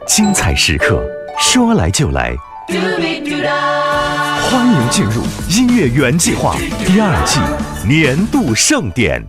精彩时刻说来就来，欢迎进入音乐原计划第2季年度盛典。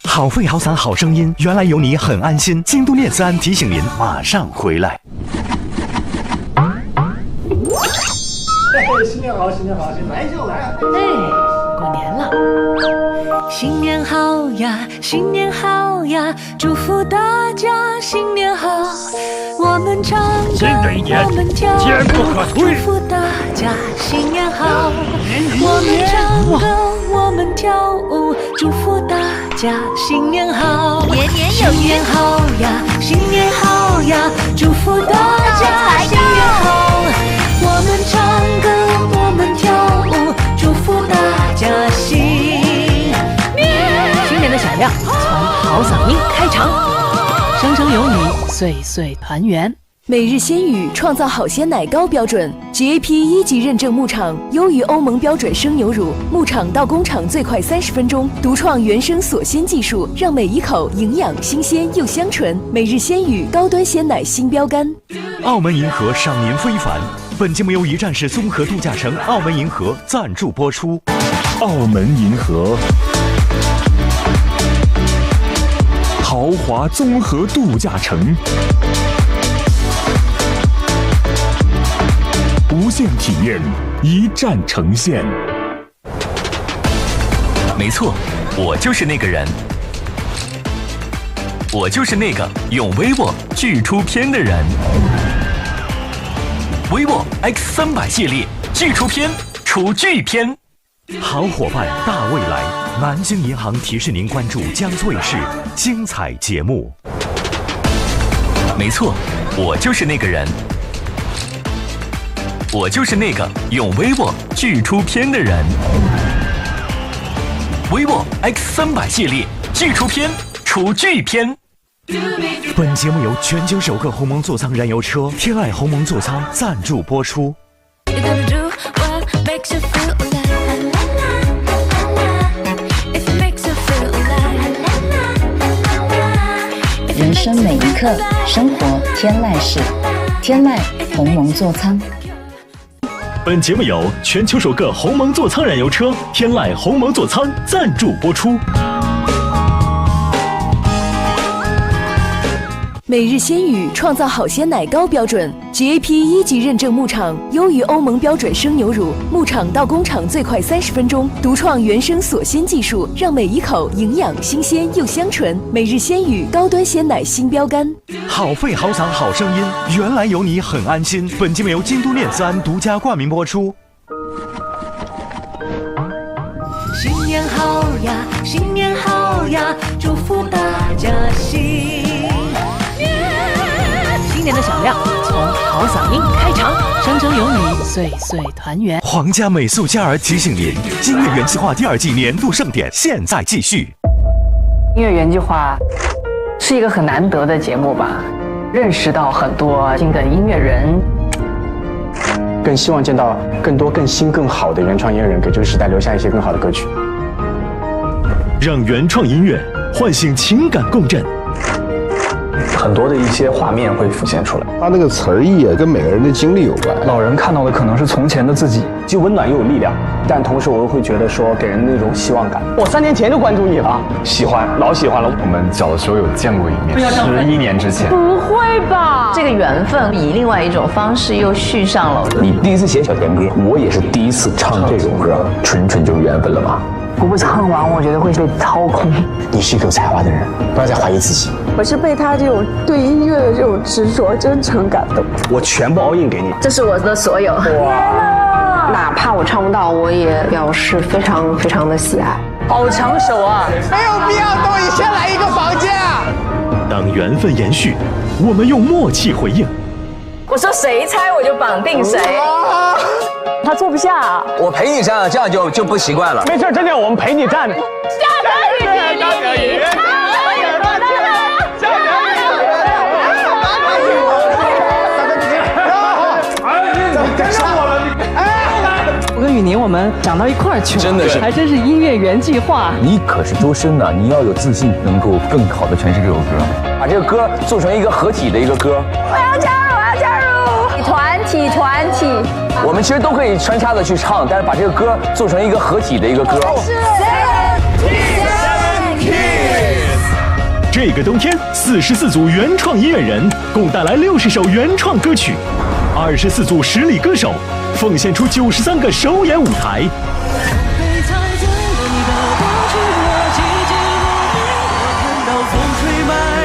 好肺好嗓好声音，原来有你很安心。京都念慈庵提醒您马上回来。新年好，新年好，来就来啊！过年了，新年好呀，新年好呀，祝福大家新年好。我们唱歌，我们跳舞，祝福大家新年好。我们唱歌，我们跳舞，祝福大家新年好。年年有余，新年好呀，新年好呀，祝福大家新年好。我们唱歌，我们跳舞，祝福大家新年。新年的响亮从好嗓音开场，声声有你，岁岁团圆。每日鲜语创造好鲜奶高标准 GAP 1级认证牧场，优于欧盟标准生牛乳，牧场到工厂最快30分钟，独创原生锁鲜技术，让每一口营养新鲜又香醇。每日鲜语高端鲜奶新标杆。澳门银河赏年非凡，本节目由一站式综合度假城澳门银河赞助播出。澳门银河豪华综合度假城，无限体验，一站呈现。没错，我就是那个人，我就是那个用 vivo 巨出片的人。vivo X300系列巨出片，出巨片。好伙伴大未来，南京银行提示您关注江苏卫视精彩节目。没错，我就是那个人，我就是那个用 vivo 巨出片的人。vivo X300系列巨出片，出巨片。本节目由全球首个鸿蒙座舱燃油车天籁鸿蒙座舱赞助播出。人生每一刻，生活天籁事，天籁鸿蒙座舱。本节目由全球首个鸿蒙座舱燃油车天籁鸿蒙座舱赞助播出。每日鲜语创造好鲜奶高标准 GAP 1级认证牧场，优于欧盟标准生牛乳，牧场到工厂最快30分钟，独创原生锁鲜技术，让每一口营养新鲜又香醇。每日鲜语高端鲜奶新标杆。好肺好嗓好声音，原来有你很安心。本节目由京都念慈庵独家冠名播出。新年好呀，新年好呀，祝福大家新年。新年的响亮从好嗓音开场，声声有你，岁岁团圆。皇家美素佳儿提醒您，音乐原计划第2季年度盛典现在继续。音乐原计划是一个很难得的节目吧，认识到很多新的音乐人，更希望见到更多更新更好的原创音乐人，给这个时代留下一些更好的歌曲，让原创音乐唤醒情感共振。很多的一些画面会浮现出来，他那个词意也跟每个人的经历有关。老人看到的可能是从前的自己，既温暖又有力量，但同时我又会觉得说给人那种希望感。我3年前就关注你了，喜欢，老喜欢了。我们小的时候有见过一面，11年之前。不会吧？这个缘分以另外一种方式又续上了。你第一次写小甜歌，我也是第一次唱这种歌，纯纯就是缘分了吧？我不唱完，我觉得会被掏空。你是一个有才华的人，不要再怀疑自己。我是被他这种对音乐的这种执着、真诚感动。我全部 all in 给你，这是我的所有。哇！哪怕我唱不到，我也表示非常非常的喜爱。好抢手啊！没有必要多你先来一个房价。当缘分延续，我们用默契回应。我说谁猜我就绑定谁。他坐不下啊。我陪你站，这样就不习惯了。没事，真的，我们陪你站。下可以，下可以。我们讲到一块儿去了，真的是，还真是音乐原计划。你可是周深呐，你要有自信，能够更好的诠释这首歌，把这个歌做成一个合体的一个歌。我要加入，我要加入！团体。我们其实都可以穿插的去唱，但是把这个歌做成一个合体的一个歌。这个冬天，44组原创音乐人共带来60首原创歌曲，24组实力歌手奉献出93个首演舞台。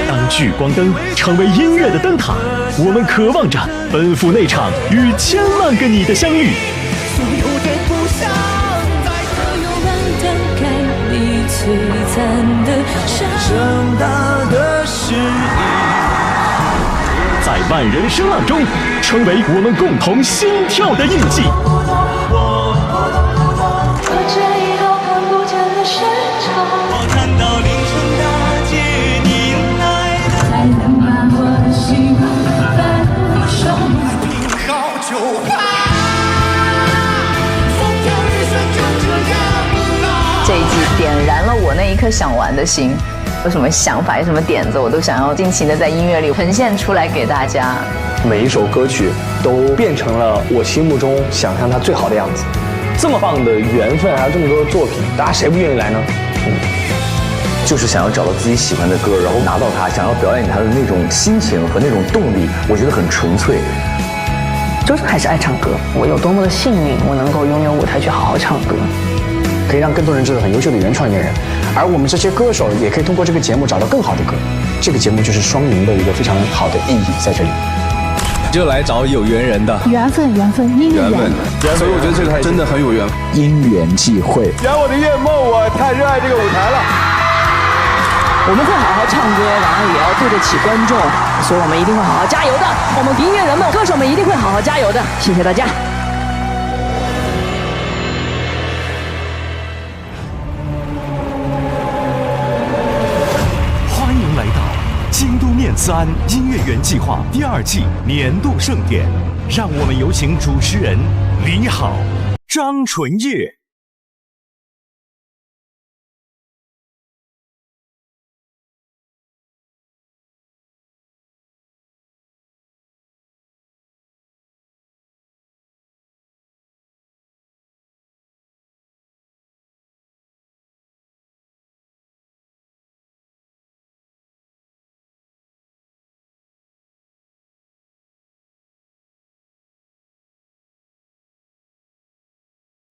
当聚光灯成为音乐的灯塔，我们渴望着奔赴那场与千万个你的相遇。所有的不想在朋友们等待你璀璨的盛大的诗意，在万人声浪中，成为我们共同心跳的印记。和这一道看不见的市场，我看到凌晨大街你来的，才能把我的希望反复守听好就好。这一季点燃了我那一颗想玩的心，有什么想法，有什么点子，我都想要尽情的在音乐里呈现出来给大家。每一首歌曲都变成了我心目中想象它最好的样子。这么棒的缘分，还有这么多的作品，大家谁不愿意来呢？就是想要找到自己喜欢的歌，然后拿到它，想要表演它的那种心情和那种动力，我觉得很纯粹。就是还是爱唱歌，我有多么的幸运，我能够拥有舞台去好好唱歌，可以让更多人知道很优秀的原创音乐人，而我们这些歌手也可以通过这个节目找到更好的歌。这个节目就是双赢的一个非常好的意义在这里。就来找有缘人的缘分，因缘分，所以我觉得这个真的很有缘，因缘际会。圆我的愿梦，我太热爱这个舞台了。我们会好好唱歌，然后也要对得起观众，所以我们一定会好好加油的。我们音乐人们、歌手们一定会好好加油的。谢谢大家。欢迎来到京都念慈庵音乐园计划第2季年度盛典，让我们有请主持人李好、张纯烨。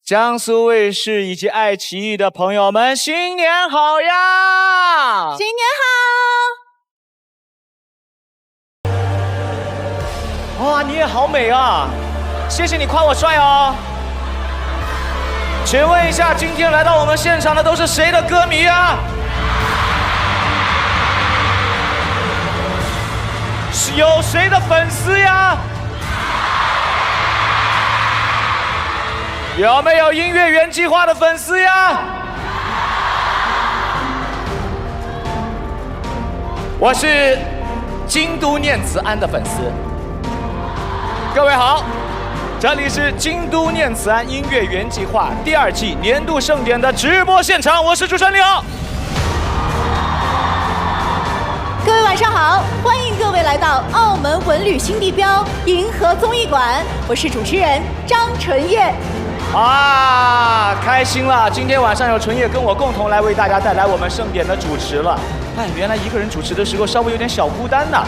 江苏卫视以及爱奇艺的朋友们，新年好呀！新年好！哇，你也好美啊！谢谢你夸我帅哦。请问一下，今天来到我们现场的都是谁的歌迷啊？是有谁的粉丝呀？有没有音乐原计划的粉丝呀？我是京都念慈庵的粉丝。各位好，这里是京都念慈庵音乐原计划第2季年度盛典的直播现场，我是主持人李敖。各位晚上好，欢迎各位来到澳门文旅新地标银河综艺馆，我是主持人张纯烨。啊，开心了！今天晚上有纯烨跟我共同来为大家带来我们盛典的主持了。哎，原来一个人主持的时候稍微有点小孤单呐。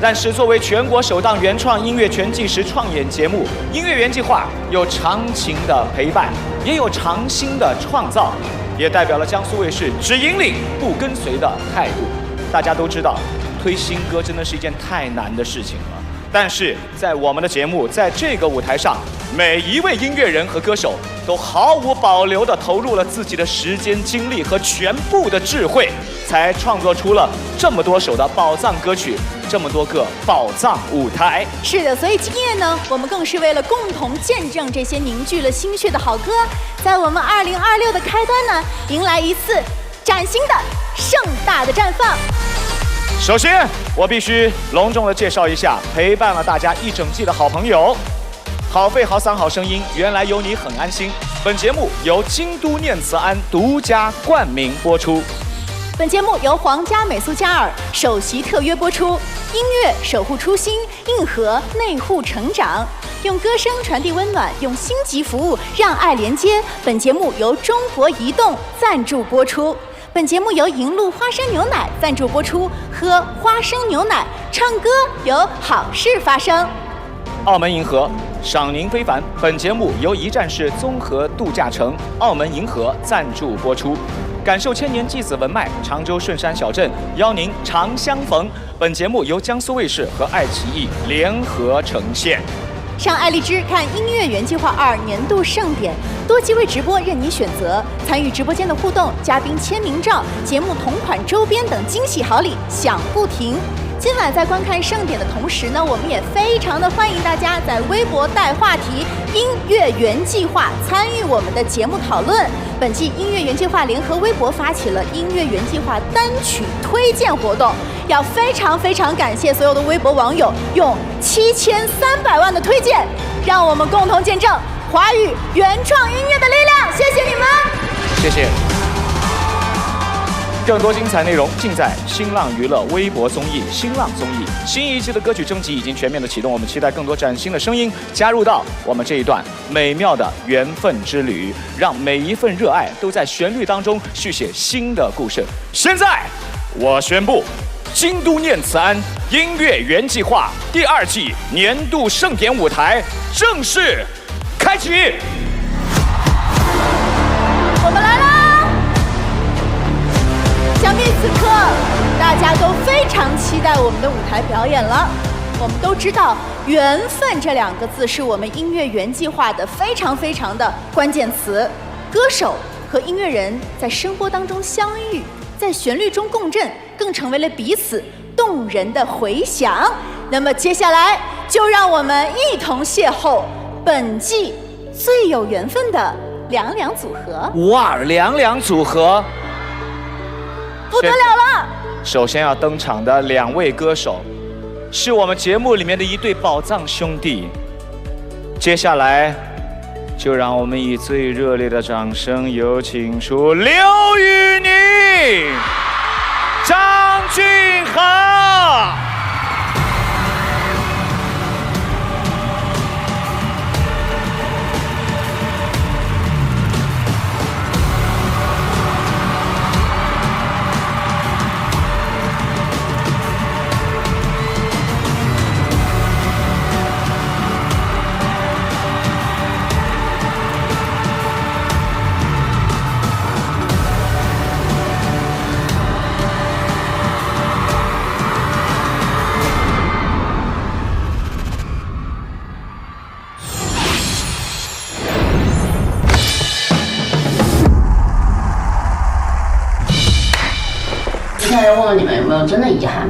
但是作为全国首档原创音乐全纪实创演节目，音乐原计划有长情的陪伴，也有长新的创造，也代表了江苏卫视只引领不跟随的态度。大家都知道，推新歌真的是一件太难的事情了。但是在我们的节目，在这个舞台上，每一位音乐人和歌手都毫无保留地投入了自己的时间、精力和全部的智慧，才创作出了这么多首的宝藏歌曲，这么多个宝藏舞台。是的，所以今夜呢，我们更是为了共同见证这些凝聚了心血的好歌，在我们2026的开端呢，迎来一次崭新的盛大的绽放。首先，我必须隆重地介绍一下陪伴了大家一整季的好朋友，好肺好嗓好声音，原来有你很安心。本节目由京都念慈庵独家冠名播出。本节目由皇家美素佳尔首席特约播出。音乐守护初心，硬核内护成长，用歌声传递温暖，用星级服务让爱连接。本节目由中国移动赞助播出。本节目由银鹭花生牛奶赞助播出。喝花生牛奶，唱歌有好事发生。澳门银河赏您非凡。本节目由一站式综合度假城澳门银河赞助播出。感受千年祭祀文脉，常州顺山小镇邀您常相逢。本节目由江苏卫视和爱奇艺联合呈现。上爱荔枝看音乐原计划2年度盛典，多机位直播任你选择，参与直播间的互动、嘉宾签名照、节目同款周边等惊喜好礼享不停。今晚在观看盛典的同时呢，我们也非常的欢迎大家在微博带话题“音乐原计划”参与我们的节目讨论。本季音乐原计划联合微博发起了音乐原计划单曲推荐活动，要非常感谢所有的微博网友用7300万的推荐，让我们共同见证华语原创音乐的力量。谢谢你们，谢谢。更多精彩内容尽在新浪娱乐微博综艺新浪综艺。新一期的歌曲征集已经全面的启动，我们期待更多崭新的声音加入到我们这一段美妙的缘分之旅，让每一份热爱都在旋律当中续写新的故事。现在我宣布，京都念慈庵音乐原计划第2季年度盛典舞台正式开启。我们来啦！想必此刻大家都非常期待我们的舞台表演了。我们都知道缘分这2个字是我们音乐原计划的非常的关键词。歌手和音乐人在声波当中相遇，在旋律中共振，更成为了彼此动人的回响。那么接下来就让我们一同邂逅本季最有缘分的两组合。哇，两组合不得了了！首先要登场的2位歌手，是我们节目里面的一对宝藏兄弟。接下来，就让我们以最热烈的掌声，有请出刘宇宁、张俊豪。现在问问你们有没有真的遗憾？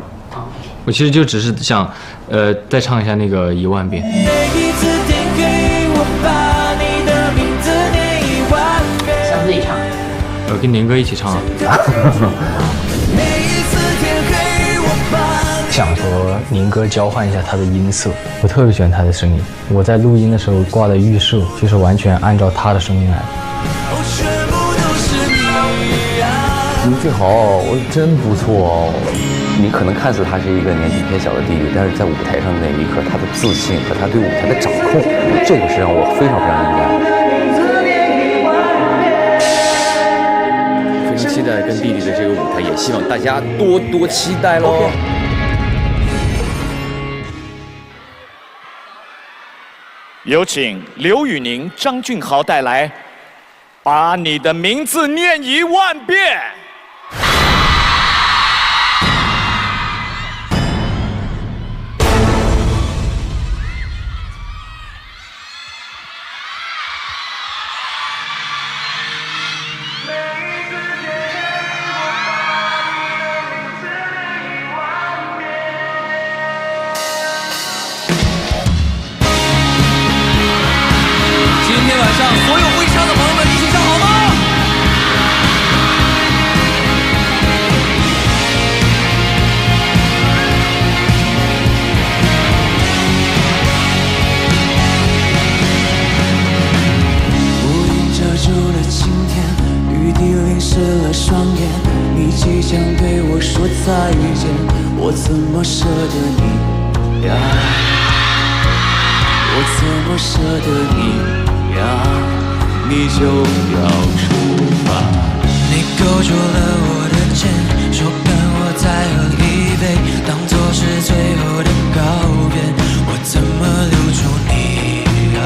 我其实就只是想，再唱一下那个10000遍。想自己唱。跟年哥一起唱。想和宁哥交换一下他的音色，我特别喜欢他的声音。我在录音的时候挂的预设就是完全按照他的声音来。俊豪，我真不错哦。你可能看似他是一个年纪偏小的弟弟，但是在舞台上的那一刻，他的自信和他对舞台的掌控，这个是让我非常意外。非常期待跟弟弟的这个舞台，也希望大家多多期待喽。有请刘宇宁、张俊豪带来《把你的名字念10000遍》。今天晚上所有会唱的朋友们，一起唱好吗？我怎么舍得你呀？我怎么舍得你呀？你就要出发。你勾住了我的肩，说跟我再喝一杯，当作是最后的告别。我怎么留住你呀？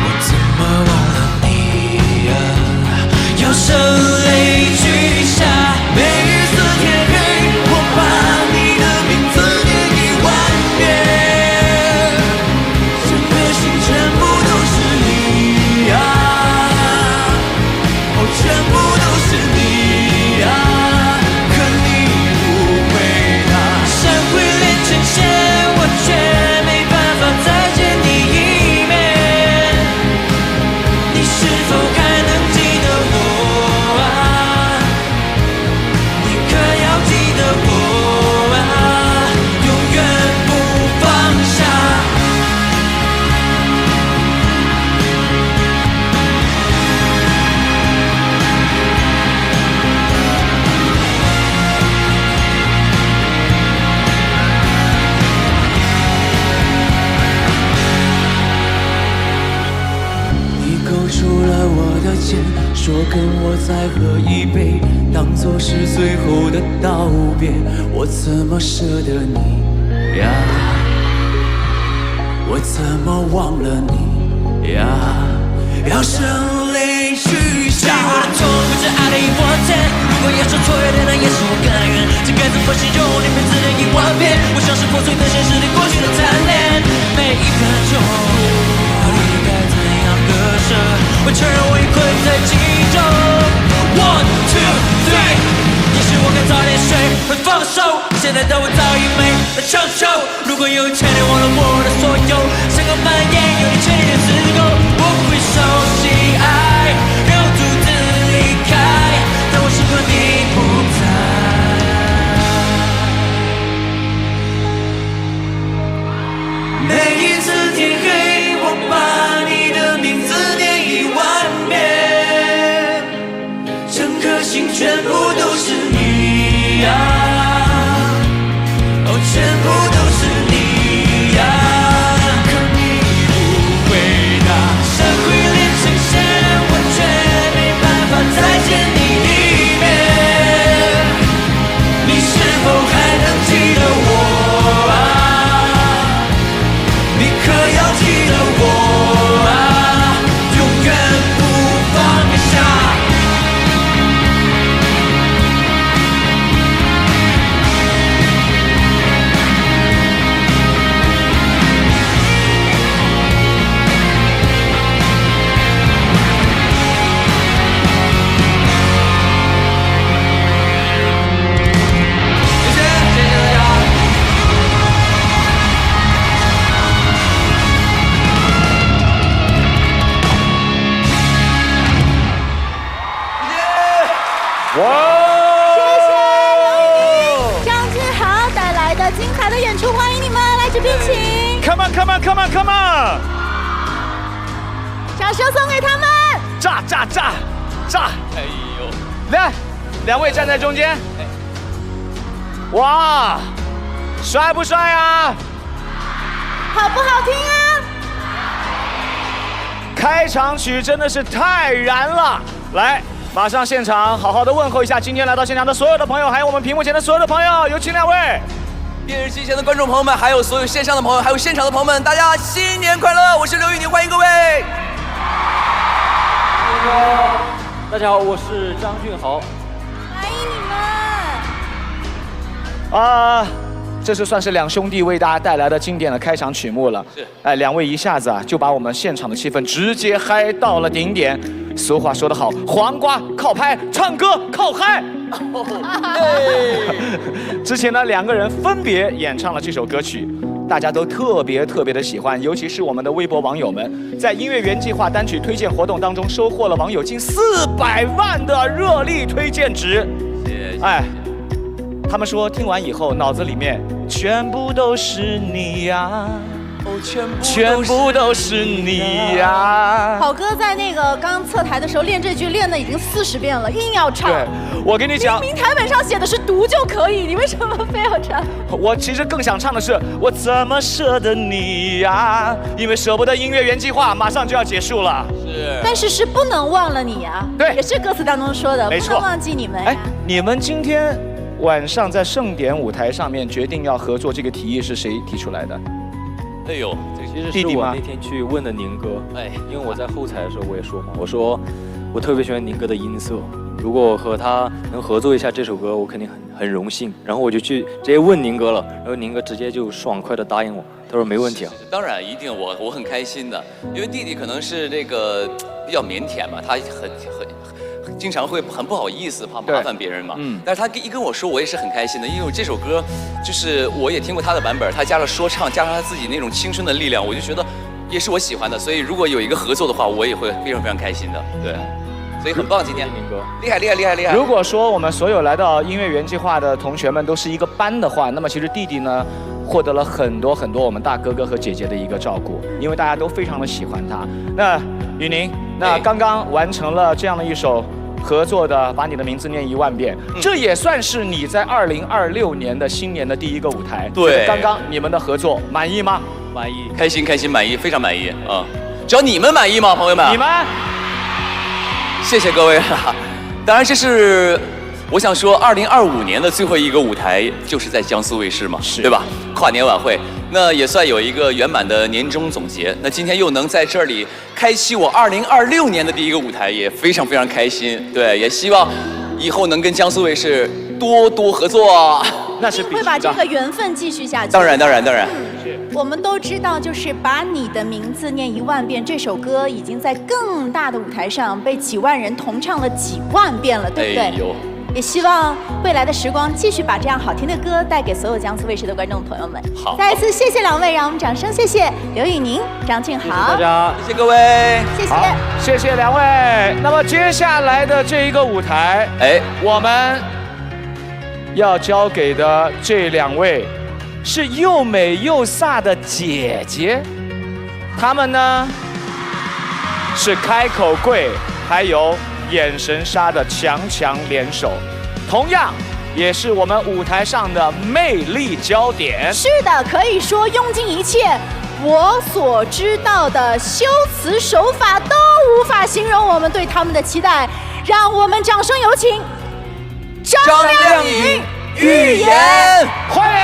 我怎么忘了你呀？要声泪俱下，每日色天黑，我把你的名字念10000遍，整个心全部都是你呀，哦，全部都是你呀，可你不回答。山会连成线，我却没办法再见你一面，你是否还能记得我啊？你可要记得我啊，永远不放下。你勾住了我的肩，说跟我再喝一杯，当作是最后的道别。我怎么舍得你呀？我怎么忘了你呀？要声泪俱下。我的痛不止爱了1000，如果要说错越的那也是我甘愿。这该怎么形容？你名字念10000遍，我像是破碎的现实里过去的残恋。每一分钟，到底该怎样割舍？我承认我已困在其中。1、2、3，也许我该早点睡，会放手。现在的我早已没了承受。如果有一天你忘了我的所有，像个蔓延有你千年的自由，我会熟悉爱，然后独自离开。但我时刻你不在。每一次天黑，我把你的名字念10000遍，整颗心全部都是你呀，哦，全部都是你呀，可你不回答。山会连成线，我却没办法再见你一面，你是否还能记得我啊？你可要记得我啊，永远不放下。谢谢大家。谢谢张俊豪带来的精彩的演出，欢迎你们来这边请 Come on, come on, come on, come on！ 掌声送给他们。炸炸炸炸！哎呦，来，两位站在中间。哇，帅不帅啊？好不好听啊？开场曲真的是太燃了！来，马上现场好好的问候一下今天来到现场的所有的朋友，还有我们屏幕前的所有的朋友，有请两位。电视机前的观众朋友们，还有所有线上的朋友，还有现场的朋友们，大家新年快乐！我是刘宇宁，欢迎各位。大家好，我是张俊豪。欢迎你们。这是算是两兄弟为大家带来的经典的开场曲目了。是，哎，两位一下子就把我们现场的气氛直接嗨到了顶点。俗话说得好，黄瓜靠拍，唱歌靠嗨。之前呢，两个人分别演唱了这首歌曲，大家都特别的喜欢，尤其是我们的微博网友们，在音乐原计划单曲推荐活动当中收获了网友近400万的热力推荐值。谢谢。哎，他们说听完以后脑子里面全部都是你呀。全部都是你呀。好哥在那个刚侧台的时候练这句练的已经40遍了，硬要唱。对，我跟你讲，明明台本上写的是读就可以，你为什么非要唱？我其实更想唱的是我怎么舍得你呀，因为舍不得音乐原计划马上就要结束了。是，但是不能忘了你呀。对，也是歌词当中说的，没错，不能忘记你们。哎，你们今天晚上在盛典舞台上面决定要合作，这个提议是谁提出来的？哎呦，其实弟弟吗？是我那天去问的宁哥，因为我在后台的时候我也说嘛，我说我特别喜欢宁哥的音色，如果我和他能合作一下这首歌，我肯定很荣幸。然后我就去直接问宁哥了，然后宁哥直接就爽快的答应我，他说没问题啊。当然一定，我很开心的，因为弟弟可能是这个比较腼腆嘛，他经常会很不好意思，怕麻烦别人嘛。但是他一跟我说，我也是很开心的，因为这首歌就是我也听过他的版本，他加了说唱，加上他自己那种青春的力量，我就觉得也是我喜欢的。所以如果有一个合作的话，我也会非常非常开心的。对，所以很棒，今天明哥厉害厉害厉害厉害。如果说我们所有来到音乐原计划的同学们都是一个班的话，那么其实弟弟呢获得了很多很多我们大哥哥和姐姐的一个照顾，因为大家都非常的喜欢他。那雨宁，那刚刚完成了这样的一首合作的把你的名字念10000遍，这也算是你在2026年的新年的第一个舞台。对，刚刚你们的合作满意吗？满意，开心开心，满意，非常满意啊！只要你们满意吗，朋友们？你们，谢谢各位了。当然这是我想说，2025年的最后一个舞台就是在江苏卫视嘛，对吧？跨年晚会，那也算有一个圆满的年终总结。那今天又能在这里开启我2026年的第一个舞台，也非常非常开心。对，也希望以后能跟江苏卫视多多合作。那是会把这个缘分继续下去。当然当然当然。我们都知道，就是把你的名字念10000遍，这首歌已经在更大的舞台上被几万人同唱了几万遍了，对不对？哎呦，也希望未来的时光继续把这样好听的歌带给所有江苏卫视的观众朋友们。好，再一次谢谢两位，让我们掌声谢谢刘宇宁、张俊豪，大家，谢谢各位，谢谢，谢谢两位。那么接下来的这一个舞台，我们要交给的这2位是又美又飒的姐姐，她们呢是开口贵还有眼神杀的强联手，同样也是我们舞台上的魅力焦点。是的，可以说用尽一切我所知道的修辞手法都无法形容我们对他们的期待，让我们掌声有请张靓颖、预言，欢迎。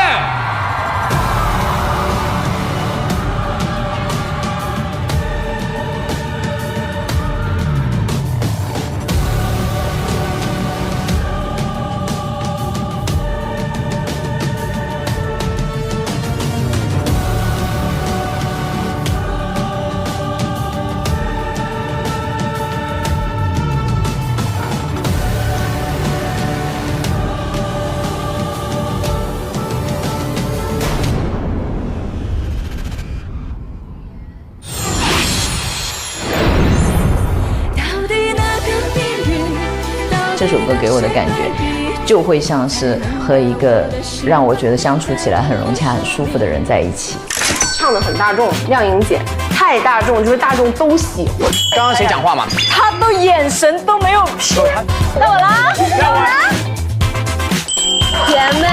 这首歌给我的感觉，就会像是和一个让我觉得相处起来很融洽、很舒服的人在一起。唱的很大众，靓颖姐太大众，就是大众都喜欢。刚刚谁讲话嘛？她都眼神都没有瞥。到我啦！到我啦！甜妹，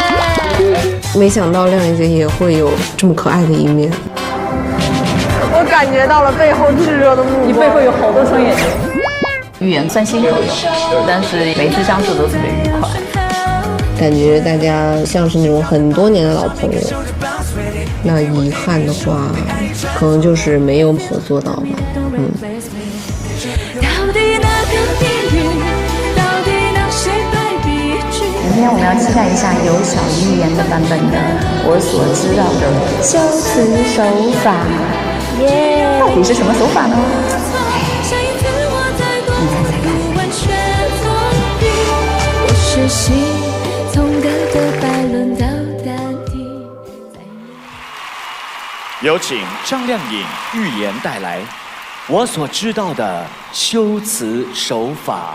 没想到靓颖姐也会有这么可爱的一面。我感觉到了背后炙热的目光。你背后有好多双眼睛。预言算辛苦的，但是每次相处都特别愉快。感觉大家像是那种很多年的老朋友。那遗憾的话，可能就是没有合作到吧。今天我们要期待一下有小预言的版本的我所知道的修辞手法，到底是什么手法呢？你猜猜看。我学习从哥哥拜伦到丹迪。有请张靓颖预言带来我所知道的修辞手法。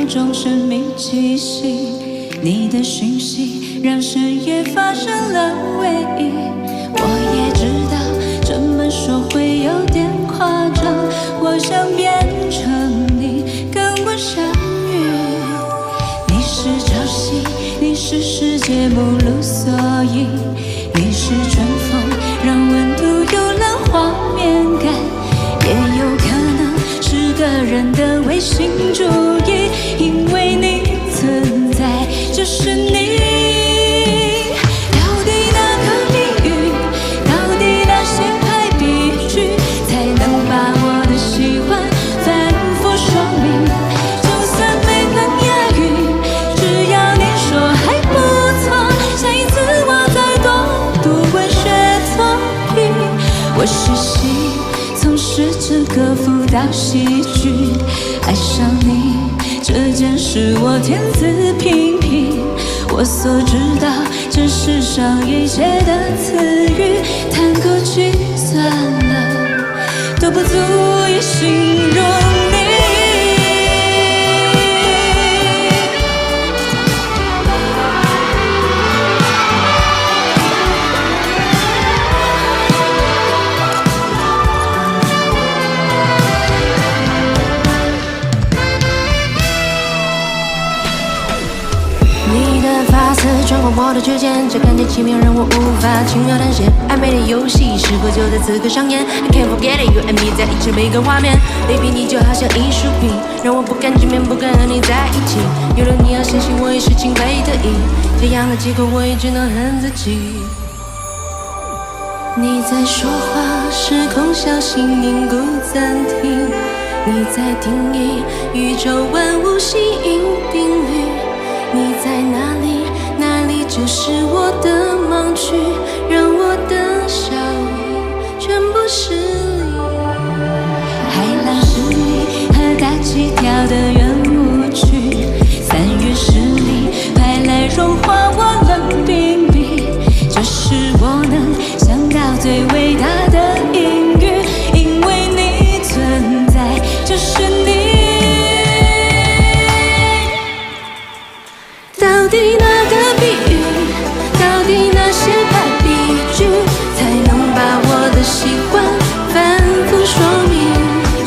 种神秘气息。你的讯息让深夜发生了唯一。我也知道这么说会有点夸张，我想变成你跟我相遇。你是潮汐，你是世界目录，所以你是春风，让温度有了画面感。也有可能是个人的唯心主义，因为你存在就是你。到底哪个谜语，到底哪些排比句，才能把我的喜欢反复说明？就算没能押韵，只要你说还不错，下一次我再多读文学作品。我是戏，从事这个辅导戏剧，爱上你这件事我天资平平。我所知道这世上一切的词语，叹口气算了，都不足以形容你。你的发丝穿过我的指尖，这感觉奇妙让我无法轻描淡写。暧昧的游戏是否就在此刻上演 ？I can't forget it， you and me 在一起每个画面 ，baby 你就好像艺术品，让我不敢见面，不敢和你在一起。有了你要相信我也是情非得已，这样的借口我也只能恨自己。你在说话，时空小心凝固暂停，你在定义宇宙万物吸引定律。你在哪里？哪里就是我的盲区，让我的小鱼全部失灵。海浪是你和大气跳的圆舞曲，3月10里快来融化我冷冰冰。这是我能想到最伟大的隐喻，因为你存在，这是你。到底哪个比喻，到底哪些排比句，才能把我的喜欢反复说明？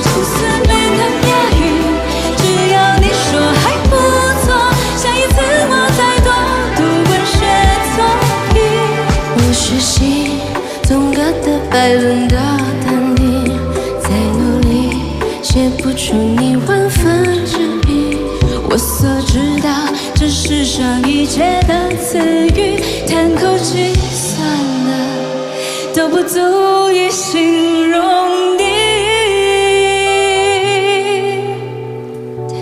就算没能押韵，只要你说还不错，下一次我再多读文学作品。我学习总歌的百伦的淡定，再努力写不出你万分之一。我所知道这世上一切的词语，叹口气算了，都不足以形容你。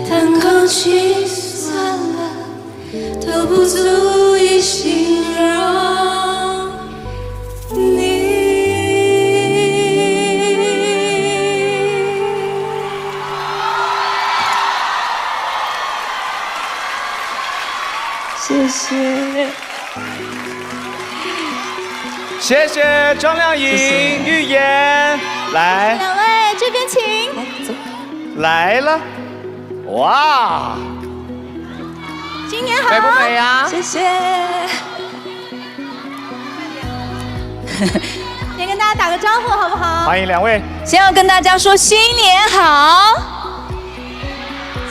叹口气算了，都不足以形容你。谢谢，谢谢张靓颖、玉妍，来，两位这边请。来，走。来了，哇，新年好，美不美呀？谢谢。先跟大家打个招呼好不好？欢迎两位。先要跟大家说新年好。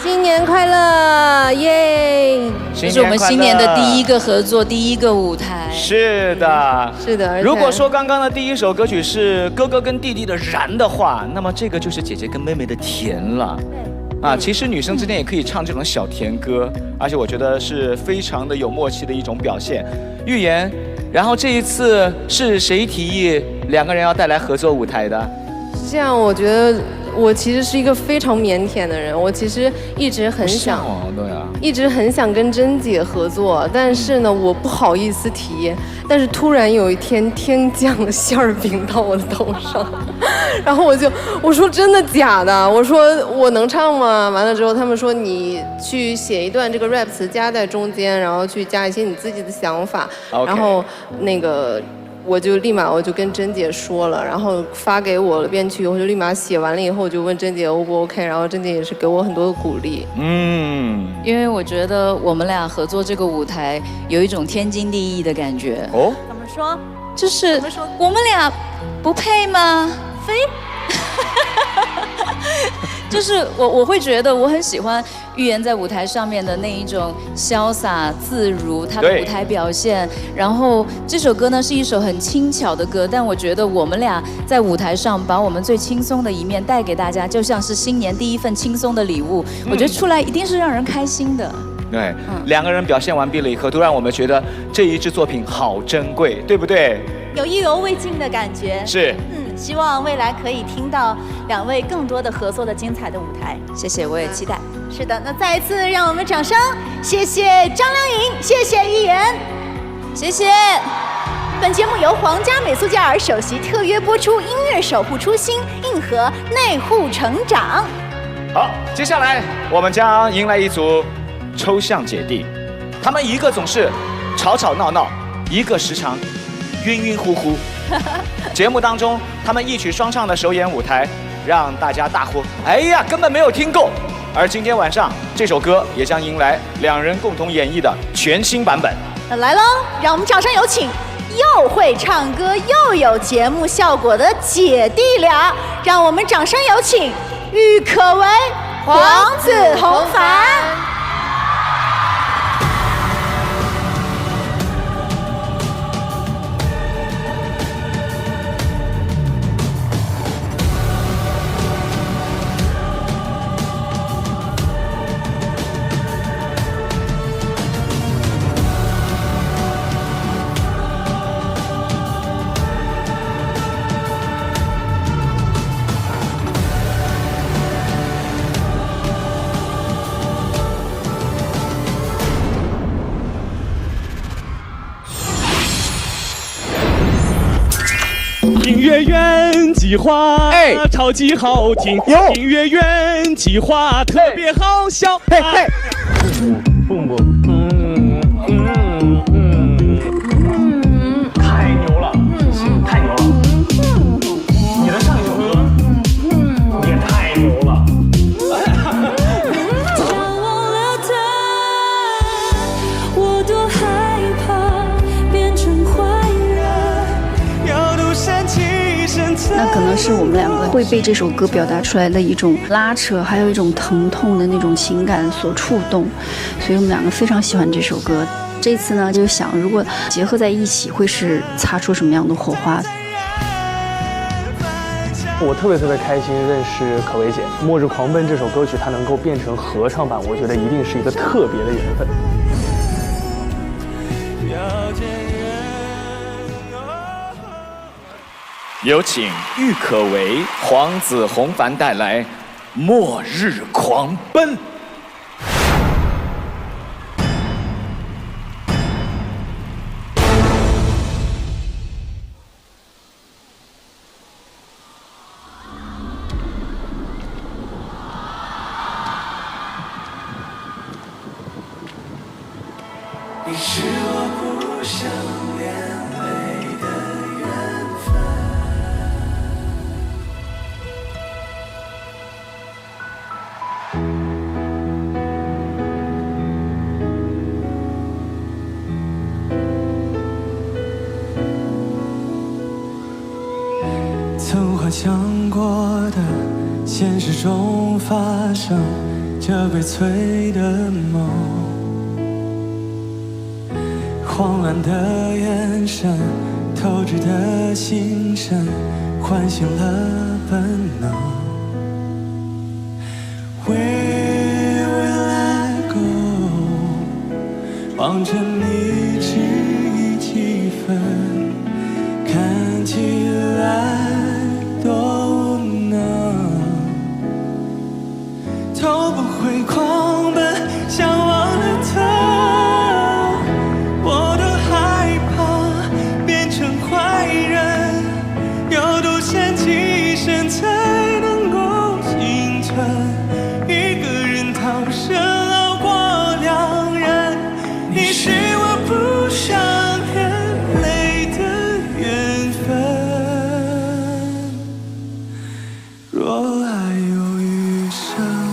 新年快乐，耶！这是我们新年的第一个合作，第一个舞台。是的，是的。如果说刚刚的第一首歌曲是哥哥跟弟弟的燃的话，那么这个就是姐姐跟妹妹的甜了。啊，其实女生之间也可以唱这种小甜歌，而且我觉得是非常的有默契的一种表现。玉妍，然后这一次是谁提议两个人要带来合作舞台的？这样，我觉得我其实是一个非常腼腆的人，我其实一直很想，一直很想跟甄姐合作，但是呢，我不好意思提。但是突然有一天，天降了馅儿饼到我的头上，然后我说真的假的？我说我能唱吗？完了之后，他们说你去写一段这个 rap 词加在中间，然后去加一些你自己的想法，然后那个我就跟甄姐说了，然后发给我了编曲，我就立马写完了以后，我就问甄姐 O 不 OK， 然后甄姐也是给我很多的鼓励。因为我觉得我们俩合作这个舞台有一种天经地义的感觉。哦，怎么说？就是我们俩不配吗？非。就是我会觉得我很喜欢玉妍在舞台上面的那一种潇洒自如，她的舞台表现。然后这首歌呢是一首很轻巧的歌，但我觉得我们俩在舞台上把我们最轻松的一面带给大家，就像是新年第一份轻松的礼物。我觉得出来一定是让人开心的。对，两个人表现完毕了以后，都让我们觉得这一支作品好珍贵，对不对？有意犹未尽的感觉。是。希望未来可以听到两位更多的合作的精彩的舞台。谢谢，我也期待。是的，那再一次让我们掌声，谢谢张靓颖，谢谢玉妍，谢谢。本节目由皇家美素佳尔首席特约播出，音乐守护初心，硬核内护成长。好，接下来我们将迎来一组抽象姐弟，他们一个总是吵吵闹闹，一个时常晕晕乎乎。节目当中，他们一曲双唱的首演舞台，让大家大呼：“哎呀，根本没有听够！”而今天晚上，这首歌也将迎来两人共同演绎的全新版本。那来喽，让我们掌声有请又会唱歌又有节目效果的姐弟俩，让我们掌声有请郁可唯、黄子弘凡。音乐原计划，超级好听。音乐原计划特别好笑。嘿嘿，蹦蹦，太牛了，太牛了！你的上一首歌也太牛了。我多害怕变成坏人，要独善其身。那可能是我们两个会被这首歌表达出来的一种拉扯，还有一种疼痛的那种情感所触动，所以我们两个非常喜欢这首歌。这次呢，就想如果结合在一起，会是擦出什么样的火花？我特别开心认识可唯姐，《末日狂奔》这首歌曲它能够变成合唱版，我觉得一定是一个特别的缘分。有请郁可唯、黄子弘凡带来《末日狂奔》。你是我不想连累的缘分。曾幻想过的，现实中发生，这悲催的梦。慌乱的眼神，透支的心神，唤醒了本能。We will let go， 望着你迟疑几分，看起来多无能，头不会狂奔，向往的疼。变成坏人，要独善其身。若还有余生。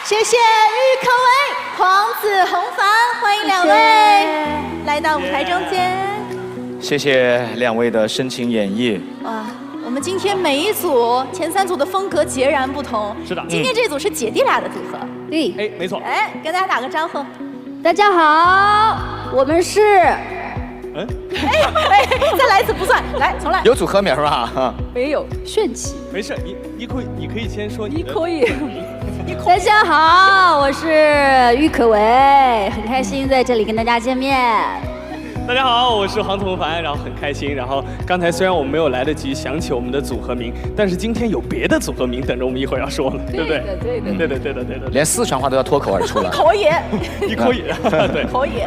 谢谢郁可唯、黄子弘凡，欢迎两位来到舞台中间。谢谢两位的深情演绎。哇，我们今天每一组前3组的风格截然不同。是的，今天这组是姐弟俩的组合。对，哎，没错。哎，跟大家打个招呼。大家好，我们是。哎，再来一次不算，来重来。有组合名是吧？没有，炫起。没事，你可以先说你的。你可以。大家好，我是郁可唯，很开心在这里跟大家见面。大家好，我是黄子弘凡，然后很开心。然后刚才虽然我们没有来得及想起我们的组合名，但是今天有别的组合名等着我们一会儿要说了，对不对？对的。连四川话都要脱口而出了。可以，你可以，对，可以。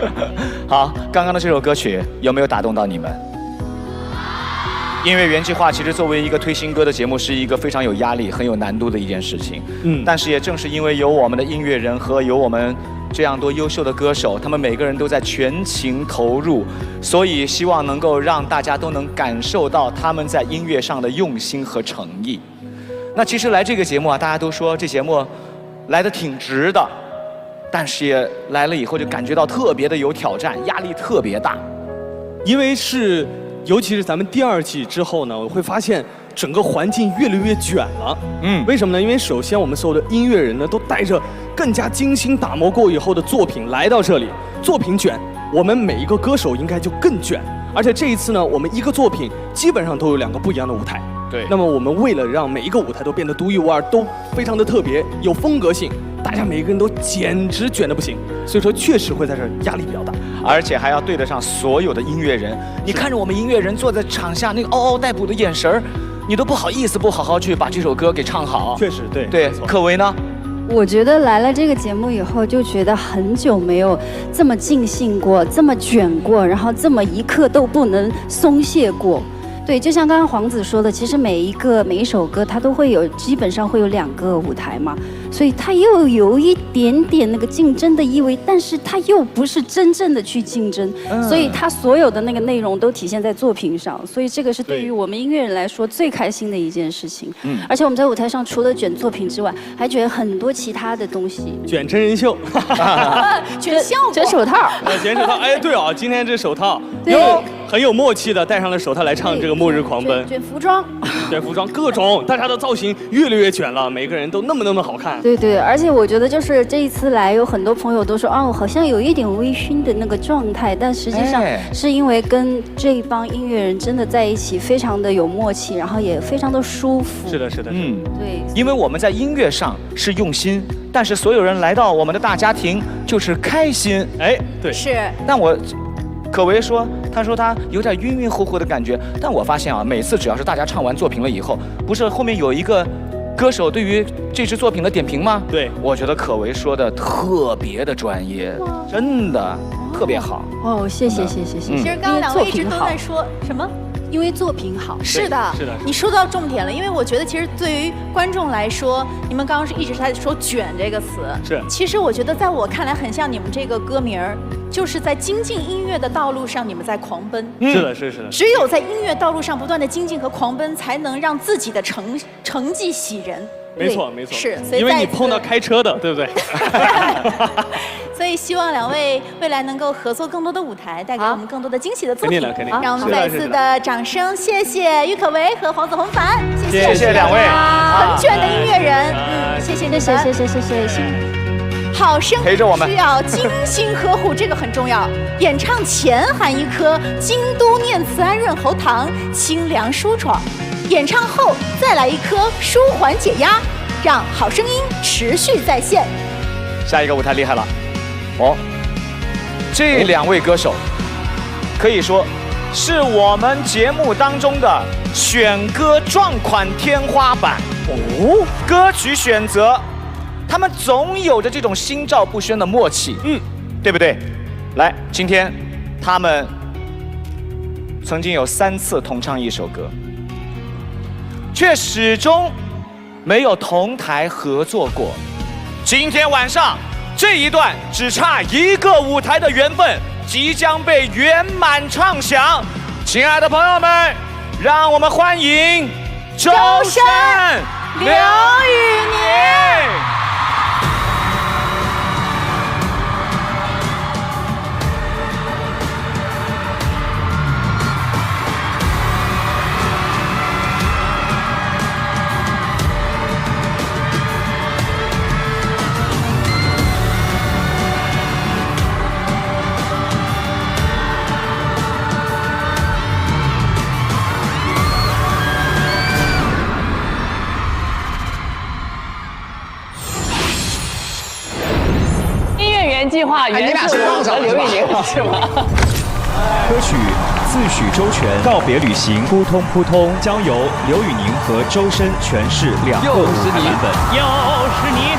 好，刚刚的这首歌曲有没有打动到你们？音乐原计划其实作为一个推新歌的节目，是一个非常有压力、很有难度的一件事情。但是也正是因为有我们的音乐人和有我们这样多优秀的歌手，他们每个人都在全情投入，所以希望能够让大家都能感受到他们在音乐上的用心和诚意。那其实来这个节目啊，大家都说这节目来得挺值的，但是也来了以后就感觉到特别的有挑战，压力特别大，因为是。尤其是咱们第2季之后呢，我会发现整个环境越来越卷了。为什么呢？因为首先我们所有的音乐人呢，都带着更加精心打磨过以后的作品来到这里，作品卷，我们每一个歌手应该就更卷。而且这一次呢，我们一个作品基本上都有2个不一样的舞台。对。那么我们为了让每一个舞台都变得独一无二，都非常的特别，有风格性，大家每一个人都简直卷得不行，所以说确实会在这儿压力比较大，而且还要对得上所有的音乐人。你看着我们音乐人坐在场下那个嗷嗷待哺的眼神儿，你都不好意思不好好去把这首歌给唱好。确实，对。对，可唯呢？我觉得来了这个节目以后，就觉得很久没有这么尽兴过，这么卷过，然后这么一刻都不能松懈过。对，就像刚刚黄子说的，其实每一首歌它都会有，基本上会有2个舞台嘛，所以它又有一点点那个竞争的意味，但是它又不是真正的去竞争，所以它所有的那个内容都体现在作品上，所以这个是对于我们音乐人来说最开心的一件事情。而且我们在舞台上除了卷作品之外，还卷很多其他的东西，卷真人秀，卷效果，卷手套，卷手套。哎，对啊，今天这手套，很有默契的戴上了手套来唱这个《末日狂奔》，卷服装，卷服装，各种大家的造型越来越卷了，每个人都那么好看。对对，而且我觉得就是这一次来，有很多朋友都说哦，好像有一点微醺的那个状态，但实际上是因为跟这一帮音乐人真的在一起，非常的有默契，然后也非常的舒服。是的，是的，对，因为我们在音乐上是用心，但是所有人来到我们的大家庭就是开心。哎，对，是。但我。可唯说，他说他有点晕晕乎乎的感觉，但我发现啊，每次只要是大家唱完作品了以后，不是后面有一个歌手对于这支作品的点评吗？对，我觉得可唯说的特别的专业，真的特别好。哦，谢谢。其实刚刚2位一直都在说什么？因为作品好。是的，你说到重点了。因为我觉得其实对于观众来说，你们刚刚是一直在说“卷”这个词。是。其实我觉得在我看来，很像你们这个歌名儿，就是在精进音乐的道路上，你们在狂奔。是的，是的。只有在音乐道路上不断的精进和狂奔，才能让自己的成绩喜人。没错。是，所以因为你碰到开车的，对不对？所以希望2位未来能够合作更多的舞台，带给我们更多的惊喜的作品。肯定。让我们再次的掌声，谢谢郁可唯和黄子弘凡，谢谢2位，很卷的音乐人，谢谢你们，谢。好声陪着我们需要精心呵护，这个很重要。演唱前含一颗京都念慈庵润喉糖，清凉舒爽；演唱后再来一颗舒缓解压，让好声音持续在线。下一个舞台厉害了，这2位歌手可以说是我们节目当中的选歌撞款天花板。歌曲选择。他们总有着这种心照不宣的默契，对不对？来，今天他们曾经有3次同唱一首歌，却始终没有同台合作过。今天晚上这一段只差1个舞台的缘分，即将被圆满唱响。亲爱的朋友们，让我们欢迎周深、刘宇宁。计划原是我和刘宇宁是吗？歌曲自诩周全，告别旅行，扑通扑通，将由刘宇宁和周深诠释2个舞台版本。又是你，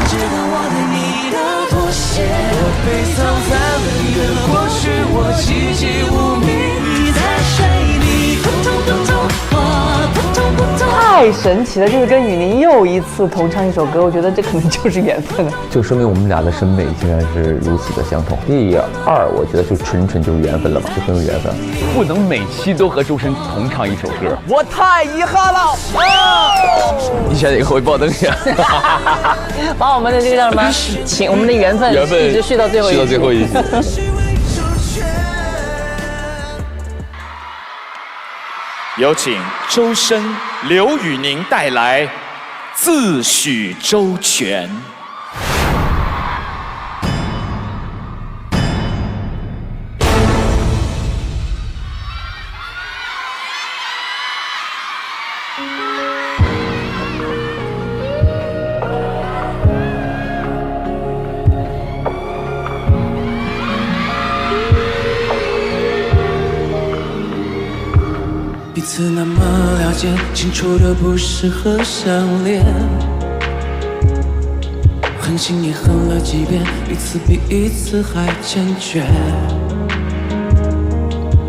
知道我对你的妥协，我被藏在了你的过去，我籍籍无名，你在水里扑通扑通，我扑通扑通。太神奇了，就是跟宇宁又一次同唱一首歌，我觉得这可能就是缘分了。就说明我们俩的审美竟然是如此的相同。第2，我觉得就纯就是缘分了嘛，就很有缘分。不能每期都和周深同唱一首歌，我太遗憾了。你选哪个？我报灯去。把我们的这个叫什么？请我们的缘分一直续到最后一集。有请周深、刘宇宁带来《自诩周全》。次那么了解，清楚的不适合相恋。狠心也狠了几遍，一次比一次还坚决。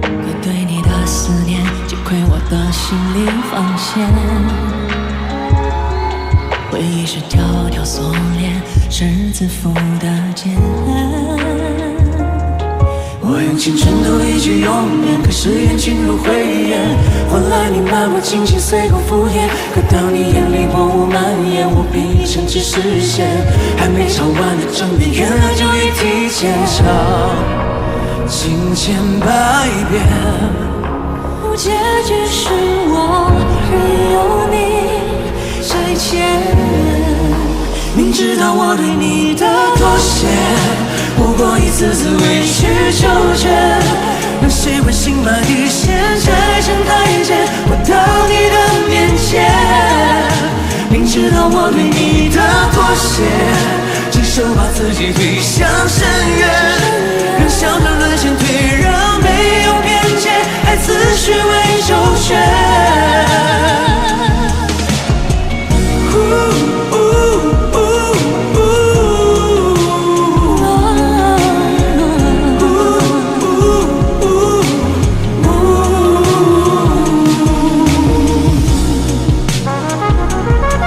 可对你的思念，击溃我的心理防线。回忆是条条锁链，是自负的茧。我用青春赌一句永远，可誓言进入回忆，换来你漫不经心随口敷衍。可当你眼里荒芜蔓延，我比你甚至实现。还没唱完的正片，原来就已提前唱经千百遍。结局是我任由你再见，明知道我对你的妥协，不过一次次委曲求全，让习惯性把底线拆成台阶，回到你的面前。明知道我对你的妥协，亲手把自己推向深渊，让笑着沦陷退让，没有边界，爱自诩为周全。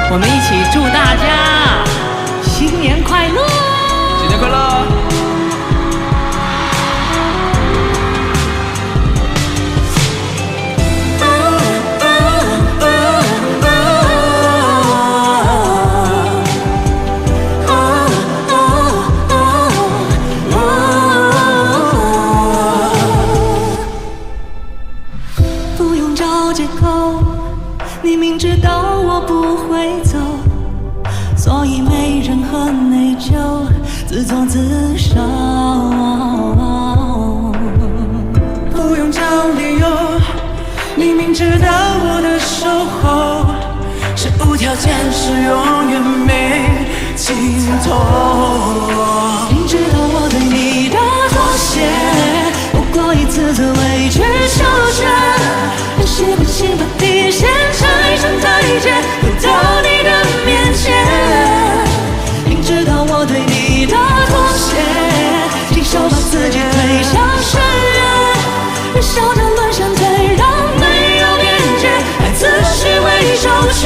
我们一起祝大家新年快乐！新年快乐！不用找借口，你明知道我不会走，所以没任何内疚，自作自受。不用找理由，你明知道我的守候是无条件，是永远没尽头。明知道我对你的妥协，不过一次次委曲求全，让习惯性把底线拆成台阶，回到你的面前。明知道我对你的妥协，亲手把自己推向深渊，让笑着沦陷退让，没有边界，爱自诩为周全。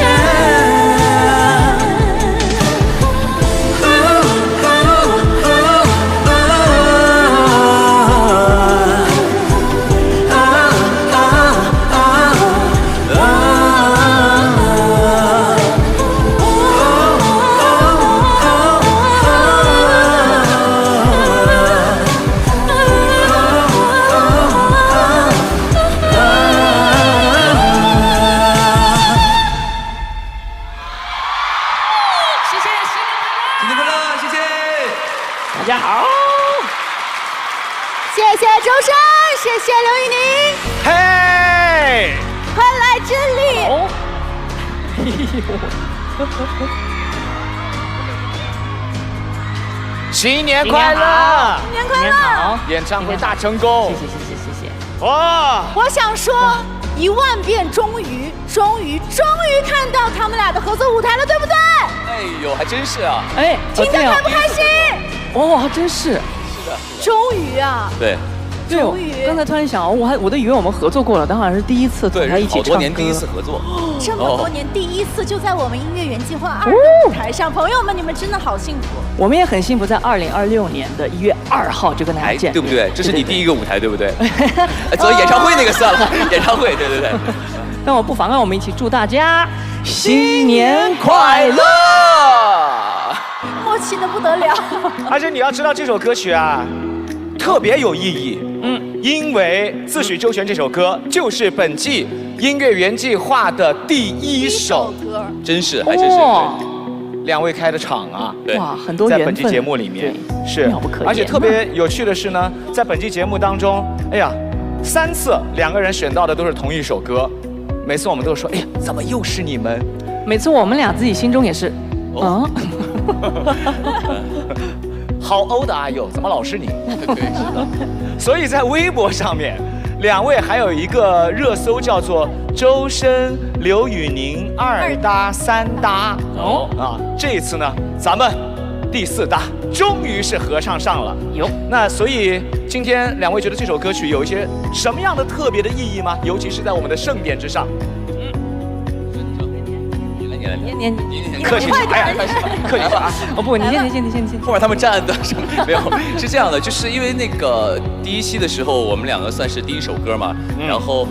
谢周深，谢谢刘宇宁。嘿，快来这里。新年快乐！新年快乐！演唱会大成功！谢谢。哇！我想说，10000遍终于看到他们俩的合作舞台了，对不对？哎呦，还真是啊！哎，听得开不开心？哦，还真是。是的。终于啊！对。终于。刚才突然想，我都以为我们合作过了，但好像是第一次跟他一起唱歌。好多年第一次合作。这么多年第一次就在我们音乐园计划2的舞台上，朋友们，你们真的好幸福。我们也很幸福，在2026年的1月2号就跟大家见，对不对？这是你第一个舞台，对不对？走演唱会那个算了，演唱会，对。但我不妨碍我们一起祝大家新年快乐，默契的不得了。而且你要知道这首歌曲啊，特别有意义。因为《自诩周全》这首歌就是本季音乐园计划的第一首歌，真是，还真是。2位开的场啊，对，哇，很多在本期节目里面是妙不可言。而且特别有趣的是呢，在本期节目当中，哎呀，3次2个人选到的都是同一首歌，每次我们都说，哎呀，怎么又是你们？每次我们俩自己心中也是，How old are you？ 怎么老是你？所以在微博上面两位还有一个热搜叫做周深、刘宇宁2搭3搭哦啊，这一次呢，咱们第4搭终于是合唱上了。有，那所以今天两位觉得这首歌曲有一些什么样的特别的意义吗？尤其是在我们的盛典之上。你客气啥呀？客气啥？哦不，你先。后面他们站的没有，是这样的，就是因为那个第1期的时候，我们2个算是第1首歌嘛，然后。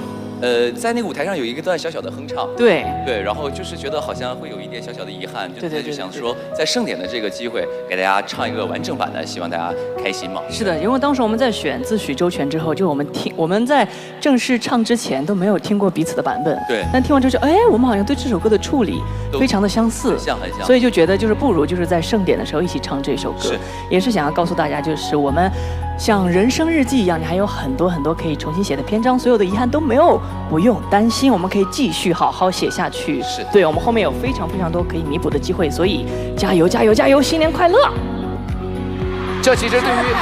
在那个舞台上有一个段小小的哼唱，对，然后就是觉得好像会有一点小小的遗憾，就想说在盛典的这个机会给大家唱一个完整版的，希望大家开心嘛。是的，因为当时我们在选自诩周全之后，就我们在正式唱之前都没有听过彼此的版本，对，但听完之后，哎，我们好像对这首歌的处理非常的相似，很像，所以就觉得就是不如就是在盛典的时候一起唱这首歌，也是想要告诉大家，就是我们像人生日记一样，你还有很多很多可以重新写的篇章，所有的遗憾都没有。不用担心，我们可以继续好好写下去。是对，我们后面有非常非常多可以弥补的机会，所以加油加油加油，新年快乐！这其实对于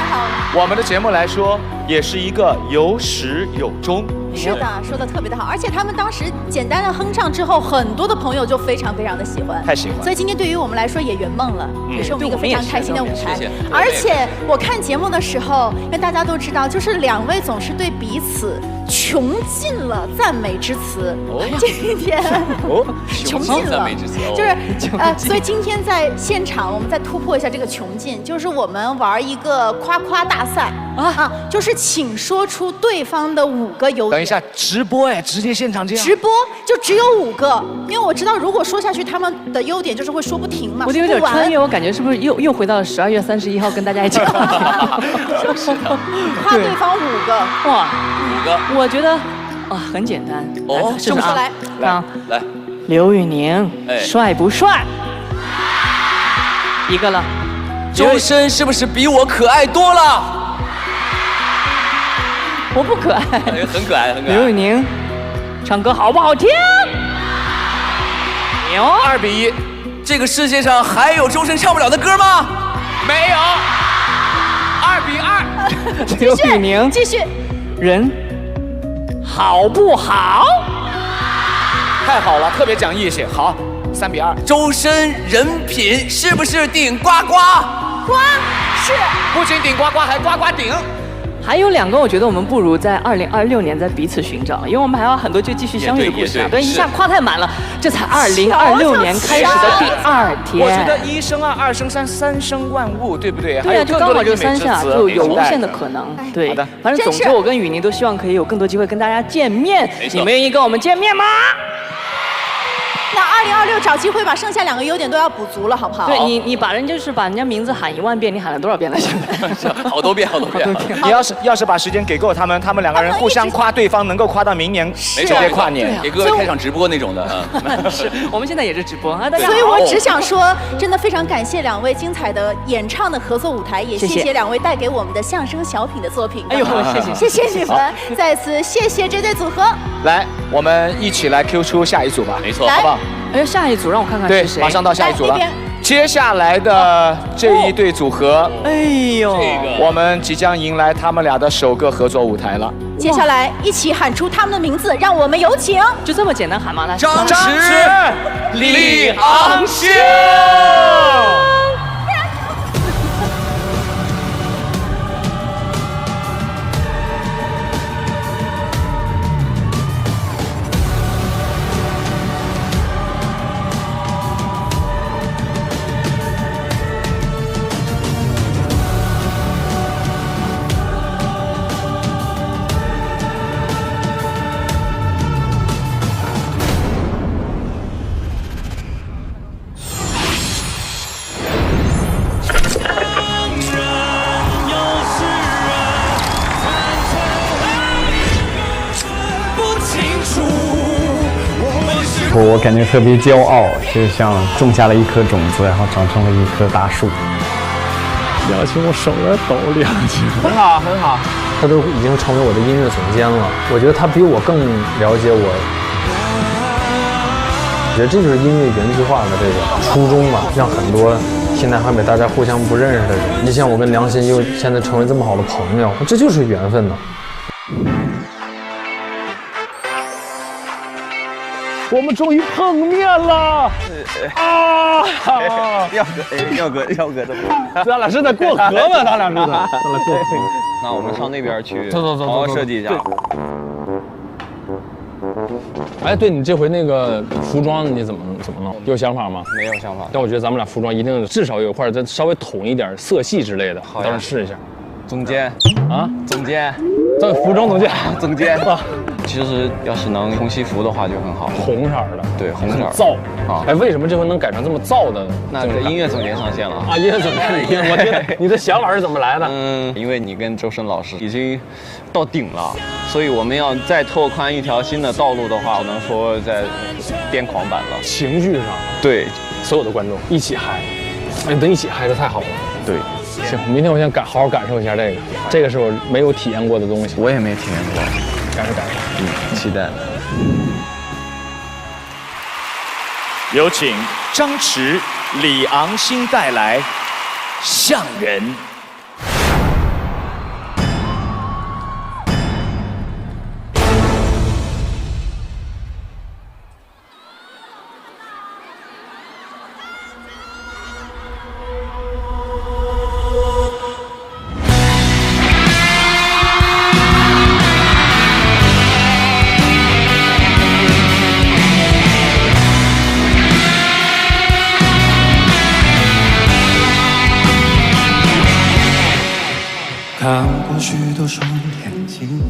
我们的节目来说，也是一个有始有终。是的，说的特别的好，而且他们当时简单的哼唱之后，很多的朋友就非常非常的喜欢，太喜欢。所以今天对于我们来说也圆梦了，也是我们一个非常开心的舞台。而且我看节目的时候，因为大家都知道，就是2位总是对彼此穷尽了赞美之词。今天穷尽了，就是所以今天在现场，我们再突破一下这个穷尽，就是我们玩一个夸夸大赛啊，就是请说出对方的5个优点。等一下，直播哎，直接现场这样。直播就只有5个，因为我知道如果说下去，他们的优点就是会说不停嘛。我有点穿越，我感觉是不是又回到了12月31号跟大家一起夸对方5个，哇，5个，我觉得很简单哦，说出来，来，刘宇宁，帅不帅？1个了。周深是不是比我可爱多了？我不可爱，很可爱，很可爱。刘宇宁，唱歌好不好听？牛，2比1。这个世界上还有周深唱不了的歌吗？没有。2比2。刘宇宁，继续。人好不好？太好了，特别讲义气。好，3比2。周深人品是不是顶呱呱？呱，是。不仅顶呱呱，还呱呱顶。还有2个，我觉得我们不如在2026年再彼此寻找，因为我们还有很多就继续相遇的故事啊。对，一下夸太满了，这才2026年开始的第2天。我觉得1生2，2生3，3生万物，对不对？对呀，就刚好就3下，就有无限的可能。对，反正总之我跟宇宁都希望可以有更多机会跟大家见面。你们愿意跟我们见面吗？那2026找机会把剩下2个优点都要补足了，好不好？对你把人家名字喊1万遍，你喊了多少遍了？现在好多遍。你要是把时间给够他们2个人互相夸对方，能够夸到明年直接跨年，给各位开场直播那种的。是，我们现在也是直播啊，大家。所以我只想说，真的非常感谢2位精彩的演唱的合作舞台，也谢谢2位带给我们的相声小品的作品。哎呦，谢谢你们，再次谢谢这对组合。来，我们一起来 Q 出下一组吧，没错，好不好？哎，下一组让我看看是谁。对，马上到下一组了。接下来的这一对组合，哎呦，我们即将迎来他们俩的首个合作舞台了。接下来一起喊出他们的名字，让我们有请。就这么简单喊吗？来，张弛、李昂秀。我感觉特别骄傲，就像种下了一颗种子，然后长成了一棵大树。表情我手在抖，2句。很好，很好。他都已经成为我的音乐总监了，我觉得他比我更了解我。我觉得这就是音乐原计划的这个初衷吧，让很多现在还没大家互相不认识的人，你像我跟梁心又现在成为这么好的朋友，这就是缘分呢。我们终于碰面了啊！耀哥的，咱俩是在过河吗？咱俩是在过河。那我们上那边去，走，好好设计一下。哎，对你这回那个服装你怎么弄？有想法吗？没有想法。但我觉得咱们俩服装一定至少有一块再稍微统一点色系之类的，到时候试一下。总监啊，总监，这服装总监啊。其实要是能红西服的话就很好，红色的，对，红色燥啊！哎，为什么这回能改成这么燥的？那这音乐总监上线了啊！音乐总监，我天，你的想法是怎么来的？因为你跟周深老师已经到顶了，所以我们要再拓宽一条新的道路的话，只能说在癫狂版了。情绪上，对，所有的观众一起嗨，哎，能一起嗨的太好了。对。行，明天我想好好感受一下这个，这个是我没有体验过的东西。我也没体验过，感受。期待。有请张弛、李昂星带来《像人》。看过许多双眼睛，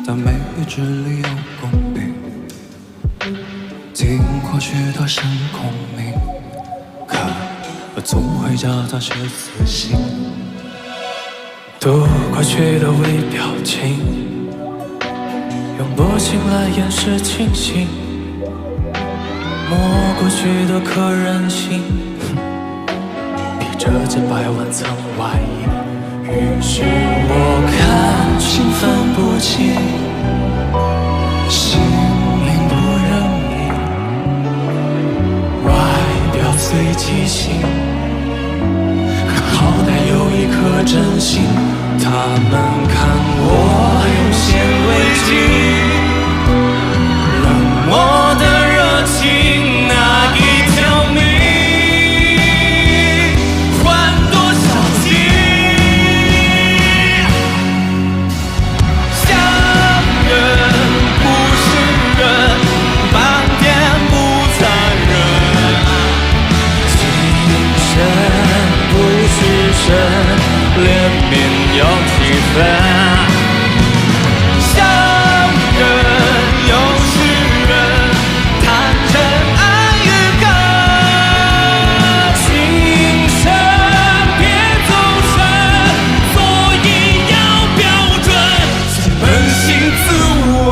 但没一只里有共鸣。听过许多声空鸣，可我总会找到些自信。读过去的微表情，用薄情来掩饰清醒。摸过去的可人性，披着件百万层外衣。于是我看清分不清，心灵不认命，外表最畸形，可好歹有一颗真心。他们看我有些危机，冷漠的热情那一条命。脸面有几分，像人又是人，谈真爱与恨，情深别走神，所以要标准，先扪心自问。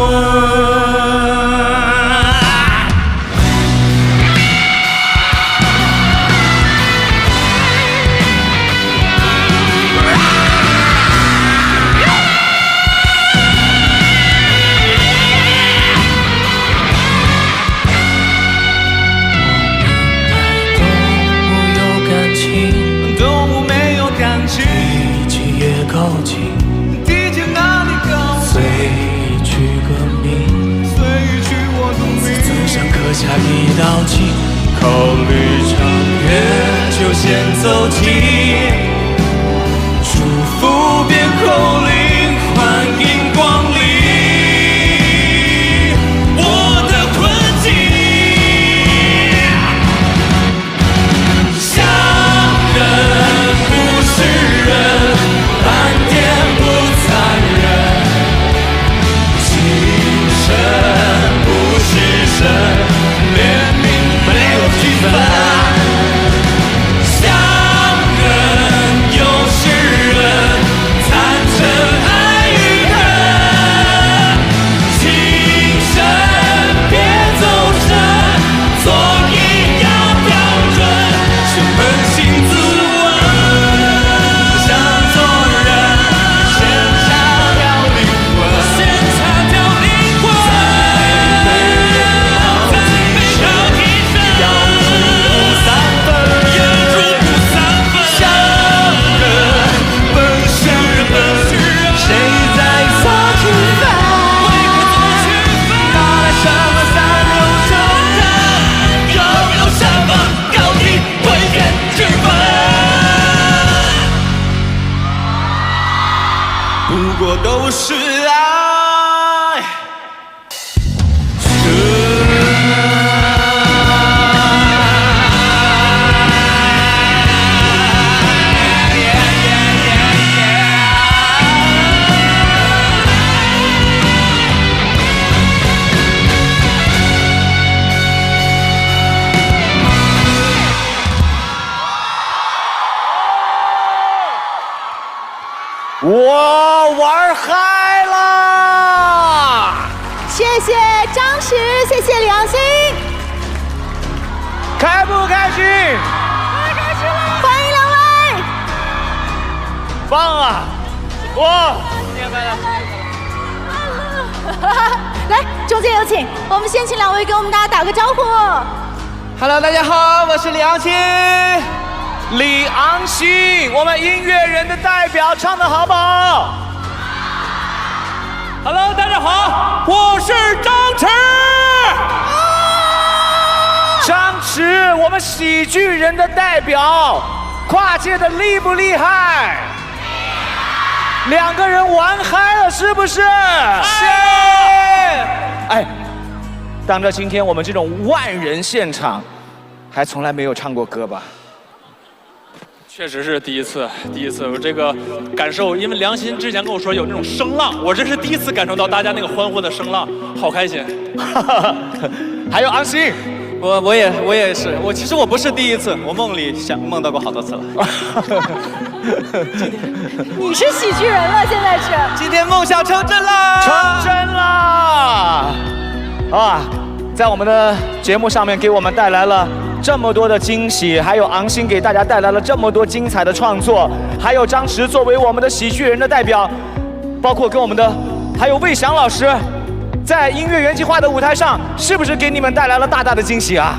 下一道题，考虑长远就先走题，祝福变口令，欢迎光临我的困境。像人不是人，半点不残忍，情深不是神。像人哇，玩嗨了！谢谢张弛，谢谢李昂星，开不开心？太开心了！欢迎两位。棒啊！哇！新年快乐！来，中间有请，我们先请两位跟我们大家打个招呼。Hello， 大家好，我是李昂星。李昂星，我们音乐人的代表，唱得好不好 ？Hello， 大家好，我是张弛。张弛，我们喜剧人的代表，跨界的厉不厉害？两个人玩嗨了，是不是？是。哎，当着今天我们这种万人现场，还从来没有唱过歌吧？确实是第一次，我这个感受，因为梁心之前跟我说有那种声浪，我这是第一次感受到大家那个欢呼的声浪，好开心。还有昂星，我也是，其实我不是第一次，我梦到过好多次了。你是喜剧人了，现在是。今天梦想成真了，成真了！啊，在我们的节目上面给我们带来了这么多的惊喜，还有昂星给大家带来了这么多精彩的创作，还有张弛作为我们的喜剧人的代表，包括跟我们的还有魏翔老师，在音乐原计划的舞台上，是不是给你们带来了大大的惊喜啊？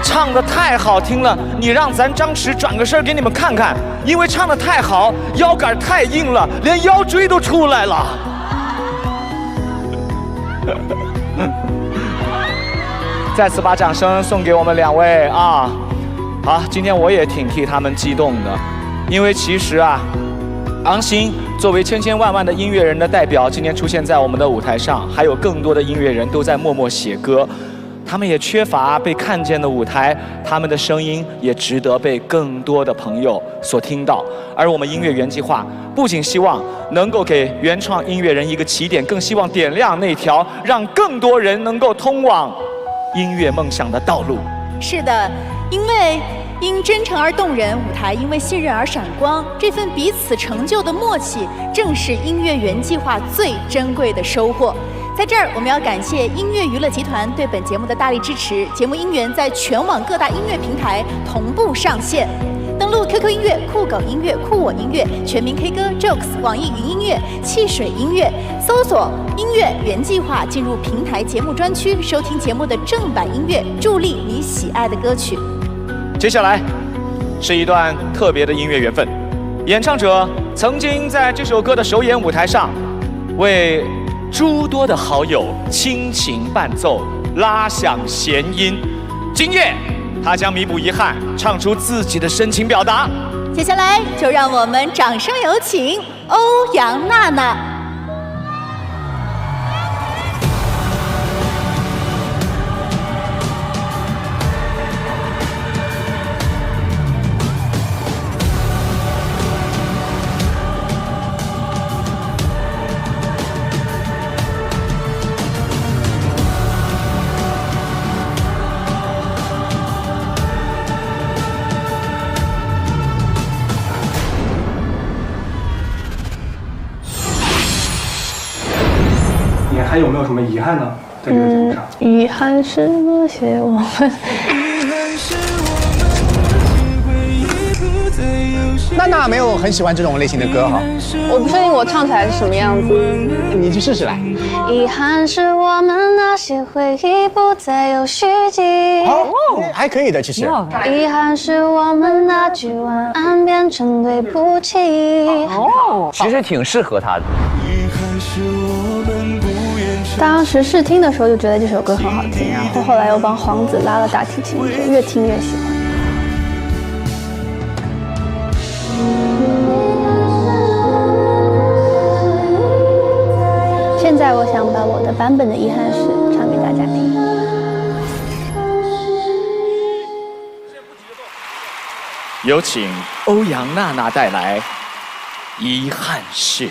唱得太好听了，你让咱张弛转个身给你们看看，因为唱得太好，腰杆太硬了，连腰椎都出来了。再次把掌声送给我们两位啊！好，今天我也挺替他们激动的，因为其实啊，昂星作为千千万万的音乐人的代表，今天出现在我们的舞台上，还有更多的音乐人都在默默写歌，他们也缺乏被看见的舞台，他们的声音也值得被更多的朋友所听到。而我们音乐原计划不仅希望能够给原创音乐人一个起点，更希望点亮那条让更多人能够通往音乐梦想的道路。是的，因真诚而动人，舞台因为信任而闪光，这份彼此成就的默契，正是音乐原计划最珍贵的收获。在这儿，我们要感谢音乐娱乐集团对本节目的大力支持。节目音源在全网各大音乐平台同步上线。登录 QQ 音乐、酷狗音乐、酷我音乐、全民 K 歌、Jokes、网易云音乐、汽水音乐，搜索“音乐原计划”，进入平台节目专区，收听节目的正版音乐，助力你喜爱的歌曲。接下来是一段特别的音乐缘分，演唱者曾经在这首歌的首演舞台上，为诸多的好友倾情伴奏，拉响弦音。今夜，他将弥补遗憾，唱出自己的深情表达。接下来，就让我们掌声有请欧阳娜娜。还有没有什么遗憾呢？在这个节目上，遗憾是那些我们。娜没有很喜欢这种类型的歌哈。我不确定我唱起来是什么样子，你去试试来。遗憾是我们那些回忆不再有续集。好，还可以的，其实。遗憾是我们那句晚安变成对不起。哦，其实挺适合他的。当时试听的时候就觉得这首歌很好听，然后后来又帮黄子拉了大提琴，就越听越喜欢。现在我想把我的版本的《遗憾是》唱给大家听。有请欧阳娜娜带来《遗憾是》。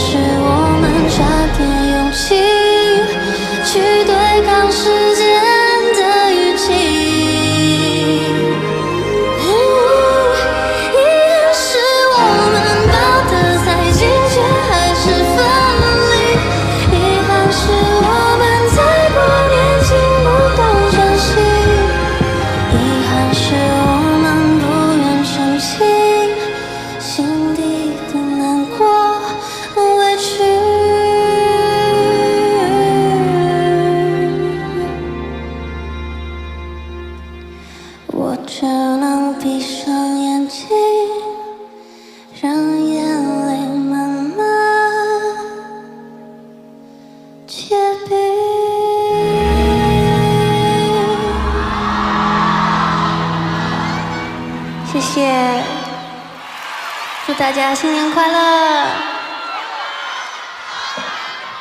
是我们差点勇气去对抗时间的雨季。我只能闭上眼睛，让眼泪慢慢结冰。谢谢，祝大家新年快乐！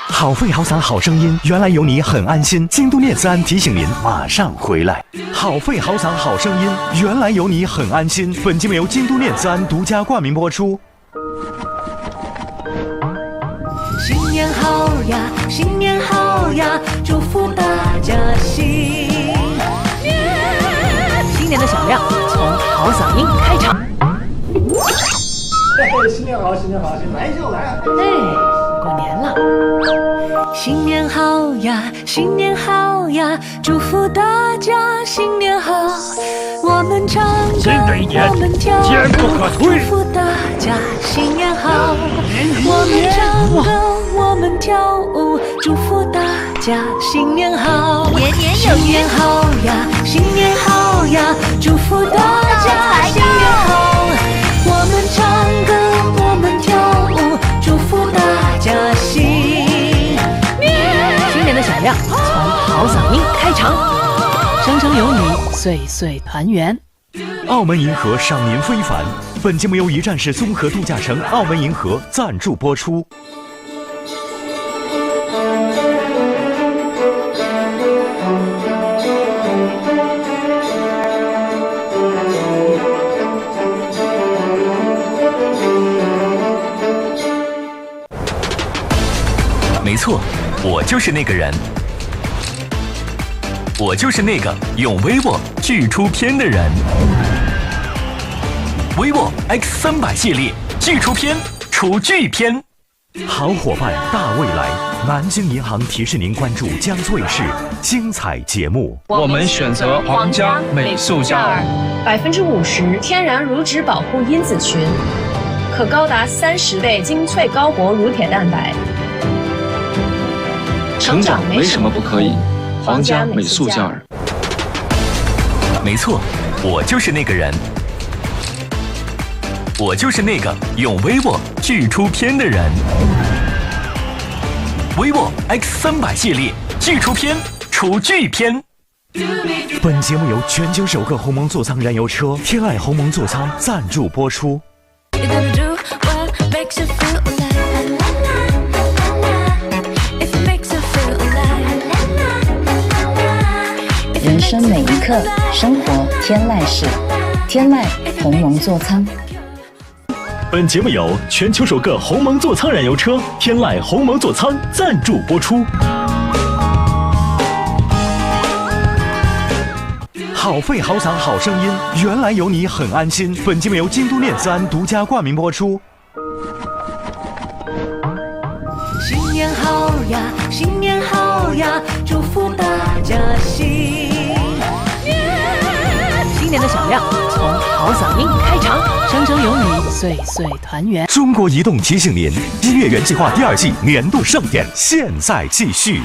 好肺好嗓好声音，原来有你很安心。京都念慈庵提醒您马上回来。好肺好嗓好声音，原来有你很安心。本节目由京都念慈庵独家冠名播出。新年好呀，新年好呀，祝福大家新年。新年的响亮从好嗓音开场。新年好，新年好，来就来。过年了。新年好呀，新年好呀，祝福大家新年好。我们唱歌，我们跳舞，祝福大家新年好。我们唱歌，我们跳舞，祝福大家新年好。年年有余。新年好呀，新年好呀，祝福大家新年好。我们唱歌，我们跳舞，祝福大家新年。新年的响亮从好嗓音开场，声声有你，岁岁团圆。澳门银河赏年非凡，本节目由一站式综合度假城澳门银河赞助播出。没错，我就是那个人，我就是那个用 vivo 锯出片的人。vivo X300系列锯出片，出锯片。好伙伴，大未来，南京银行提示您关注江苏卫视精彩节目。我们选择皇家美素佳儿，50%天然乳脂保护因子群，可高达30倍精粹高活乳铁蛋白。成长没什么不可以，皇家美素佳儿。没错，我就是那个人，我就是那个用 vivo 锯出片的人。vivo X300系列锯出片，出锯片。本节目由全球首个鸿蒙座舱燃油车天籁鸿蒙座舱赞助播出。人生每一刻，生活天籁式，天籁鸿蒙座舱。本节目由全球首个鸿蒙座舱燃油车天籁鸿蒙座舱赞助播出。好肺好嗓好声音，原来有你很安心。本节目由京都念慈庵独家冠名播出。新年好呀，新年好呀，祝福大家新年。新年的响亮从好嗓音开场，声声有你，岁岁团圆。中国移动提醒您，音乐园计划第2季年度盛典现在继续。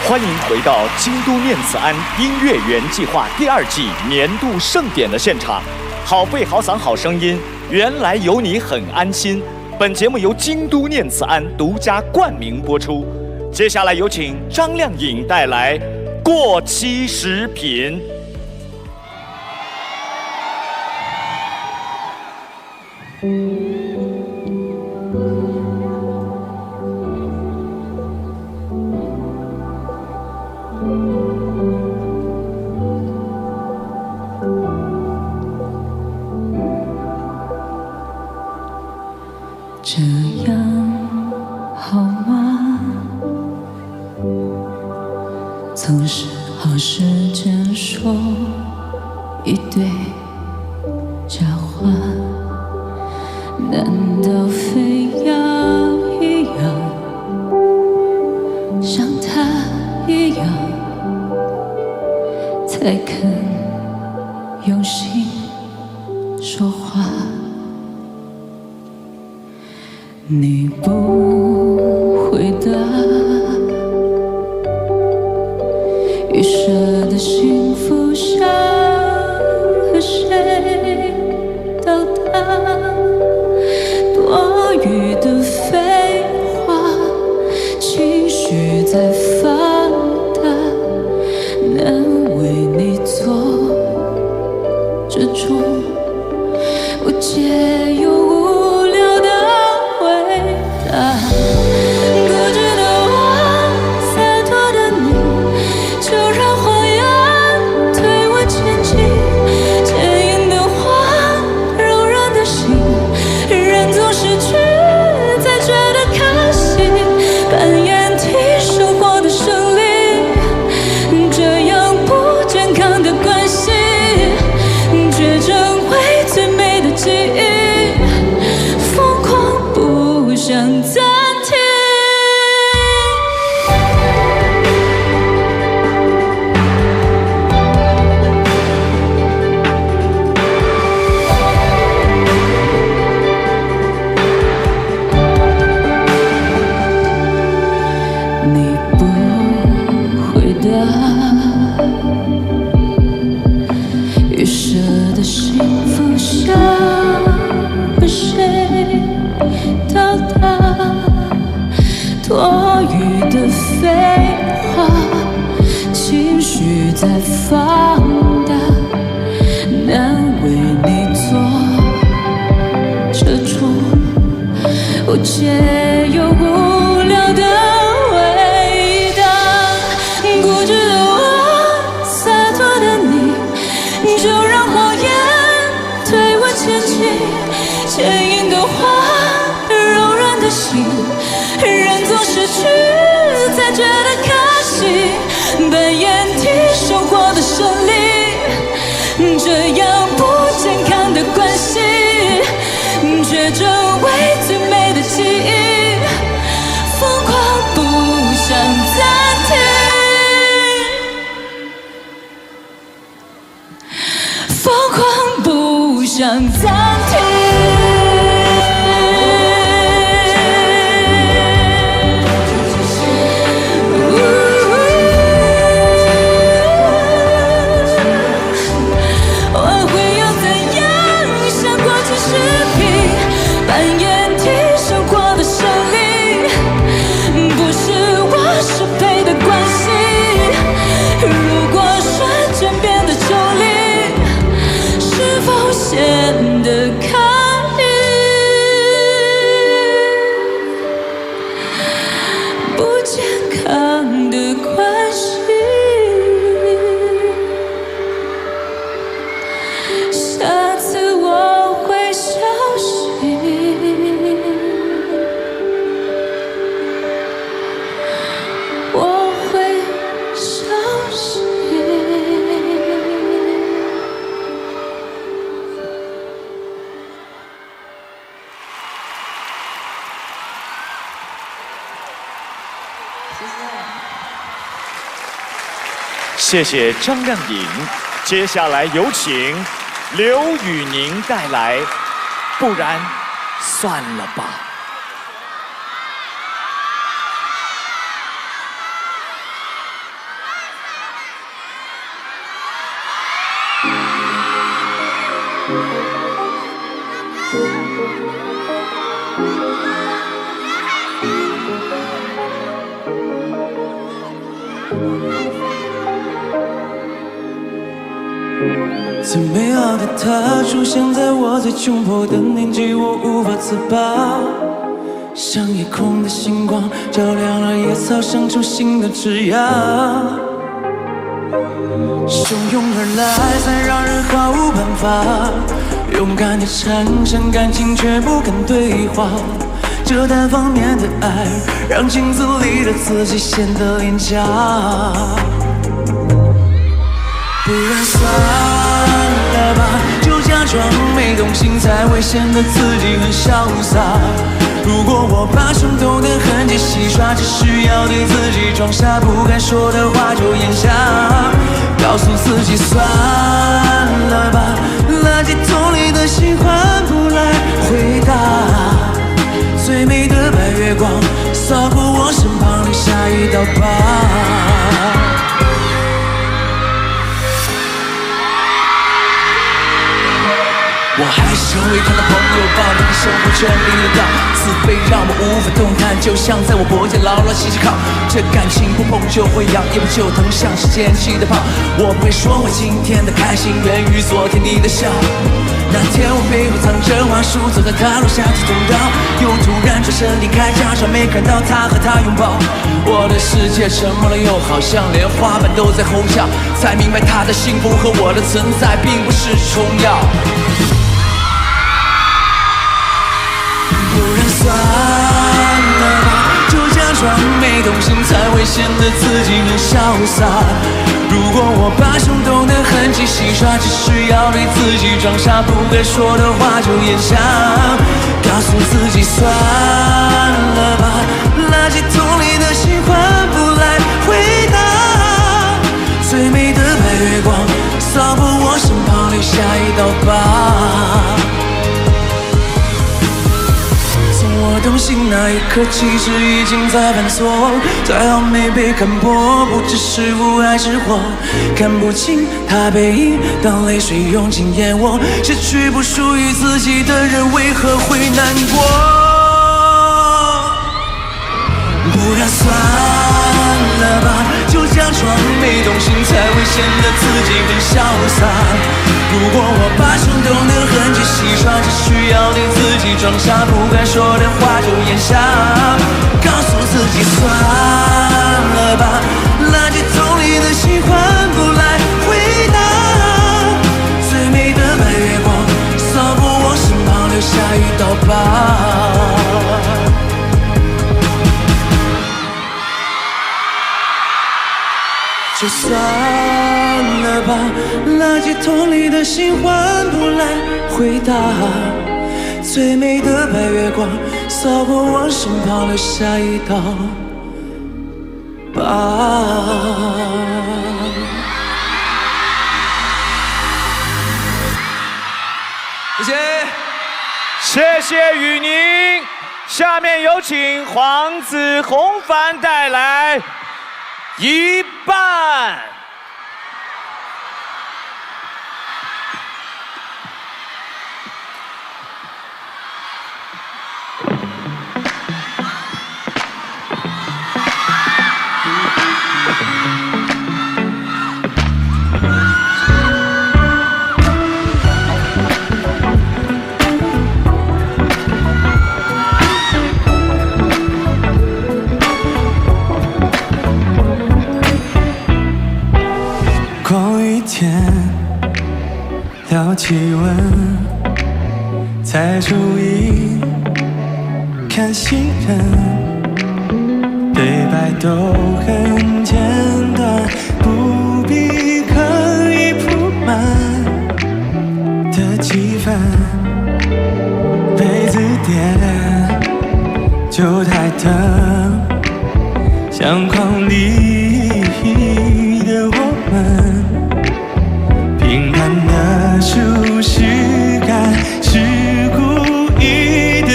欢迎回到京都念慈庵音乐园计划第2季年度盛典的现场。好肺好嗓好声音，原来有你很安心。本节目由京都念慈庵独家冠名播出。接下来有请张靓颖带来《过期食品》。这样总是好时间说一对假话，难道非要一样，像他一样，才肯用心说话？你不回答，预设的幸福像和谁到达？多余的废话，情绪在放大，难为你做这种无解又无聊的回答。固执的我，洒脱的你，就让谎言推我前进。坚硬的话，柔软的心，人总失去才觉得可惜。扮演替生活的胜利，这样不健康的关系，却成为最美的记忆。疯狂不想暂停。你不回答，预设的幸福像和谁到达？多余的废话，情绪在放大，难为你做这种无解又无聊的回答。固执的我，洒脱的你，就让谎言推我前进。坚硬的话，柔软的心，人总失去才觉得可惜。扮演替生活的胜利，这样不健康的关系，却成为最美的记忆。疯狂不想暂停，疯狂不想暂停。我会又怎样？像过去视频，扮演替生活的胜利，不是我适配的关系。如果瞬间变得中立，是否显得可以？不健康的关系，下次我会小心，我会小心。谢谢张靓颖，接下来有请刘宇宁带来《不然算了吧》。最美好的他出现在我最窘迫的年纪，我无法自拔。像夜空的星光，照亮了野草，生出新的枝桠。汹涌而来，才让人毫无办法。勇敢地产生感情，却不敢对话。这单方面的爱，让镜子里的自己显得廉价。不然算了吧，就假装没动心，才会显得自己很潇洒。如果我把冲动的痕迹洗刷，只需要对自己装傻，不该说的话就咽下，告诉自己算了吧，垃圾桶里的心换不来回答。最美的白月光扫过我身旁，留下一道疤。我还是会看到朋友抱着生活全力的道，自卑让我无法动弹，就像在我脖颈牢牢系着铐。这感情不碰就会痒，也不就疼，像是捡起的泡。我不会说我今天的开心源于昨天你的笑。那天我背后藏着花束，走在他楼下的通道，又突然转身离开，假装没看到他和他拥抱。我的世界沉默了，又好像连花瓣都在吼叫，才明白他的幸福和我的存在并不是重要。不然算了吧，就假装没动心，才会显得自己很潇洒。如果我把冲动的痕迹洗刷，只需要对自己装傻，不该说的话就咽下，告诉自己算了吧，垃圾桶里的心换不来回答。最美的白月光扫过我身旁，留下一道疤。我动心那一刻，其实已经在犯错，再好没被看破，不知是福还是祸，看不清他背影，当泪水涌进眼窝，失去不属于自己的人，为何会难过？不然算了吧，就假装没动心，才会显得自己很潇洒。如果我把冲动的痕迹洗刷，只需要对自己装傻，不该说的话就咽下，告诉自己算了吧，垃圾桶里的心换不来回答。最美的白月光扫过我身旁，留下一道疤。就算了吧，垃圾桶里的心换不来回答。最美的白月光扫过我身旁，留下一道疤。谢谢，谢谢雨宁。下面有请黄子弘凡带来一半。聊气温，猜主意，看新人，对白都很简单，不必刻意铺满的气氛，被子垫就台灯，相框里的我们。平淡的舒适感是故意的，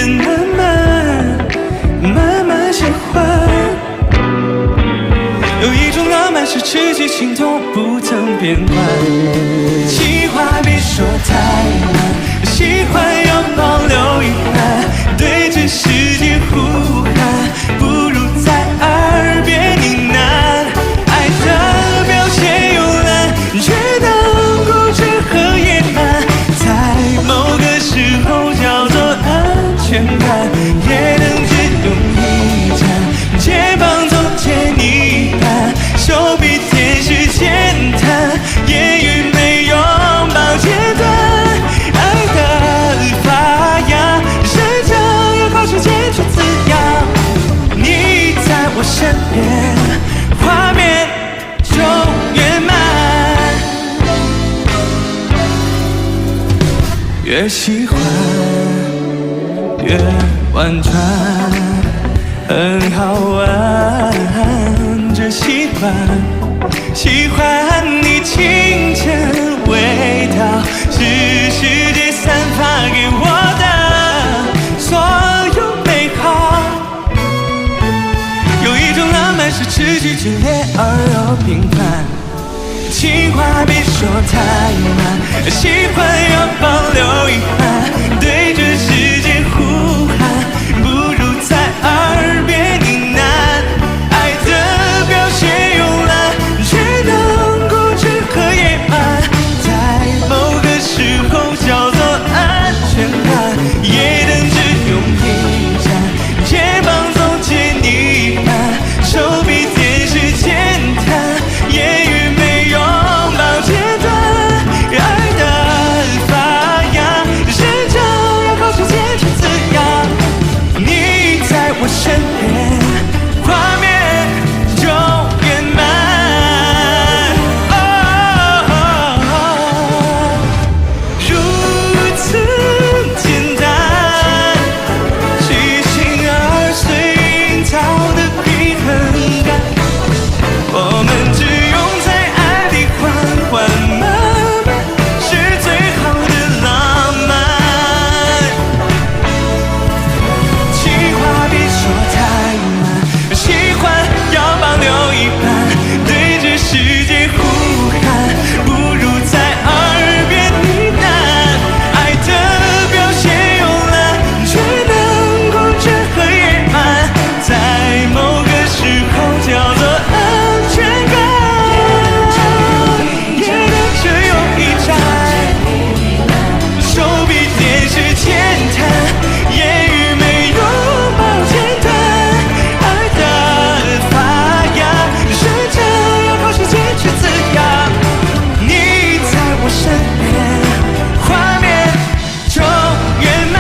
慢慢喜欢。有一种浪漫是持续心动，不曾变换。气话别说太满，喜欢要保留遗憾，对着世界呼喊，不如在耳边呢喃。爱的表现慵懒，却能固执和野蛮，在某个时候叫做安全感，也能只用一站，肩膀总牵一半，手比天使浅谈，言语没拥抱阶段，爱的越喜欢越婉转，很好玩，只喜欢你清晨味道，是世界散发给我的所有美好。有一种浪漫是持续剧烈而又平凡，情话别说太满，喜欢要保留遗憾，对着世界呼喊，不如在耳边呢喃。爱的表现慵懒，却能固执和野蛮，在某个时候叫做安全感。夜灯只用一盏，肩膀总借你一半，手比电视简单，言语没拥抱阶段，爱的发芽，人就要靠时间去滋养。你在我身边，画面就圆满。如此简单，七情二随营造的平衡感，我们只用在爱里缓缓慢慢，是最好的浪漫。情话别说太满，喜欢要保留一半，对着世界呼喊，不如在耳边呢喃。爱的表现慵懒，却能固执和野蛮，在某个时候叫做安全感。夜灯只有一盏，手比电视简单，言语没拥抱简单，爱的发芽，人就要靠时间去滋养。你在我身边，画面就圆满。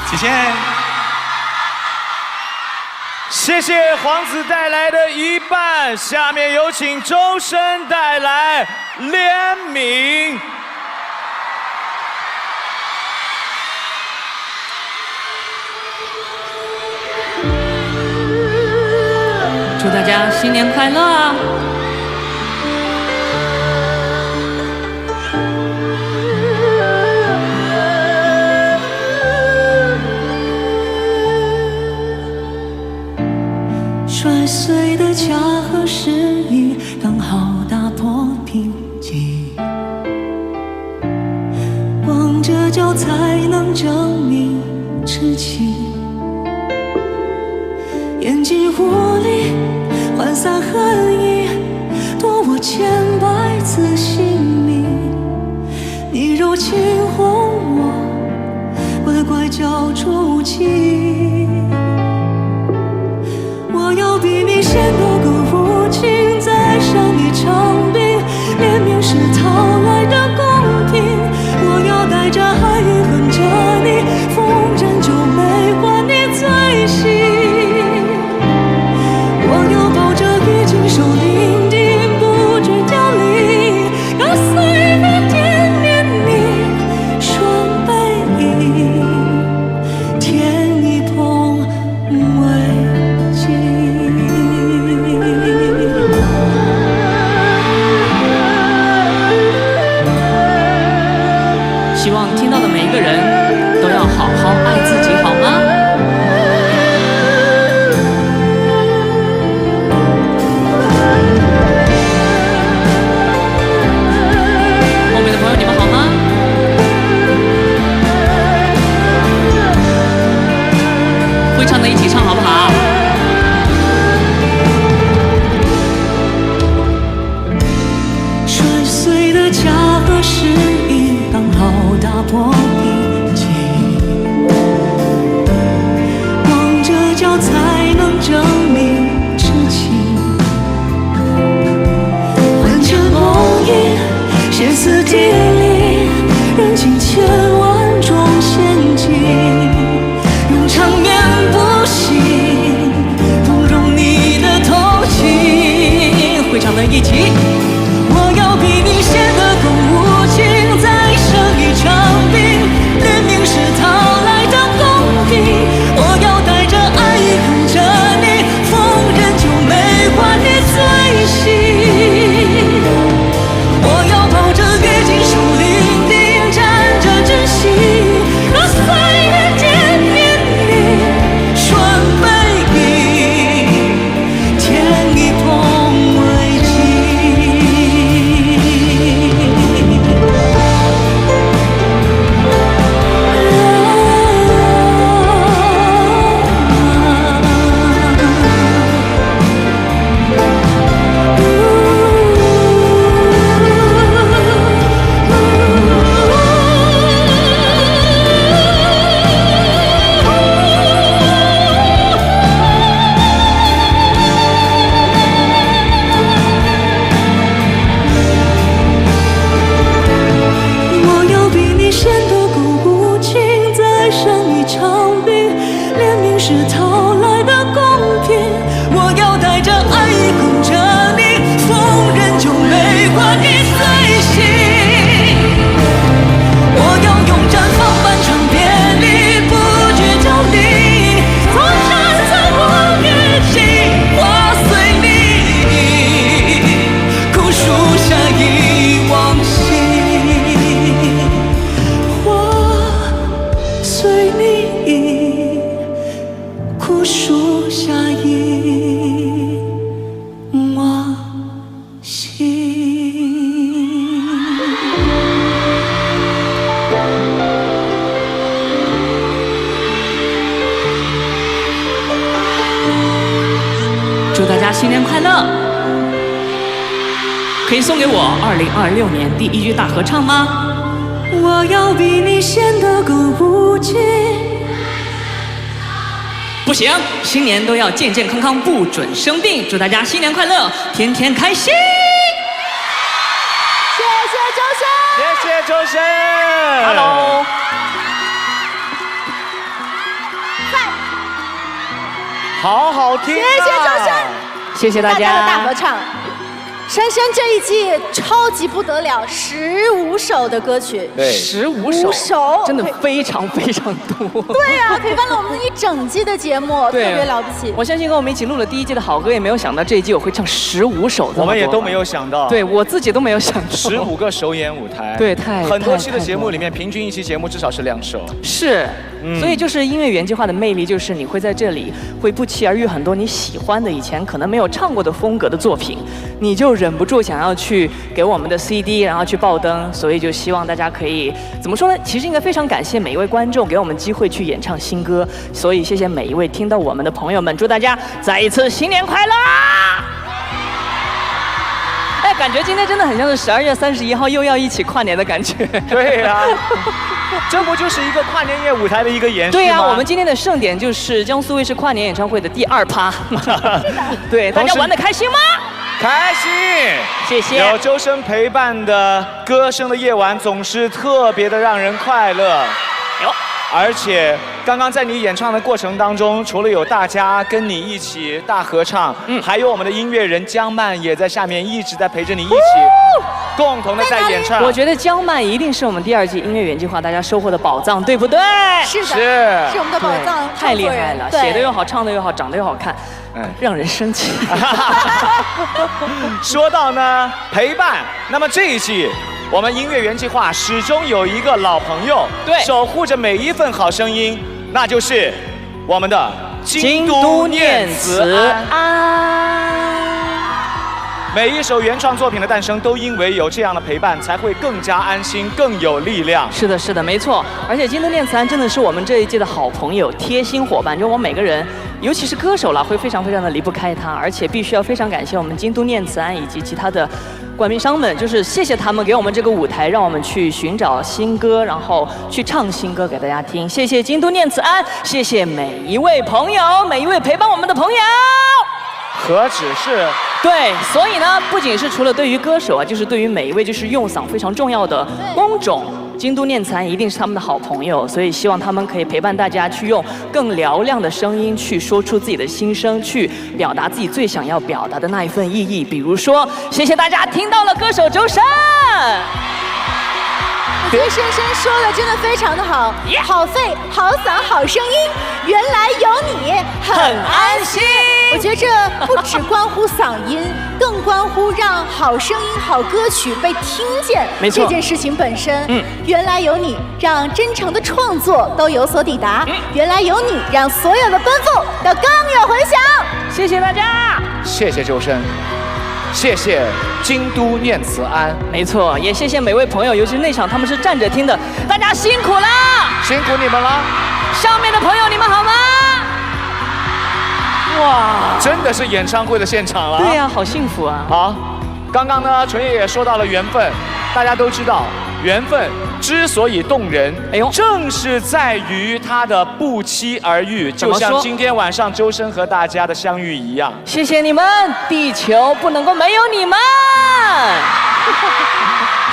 谢谢。谢谢黄子带来的一半，下面有请周深带来怜悯。祝大家新年快乐啊！摔碎的家和失意，刚好打破平静。光着脚才能证明痴情，眼睛无力涣散恨意，多我千百次姓名。你柔情哄我，乖乖交出情。我要比你显得更无情，再上一场病，怜悯是讨来的公平。我要带着爱意恨着你，风筝就没还你醉醒。我要抱着已经手伶仃，不知凋零，让岁月点点你双背影，添一捧慰藉。希望听到的每一个人都要好好爱自己，好吗？后面的朋友，你们好吗？会唱的一起唱好不好？摔碎的家和失意，刚好打破平静。光着脚才能证明痴情。换成梦呓，歇斯底里，认尽千万种陷阱。用场面不行，不容你的偷情。会唱的一起。我要比你显得更无情，是讨来的公平。我要带着爱哄着你，逢人就没管你随行。我要用绽放漫长别离，不惧着你，纵然在我也心花随你，枯树下忆往昔。我随你，枯树下忆往昔。祝大家新年快乐！可以送给我2026年第1句大合唱吗？我要比你显得更无情。不行，新年都要健健康康，不准生病。祝大家新年快乐，天天开心！谢谢周深 ，Hello， 好好听、啊，谢谢周深，谢谢大家的大合唱。珊珊这一季超级不得了，15首的歌曲，对，15首，真的非常非常多。对啊，陪伴了我们一整季的节目，特别了不起。我相信跟我们一起录了第1季的好歌，也没有想到这一季我会唱15首这么多。我们也都没有想到，对我自己都没有想到，15个首演舞台，对，很多期的节目里面，平均一期节目至少是2首。是。所以就是音乐原计划的魅力，就是你会在这里会不期而遇很多你喜欢的以前可能没有唱过的风格的作品，你就忍不住想要去给我们的 CD， 然后去爆灯。所以就希望大家可以怎么说呢？其实应该非常感谢每一位观众给我们机会去演唱新歌。所以谢谢每一位听到我们的朋友们，祝大家再一次新年快乐！哎，感觉今天真的很像是12月31号又要一起跨年的感觉。对呀、啊。这不就是一个跨年夜舞台的一个延续吗？对呀、我们今天的盛典就是江苏卫视跨年演唱会的第2趴。对，大家玩得开心吗？开心，谢谢。有周深陪伴的歌声的夜晚总是特别的让人快乐。而且刚刚在你演唱的过程当中，除了有大家跟你一起大合唱，还有我们的音乐人姜曼也在下面一直在陪着你一起共同的在演唱。我觉得姜曼一定是我们第2季音乐原计划大家收获的宝藏，对不对？是的，是我们的宝藏，太厉害了，写的又好，唱的又好，长得又好看，让人生气。说到呢陪伴，那么这一季我们音乐原计划始终有一个老朋友，对，守护着每一份好声音，那就是我们的京都念慈庵。每一首原创作品的诞生，都因为有这样的陪伴，才会更加安心，更有力量。是的，是的，没错。而且京都念慈庵真的是我们这一届的好朋友、贴心伙伴，就我们每个人，尤其是歌手了，会非常非常的离不开他。而且必须要非常感谢我们京都念慈庵以及其他的冠名商们，就是谢谢他们给我们这个舞台，让我们去寻找新歌，然后去唱新歌给大家听。谢谢京都念慈庵，谢谢每一位朋友，每一位陪伴我们的朋友。何止是对，所以呢，不仅是除了对于歌手啊，就是对于每一位就是用嗓非常重要的工种，京都念慈庵一定是他们的好朋友，所以希望他们可以陪伴大家去用更嘹亮的声音去说出自己的心声，去表达自己最想要表达的那一份意义。比如说，谢谢大家听到了歌手周深。我觉得深深说的真的非常的好，好肺、好嗓、好声音，原来有你很安心。我觉得这不只关乎嗓音，更关乎让好声音、好歌曲被听见。没错，这件事情本身，原来有你，让真诚的创作都有所抵达。原来有你，让所有的奔赴都更有回响。谢谢大家，谢谢周深。谢谢京都念慈庵，没错，也谢谢每位朋友，尤其是那场他们是站着听的，大家辛苦啦，辛苦你们了。上面的朋友，你们好吗？哇，真的是演唱会的现场了。对呀、好幸福啊。好，刚刚呢，纯爷也说到了缘分，大家都知道，缘分之所以动人，正是在于它的不期而遇，就像今天晚上周深和大家的相遇一样。谢谢你们，地球不能够没有你们。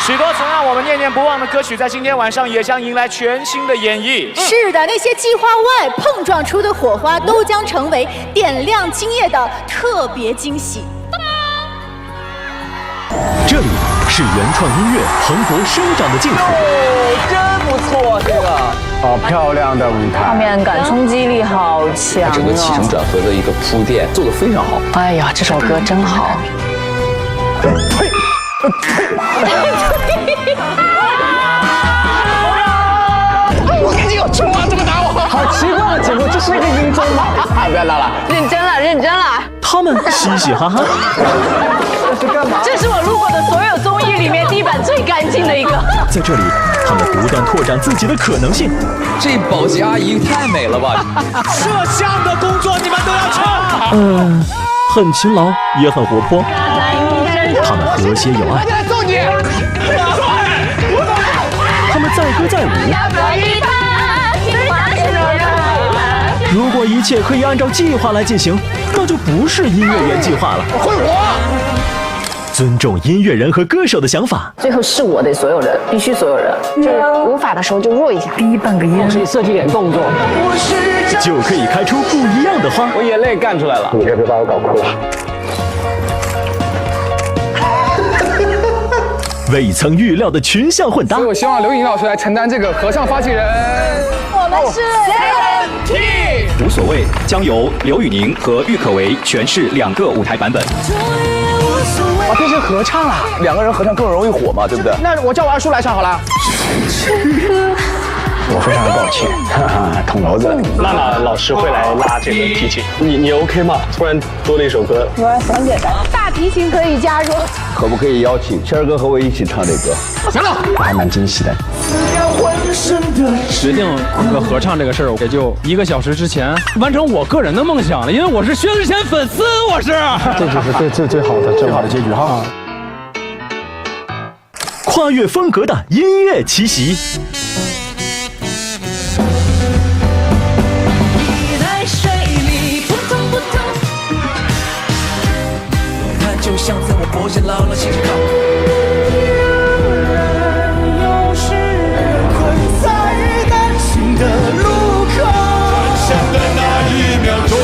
许多曾让我们念念不忘的歌曲，在今天晚上也将迎来全新的演绎。是的，那些计划外碰撞出的火花，都将成为点亮今夜的特别惊喜。这里是原创音乐蓬勃生长的净土。真不错，这个好漂亮的舞台，画面感冲击力好强整个起承转合的一个铺垫做得非常好。哎呀，这首歌真好。我赶紧有冲啊！怎么打我？好奇怪的节目，这是一个音综吗？不要闹了，认真了，认真了。他们嘻嘻哈哈。这是干嘛？这是我录过的所有综艺里面地板最干净的一个。在这里，他们不断拓展自己的可能性。这保洁阿姨太美了吧！摄像的工作你们都要抢。很勤劳，也很活泼。他们和谐有爱。揍你！他们载歌载舞。如果一切可以按照计划来进行，那就不是音乐原计划了。会火！尊重音乐人和歌手的想法。最后是我的所有人，必须所有人。就是无法的时候就弱一下，低半个音，可以设计点动作，就可以开出不一样的花。我眼泪干出来了，你别把我搞哭了。未曾预料的群像混搭，所以我希望刘颖老师来承担这个合唱发起人。我们是无所谓将由刘宇宁和郁可唯诠释2个舞台版本。哇，变成合唱了，2个人合唱更容易火嘛，对不对？那我叫我二叔来唱好了。我非常的抱歉，捅娄子。娜娜老师会来拉这个提琴，你 OK 吗？突然多了一首歌，我很简单，大提琴可以加入。可不可以邀请谦儿哥和我一起唱这歌？行了，我还蛮惊喜的。决定合唱这个事儿，也就1个小时之前完成我个人的梦想了，因为我是薛之谦粉丝，我是。这就是最好的结局哈。跨越风格的音乐奇袭。就像在我脖子牢牢紧靠。有时困在难行的路口，转身的那1秒钟。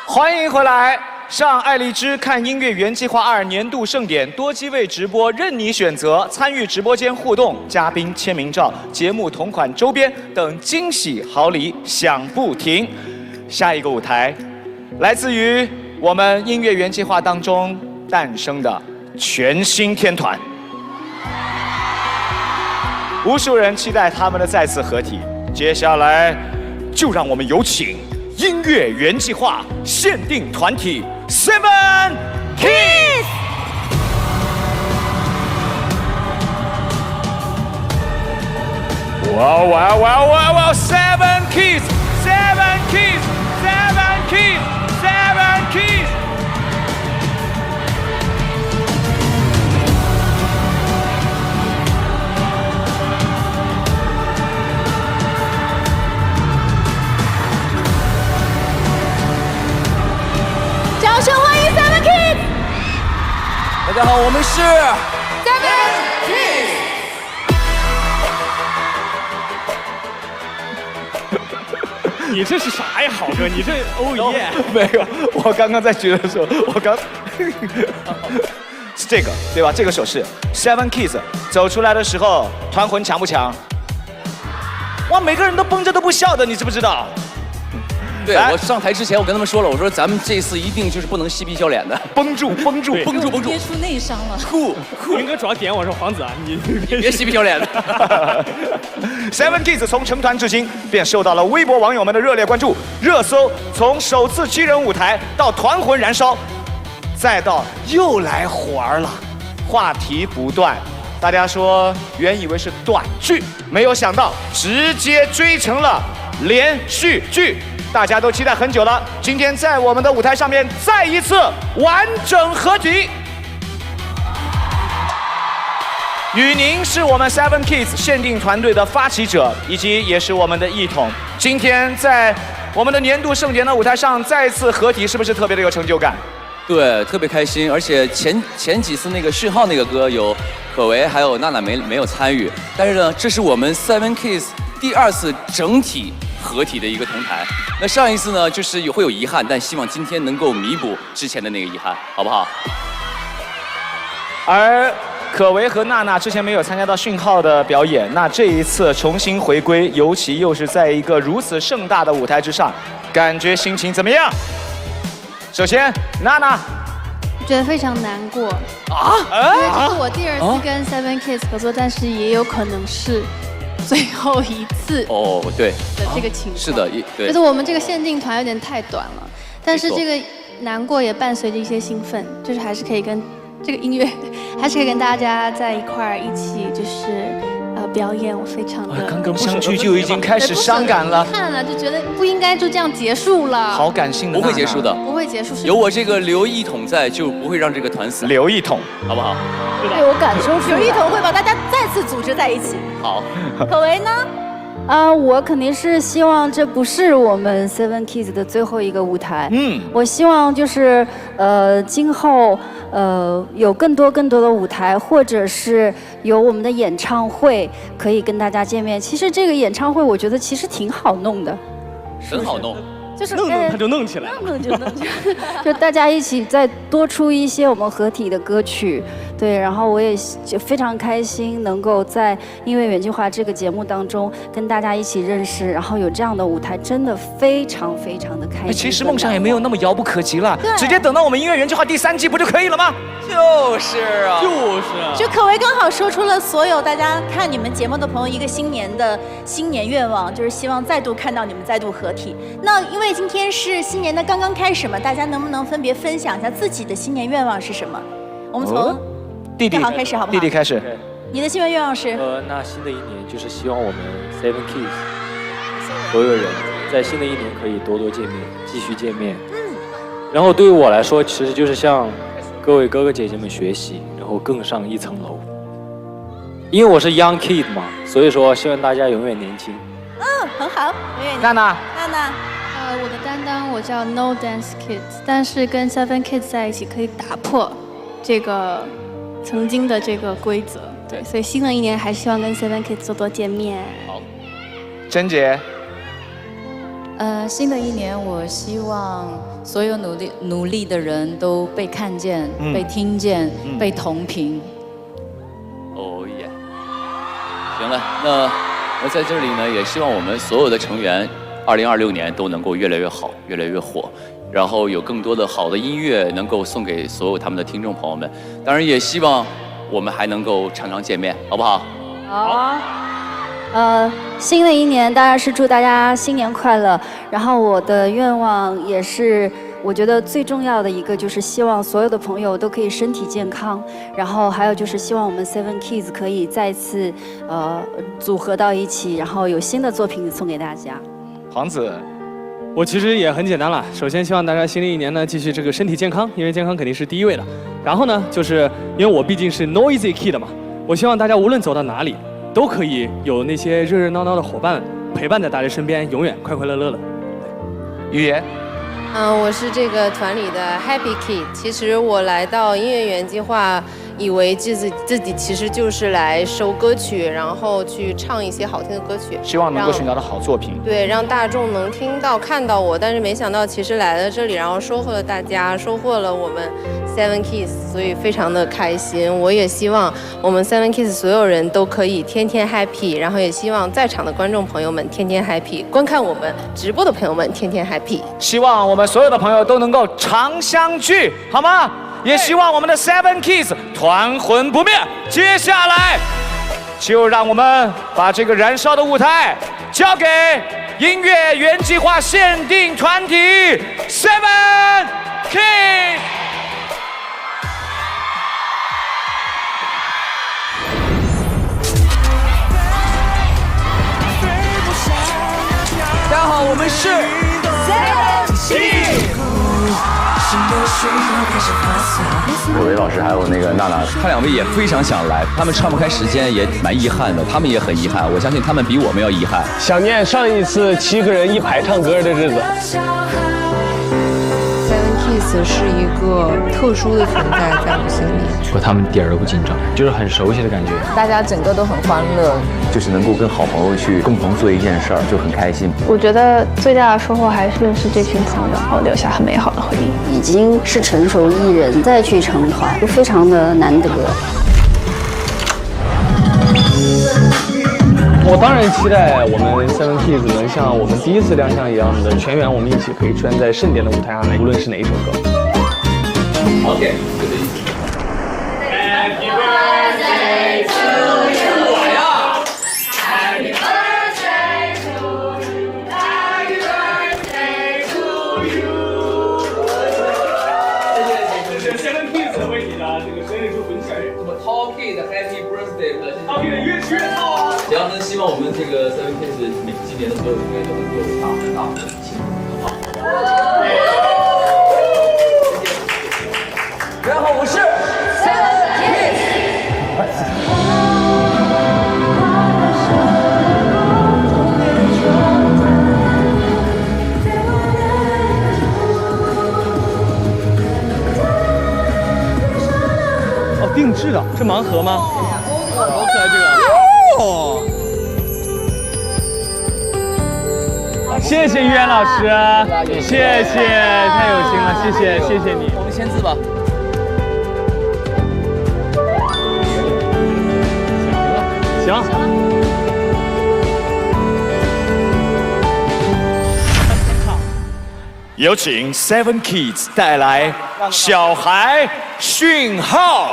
欢迎回来，上爱荔枝看音乐原计划2年度盛典多机位直播，任你选择，参与直播间互动、嘉宾签名照、节目同款周边等惊喜好礼响不停。下一个舞台，来自于我们音乐原计划当中诞生的全新天团，无数人期待他们的再次合体。接下来，就让我们有请音乐原计划限定团体 Seven Kids。哇 ！Seven Kids，Seven Kids，Seven Kids，Seven Kids。掌声欢迎 Seven Kids。大家好，我们是 Seven Kids。你这是啥呀，好哥？你这耶！没有，我刚刚在举的时候，是这个对吧？这个手势 ，Seven Kids 走出来的时候，团魂强不强？哇，每个人都绷着都不笑的，你知不知道？对，我上台之前我跟他们说了，我说咱们这次一定就是不能嬉皮笑脸的，绷住。憋出内伤了。酷，云哥主要点我说皇子啊，你别嬉皮笑脸的。Seven Kids 从成团至今便受到了微博网友们的热烈关注，热搜从首次7人舞台到团魂燃烧，再到又来环了，话题不断。大家说原以为是短剧，没有想到直接追成了连续剧，大家都期待很久了。今天在我们的舞台上面再一次完整合体。宇宁是我们 Seven Kids 限定团队的发起者，以及也是我们的一统。今天在我们的年度盛典的舞台上再次合体，是不是特别的有成就感？对，特别开心。而且前几次那个讯号那个歌有可唯还有娜娜没有参与，但是呢，这是我们 Seven Kids 第2次整体合体的一个同台。那上一次呢，就是会有遗憾，但希望今天能够弥补之前的那个遗憾，好不好？而可唯和娜娜之前没有参加到讯号的表演，那这一次重新回归，尤其又是在一个如此盛大的舞台之上，感觉心情怎么样？首先，娜娜，我觉得非常难过因为这是我第2次跟 Seven Kids 合作，但是也有可能是最后一次对的这个情况。是的，对。觉得我们这个限定团有点太短了，但是这个难过也伴随着一些兴奋，就是还是可以跟这个音乐，还是可以跟大家在一块儿一起，就是表演。我非常的刚刚相聚就已经开始伤感了，看了就觉得不应该就这样结束了。好感性的，不会结束的，不会结束。有我这个刘一统在，就不会让这个团死。刘一统，好不好？对，我感受出来。刘一统会把大家再次组织在一起。好。可唯呢？我肯定是希望这不是我们 Seven Kids 的最后一个舞台。我希望就是今后有更多的舞台，或者是有我们的演唱会可以跟大家见面。其实这个演唱会我觉得其实挺好弄的，很好弄。就是弄它就弄起来，弄起来，就大家一起再多出一些我们合体的歌曲，对，然后我也就非常开心能够在音乐原计划这个节目当中跟大家一起认识，然后有这样的舞台，真的非常的开心。其实梦想也没有那么遥不可及了，直接等到我们音乐原计划第3季不就可以了吗？就是啊，就可唯刚好说出了所有大家看你们节目的朋友一个新年愿望，就是希望再度看到你们再度合体。那因为今天是新年的刚刚开始嘛，大家能不能分别分享一下自己的新年愿望是什么？我们从弟弟开始好不好？弟弟开始。你的新年愿望是？那新的一年就是希望我们 Seven Kids 所有人在新的一年可以多见面，继续见面。然后对于我来说，其实就是向各位哥哥姐姐们学习，然后更上一层楼。因为我是 Young Kid 嘛，所以说希望大家永远年轻。很好，永远年轻。娜娜，我的担当我叫 No Dance Kids， 但是跟 Seven Kids 在一起可以打破这个曾经的这个规则。对，所以新的一年还是希望跟 Seven Kids 多见面。好，甄姐。新的一年我希望所有努力的人都被看见、被听见、被同频。哦耶！行了，那在这里呢，也希望我们所有的成员2026年都能够越来越好，越来越火，然后有更多的好的音乐能够送给所有他们的听众朋友们。当然也希望我们还能够常常见面，好不好？好。新的一年当然是祝大家新年快乐。然后我的愿望也是，我觉得最重要的一个就是希望所有的朋友都可以身体健康。然后还有就是希望我们 Seven Kids 可以再次组合到一起，然后有新的作品送给大家。黄子，我其实也很简单了。首先希望大家新的一年呢继续这个身体健康，因为健康肯定是第一位的。然后呢，就是因为我毕竟是 Noisy Kid 嘛，我希望大家无论走到哪里，都可以有那些热热闹闹的伙伴陪伴在大家身边，永远快快乐乐的。语言，我是这个团里的 Happy Kid。其实我来到音乐原计划，以为自己其实就是来收歌曲，然后去唱一些好听的歌曲，希望能够寻找到好作品。对，让大众能听到、看到我。但是没想到，其实来了这里，然后收获了大家，收获了我们 Seven Kids， 所以非常的开心。我也希望我们 Seven Kids 所有人都可以天天 happy， 然后也希望在场的观众朋友们天天 happy， 观看我们直播的朋友们天天 happy。希望我们所有的朋友都能够常相聚，好吗？也希望我们的 Seven Kids 团魂不灭。接下来，就让我们把这个燃烧的舞台交给音乐原计划限定团体 Seven Kids。们是 Seven。伟伟老师还有那个娜娜，他两位也非常想来，他们唱不开时间也蛮遗憾的，他们也很遗憾，我相信他们比我们要遗憾。想念上一次7个人一排唱歌的日子。Kiss 是一个特殊的存在，在我心里。和他们一点都不紧张，就是很熟悉的感觉。大家整个都很欢乐，就是能够跟好朋友去共同做一件事儿，就很开心。我觉得最大的收获还是认识这群朋友，然后留下很美好的回忆。已经是成熟艺人再去成团，就非常的难得。我当然期待我们 Seven Kids 能像我们第一次亮相一样的，全员我们一起可以出现在盛典的舞台上来，无论是哪一首歌。OK， 就这意思。Happy birthday to you， 我呀。Happy birthday to you，Happy birthday to you。这是 Seven Kids 为你的这个生日祝福，你想什么 Tall Kid Happy Birthday 的 ？Tall Kid 越吃越套啊！只要能希望我们这个 Seven Kids 每今年的所有音乐都能够大获成绩，好不好？然后我是 Seven Kids。哦，定制的，是盲盒吗？好可爱这个。哦。谢谢于言老师，谢谢，太有心了，谢谢你。我们签字吧。行。有请 Seven Kids 带来《小孩讯号》。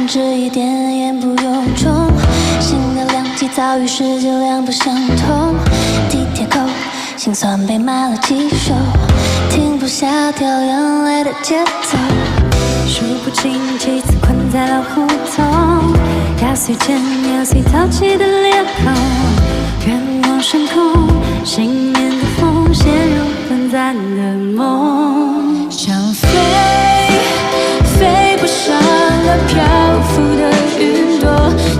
1%也不用冲，新的两季遭遇世界两不相同。地铁口，心酸被骂了几首，停不下掉眼泪的节奏。数不清几次困在了胡同，压碎肩，压碎淘气的脸孔。愿望升空，新年的风，陷入短暂的梦，想飞。飞不上了漂浮的云朵，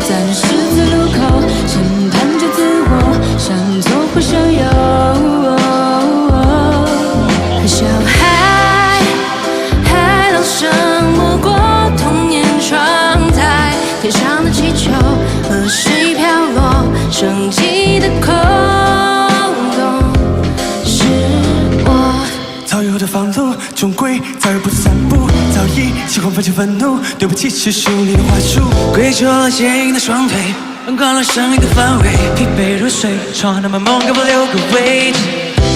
在十字路口审判着自我，向左或向右。小孩还老生摸过童年窗台，天上的气球何时飘落，升起的空洞是我。早有的放路，终归早有不散步。早已习惯放弃愤怒，对不起是疏离的话术。跪着了坚硬的双腿，横贯了生命的范围。疲惫入睡，床那么梦给我留个位置。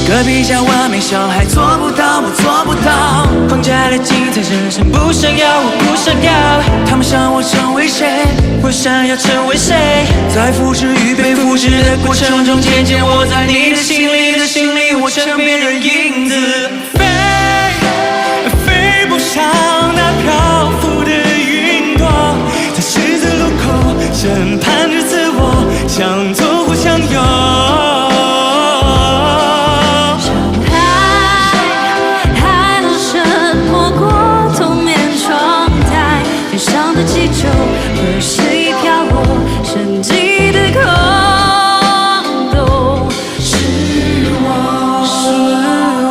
隔壁家完美小孩做不到，我做不到。放假的精彩人生不想要，我不想要。他们想我成为谁，我想要成为谁。在复制与被复制的过程中，渐渐我在你的心里，我成别人影子。飞不上那漂浮的云朵，在十字路口审判着自我，向左或向右。小孩还能深摸过童年窗台，天上的气球和谁飘落，升起的空洞是我，是我。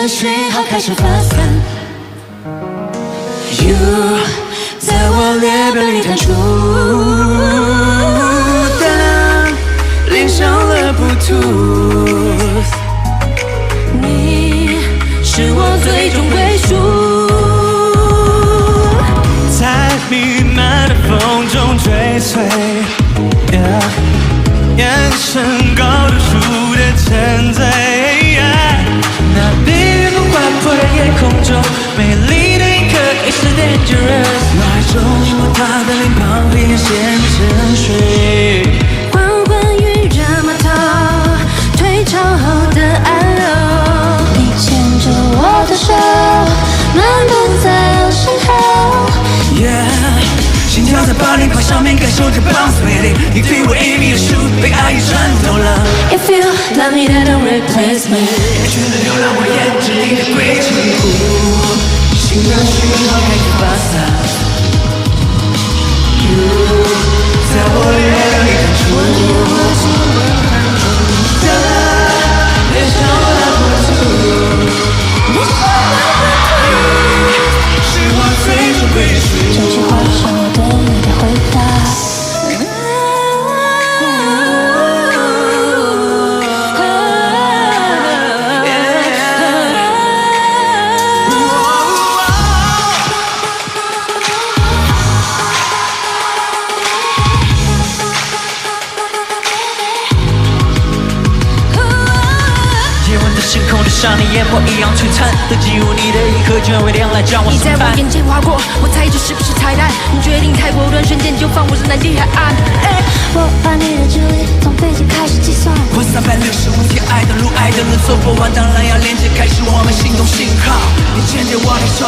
的讯号开始发散。You 在我列表里弹出，但连上了 Bluetooth。你是我最终归属，在弥漫的风中追随。眼神高度数的沉醉，那冰云划破的夜空中，美丽的一刻也是 dangerous。脑海中你我他的脸庞被陷沉睡，缓缓预热码头，退潮后的暗流。你牵着我的手，漫步在我身后。心跳在80拍上面，感受着 bounce baby。你对我 aiming 的数，被爱已穿透了。If you love me, then don't replace me。你觉得流浪我眼睛里的轨迹，心的讯号开始发散。You 在我列表里弹出，连上了 Bluetooth。是我最终归属。这句话是我对你的回答。星空就像你眼波一样璀璨，等进入你的一刻，就会亮来将我审判。你在我眼前划过，我猜这是不是彩蛋？你决定太果断，瞬间就放我是南极海岸。我把你的距离从飞机开始计算，我365天爱的路，爱的人走不完，当然要连接开始我们心动信号。你牵着我的手，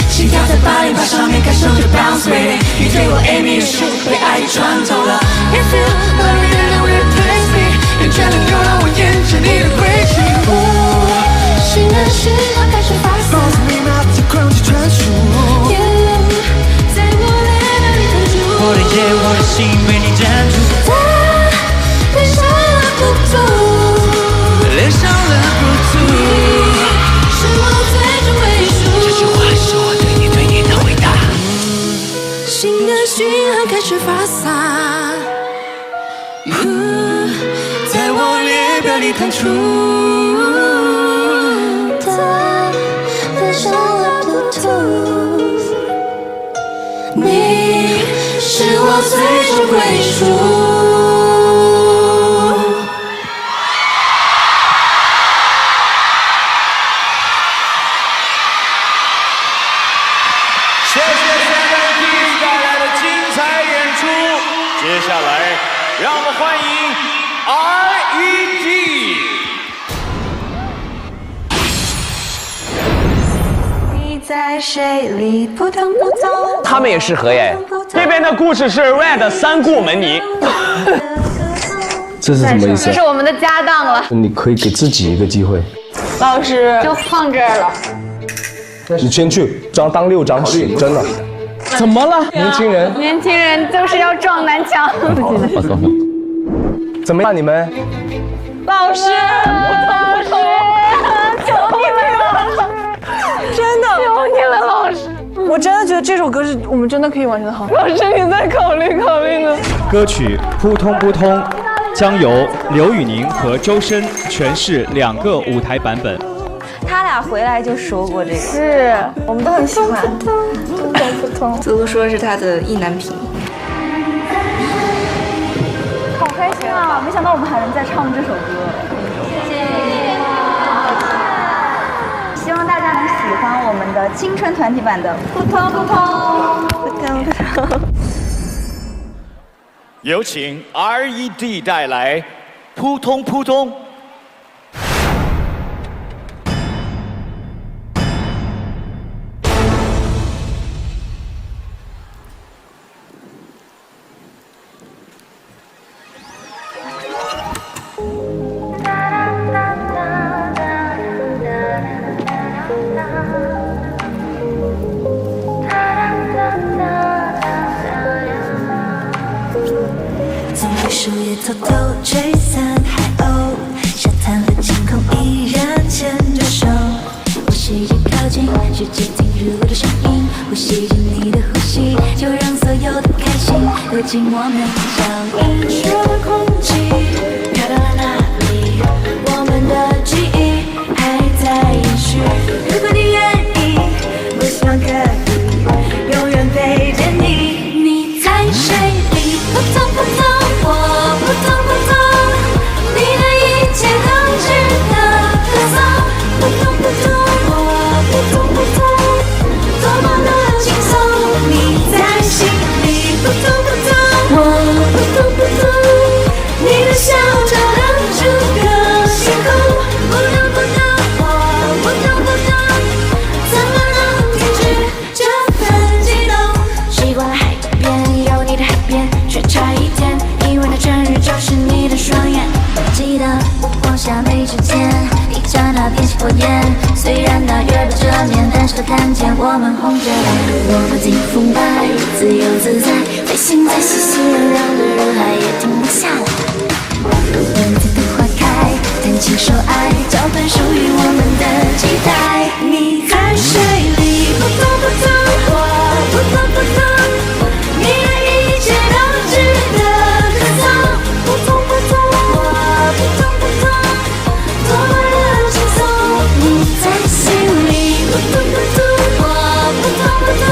心跳在80拍上面，感受着 bounce baby。你对我 aiming 的数，被爱已穿透了。If you love me, then don't replace me。眼圈里流浪我眼前你的轨迹，心的讯号开始发散，密码在空气传输。在我列表里弹出，我的夜，我的心为你占据。连上了 Bluetooth， 连上了 Bluetooth， 是我最终归属。这句话是我对你的回答。心的讯号开始发散。在我列表里弹出，连上了 Bluetooth， 你是我最终归属。谢谢7Keys带来的精彩演出，接下来让我们欢迎 RED。你在水里扑腾扑腾，他们也适合耶。这边的故事是 Red 三顾门尼。这是什么意思？这是我们的家当了。你可以给自己一个机会。老师就放这儿了。你先去当6张纸，真的。怎么了，年轻人？年轻人就是要撞南墙。怎么样，你们？老师，求你们了，真的，求你了，老师。我真的觉得这首歌是我们真的可以完成的好。老师，你再考虑考虑呢。歌曲《扑通扑通》将由刘宇宁和周深诠释2个舞台版本。他俩回来就说过这个，是我们都很喜欢。扑通，子路说是他的意难平。好开心啊！没想到我们还能再唱这首歌。谢谢。希望大家能喜欢我们的青春团体版的扑通扑通扑通扑通。有请 RED 带来《扑通扑通》。树叶偷偷吹散海鸥，沙滩和晴空依然牵着直接听日落的声音，呼吸着你的呼吸，就让所有的开心都进我们脚印。这空气飘到了哪里？我们的记忆还在延续。如果你愿意，我希望可以永远陪着你。你在水里扑通扑通，我扑通扑通，你的一切都值得歌颂。扑通扑通，我扑通扑通，多么的轻松。你在心里扑通扑通，我扑通扑通，你的笑照亮整个星空。扑通扑通，我扑通扑通，怎么能停止这份激动？习惯了海边，有你的海边，却差一点，因为那春日就是你的双眼。记得光下眉之间，一刹那变起火焰。虽然那月不遮面，但是都看见我们红着脸。我们迎风摆，自由自在，飞行在熙熙攘攘的人海，也停不下来。春天的花开，谈情说爱，交换属于我们的期待。你在水里扑通扑通，我扑通扑通，你的一切都值得歌颂。扑通扑通，我扑通扑通，多么的轻松。你在心里扑通扑通，我扑通扑通，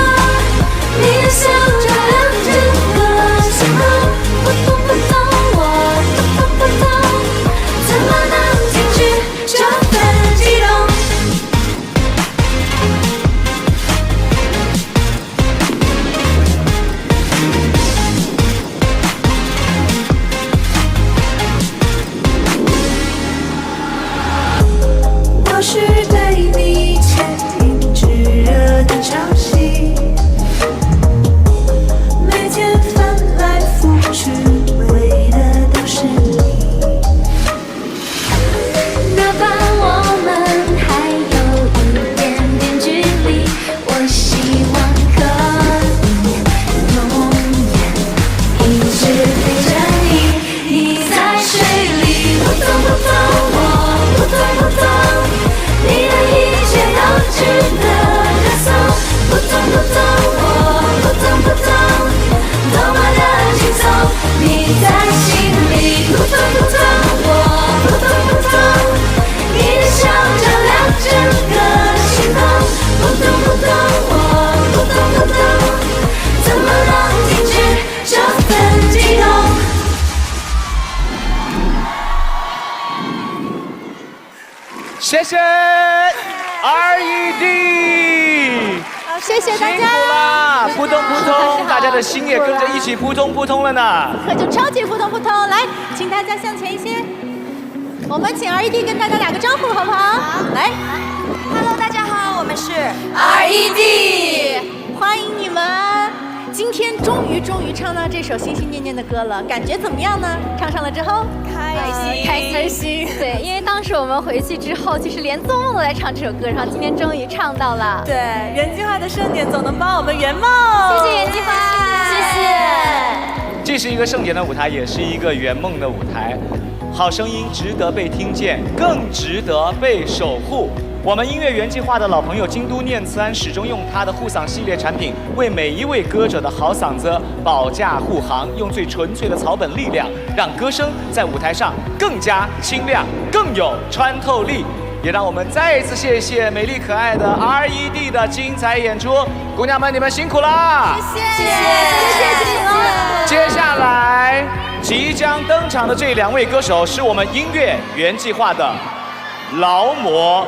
你的笑照亮整个星空。扑通扑通，我扑通扑通，怎么能停止这份激动？我是对你坚定炙热的朝夕，每天翻来覆去，为的都是你。哪怕我们还有一点点距离，我希望可以永远一直陪着你。你在水里扑通扑通，我扑通扑通，你的一切都值得歌颂。扑通扑通，我扑通扑通，多么的轻松。你在心里扑通扑通，我扑通扑通，你的笑照亮整个星空。扑通扑通，我扑通扑通，怎么能停止这份激动？谢谢 RED， 好，谢谢大家。辛苦啦，扑通扑通，大家的心也跟着一起扑通扑通了呢。可就超级扑通扑通，来，请大家向前一些。我们请 RED 跟大家打个招呼，好不好？好，来。Hello， 大家好，我们是 RED， 欢迎你们。今天终于唱到这首心心念念的歌了，感觉怎么样呢？唱上了之后，开心。对，因为当时我们回去之后，其实连做梦都在唱这首歌，然后今天终于唱到了。对，原计划的盛典总能帮我们圆梦。谢谢原计划，谢谢。这是一个盛典的舞台，也是一个圆梦的舞台。好声音值得被听见，更值得被守护。我们音乐原计划的老朋友京都念慈庵始终用他的护嗓系列产品，为每一位歌者的好嗓子保驾护航，用最纯粹的草本力量，让歌声在舞台上更加清亮，更有穿透力。也让我们再一次谢谢美丽可爱的 RED 的精彩演出，姑娘们你们辛苦啦！谢谢你们。接下来即将登场的这两位歌手是我们音乐原计划的劳模。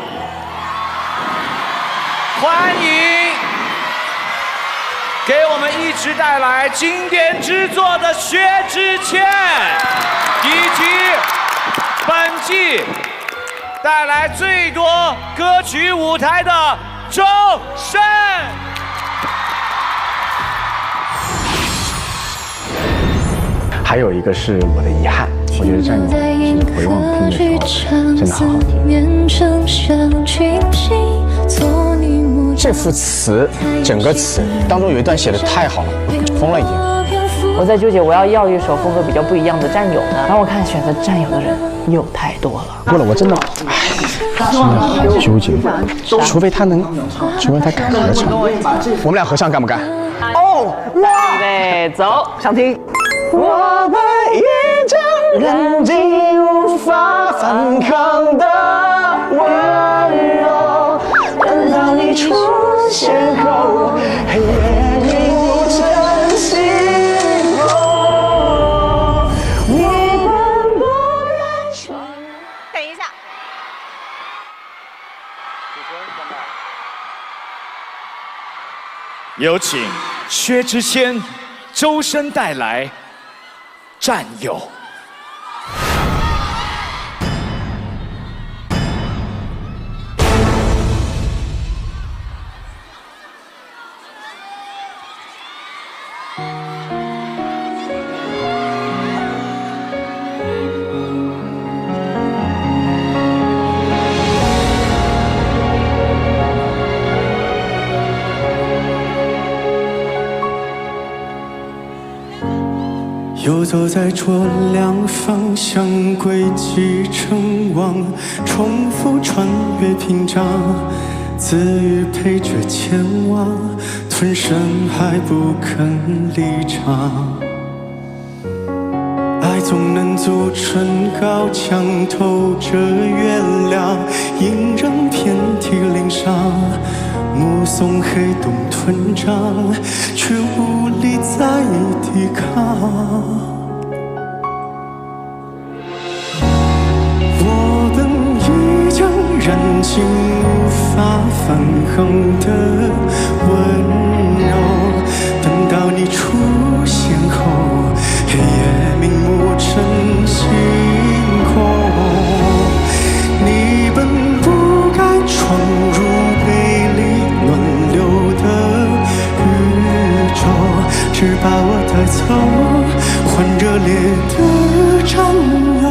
欢迎给我们一直带来经典之作的薛之谦，以及本季带来最多歌曲舞台的周深。还有一个是我的遗憾，我觉得在你是回望听的时候，真的好好听。这副词，整个词当中有一段写的太好了，疯了已经。我在纠结我要一首风格比较不一样的战友呢，然后我看选择战友的人又太多了。过了，我真的，真的纠结，除非他敢合唱，我们俩合唱干不干？哦，预备走，想听。我们一张人静无法反抗的温柔，等到你出现后，黑夜迷雾成星空。你本不该说。等一下。有请薛之谦、周深带来《战友》。游走在错两方向，轨迹成网，重复穿越屏障，自语陪着前往，吞声还不肯离场。爱总能筑成高墙，透着月亮，隐忍遍体鳞伤，目送黑洞吞胀，却无力再抵抗。我本一将燃尽无法反抗的温柔，等到你出现后，黑夜瞑目成星空。你本不该闯入被里乱流的宇宙，只把我带走，换热烈的战友。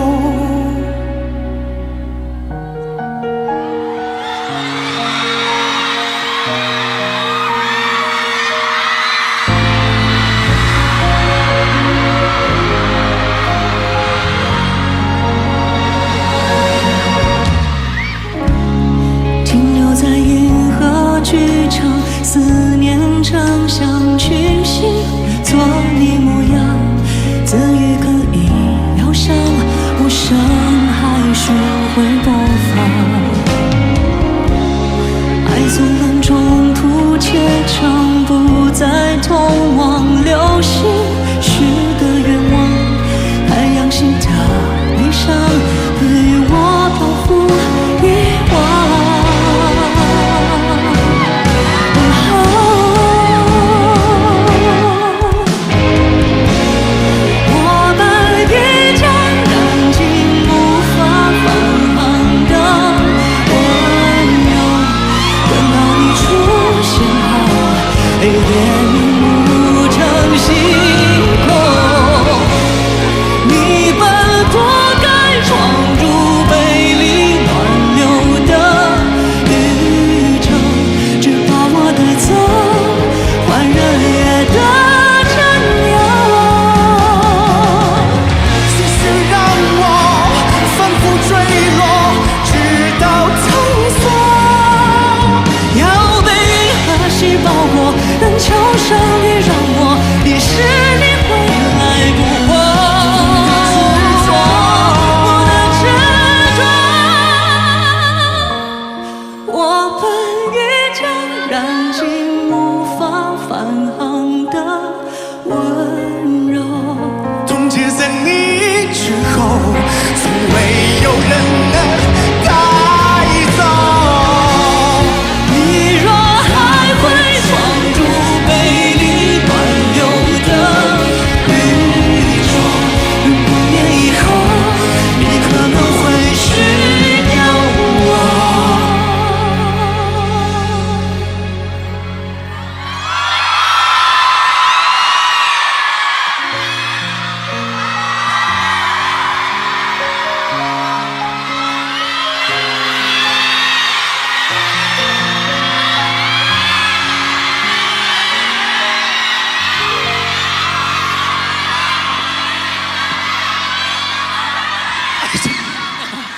停留在银河剧场，思念成像群星，做你模样，自愈可以疗伤，无声还学会播放。爱总能中途切场，不再通往流星，许个愿望，太阳系的理想，陪我漂浮遗忘。黑夜迷目成星空，你本不该闯入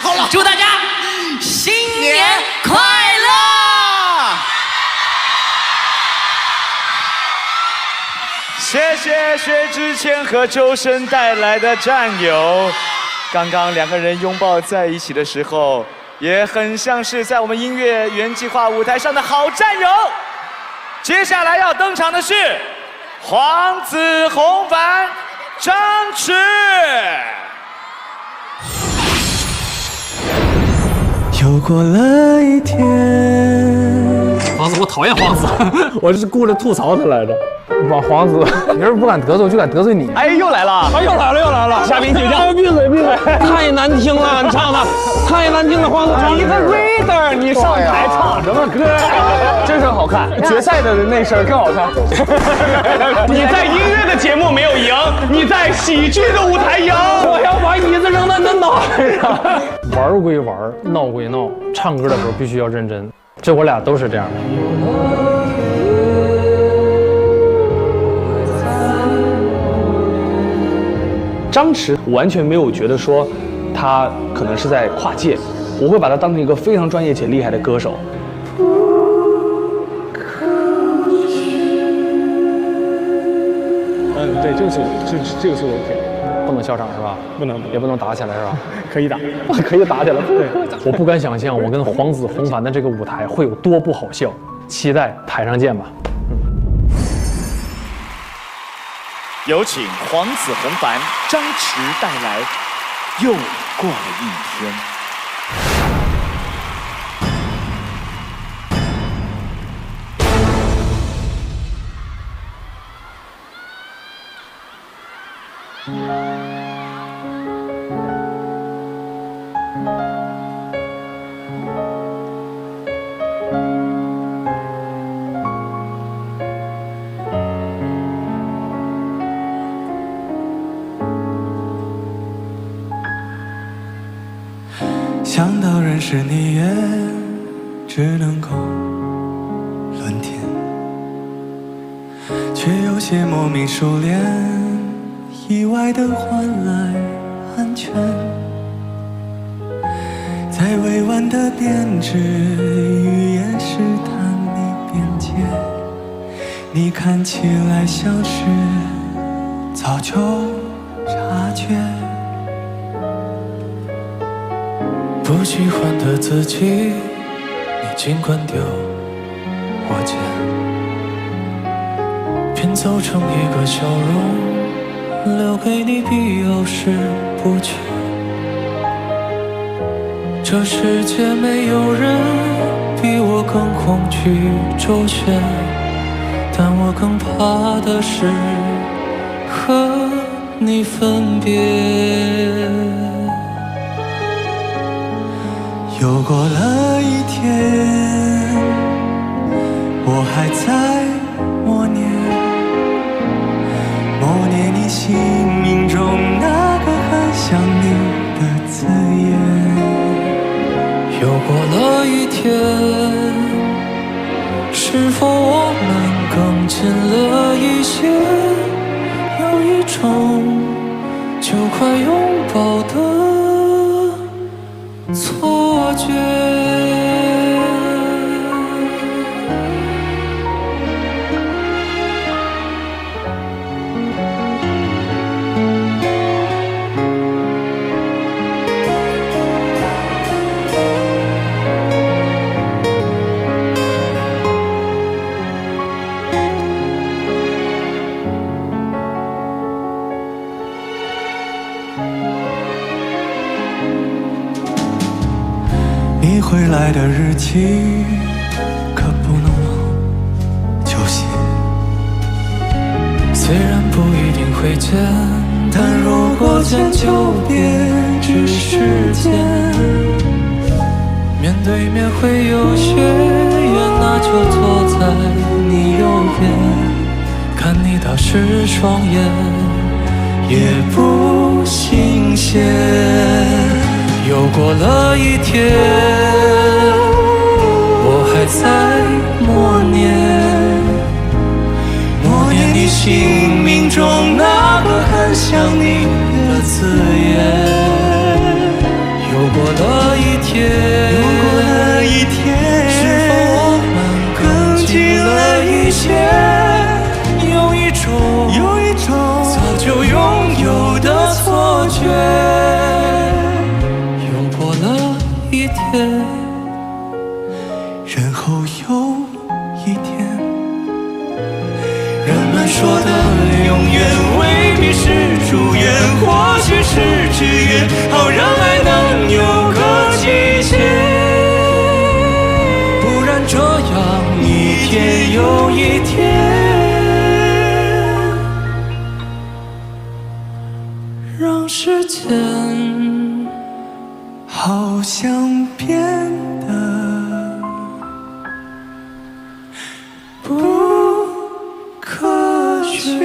好了，祝大家新年快乐！谢谢薛之谦和周深带来的《战友》。刚刚两个人拥抱在一起的时候，也很像是在我们音乐原计划舞台上的好战友。接下来要登场的是黄子弘版张弛。又过了一天。黄子，我讨厌黄子，我是顾着吐槽他来着。黄子，别人不敢得罪，就敢得罪你。哎，又来了！哎，又来了！嘉宾请讲。闭嘴！太难听了，你唱的太难听了，黄子。你个 reader， 你上台唱什么歌？真是好看。决赛的那声更好看。你在音乐的节目没有赢，你在喜剧的舞台赢。我要把椅子扔在你脑袋上。玩归玩，闹归闹，唱歌的时候必须要认真。这我俩都是这样的。张弛完全没有觉得说他可能是在跨界，我会把他当成一个非常专业且厉害的歌手。对，这个是 OK， 不能笑场是吧？不能，也不能打起来是吧？可以打，可以打起来。对，我不敢想象我跟黄子弘凡的这个舞台会有多不好笑，期待台上见吧。有请黄子弘凡、张弛带来《又过了一天》。想到认识你也只能够论天，却有些莫名熟练，意外的换来安全，在委婉的编织语言试探你边界，你看起来像是早就察觉。不喜欢的自己，你尽管丢我捡，拼凑成一个笑容，留给你必有时不缺。这世界没有人比我更恐惧周旋，但我更怕的是和你分别。又过了一天，我还在默念你姓名中那个很像你的字眼。又过了一天，是否我们更近了一些？有一种就快拥抱的错觉。你回来的日期可不能忘就写，虽然不一定会见，但如果见就别只是见。面对面会有些远，那就坐在你右边，看你打湿双眼也不新鲜。又过了一天，我还在默念你姓名中那个很像你的字眼。永远未必是祝愿，或许是只愿，好让爱能有个季节。不然这样一天又一天，让时间好像变得不科学。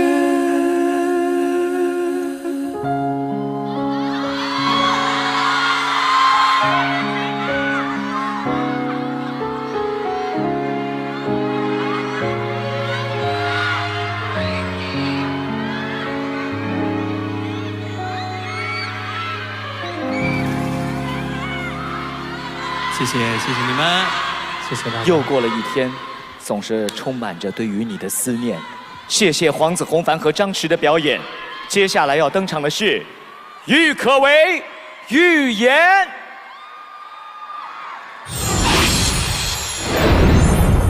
谢谢你们，谢谢大家。又过了一天，总是充满着对于你的思念。谢谢黄子弘凡和张弛的表演。接下来要登场的是郁可唯、预言。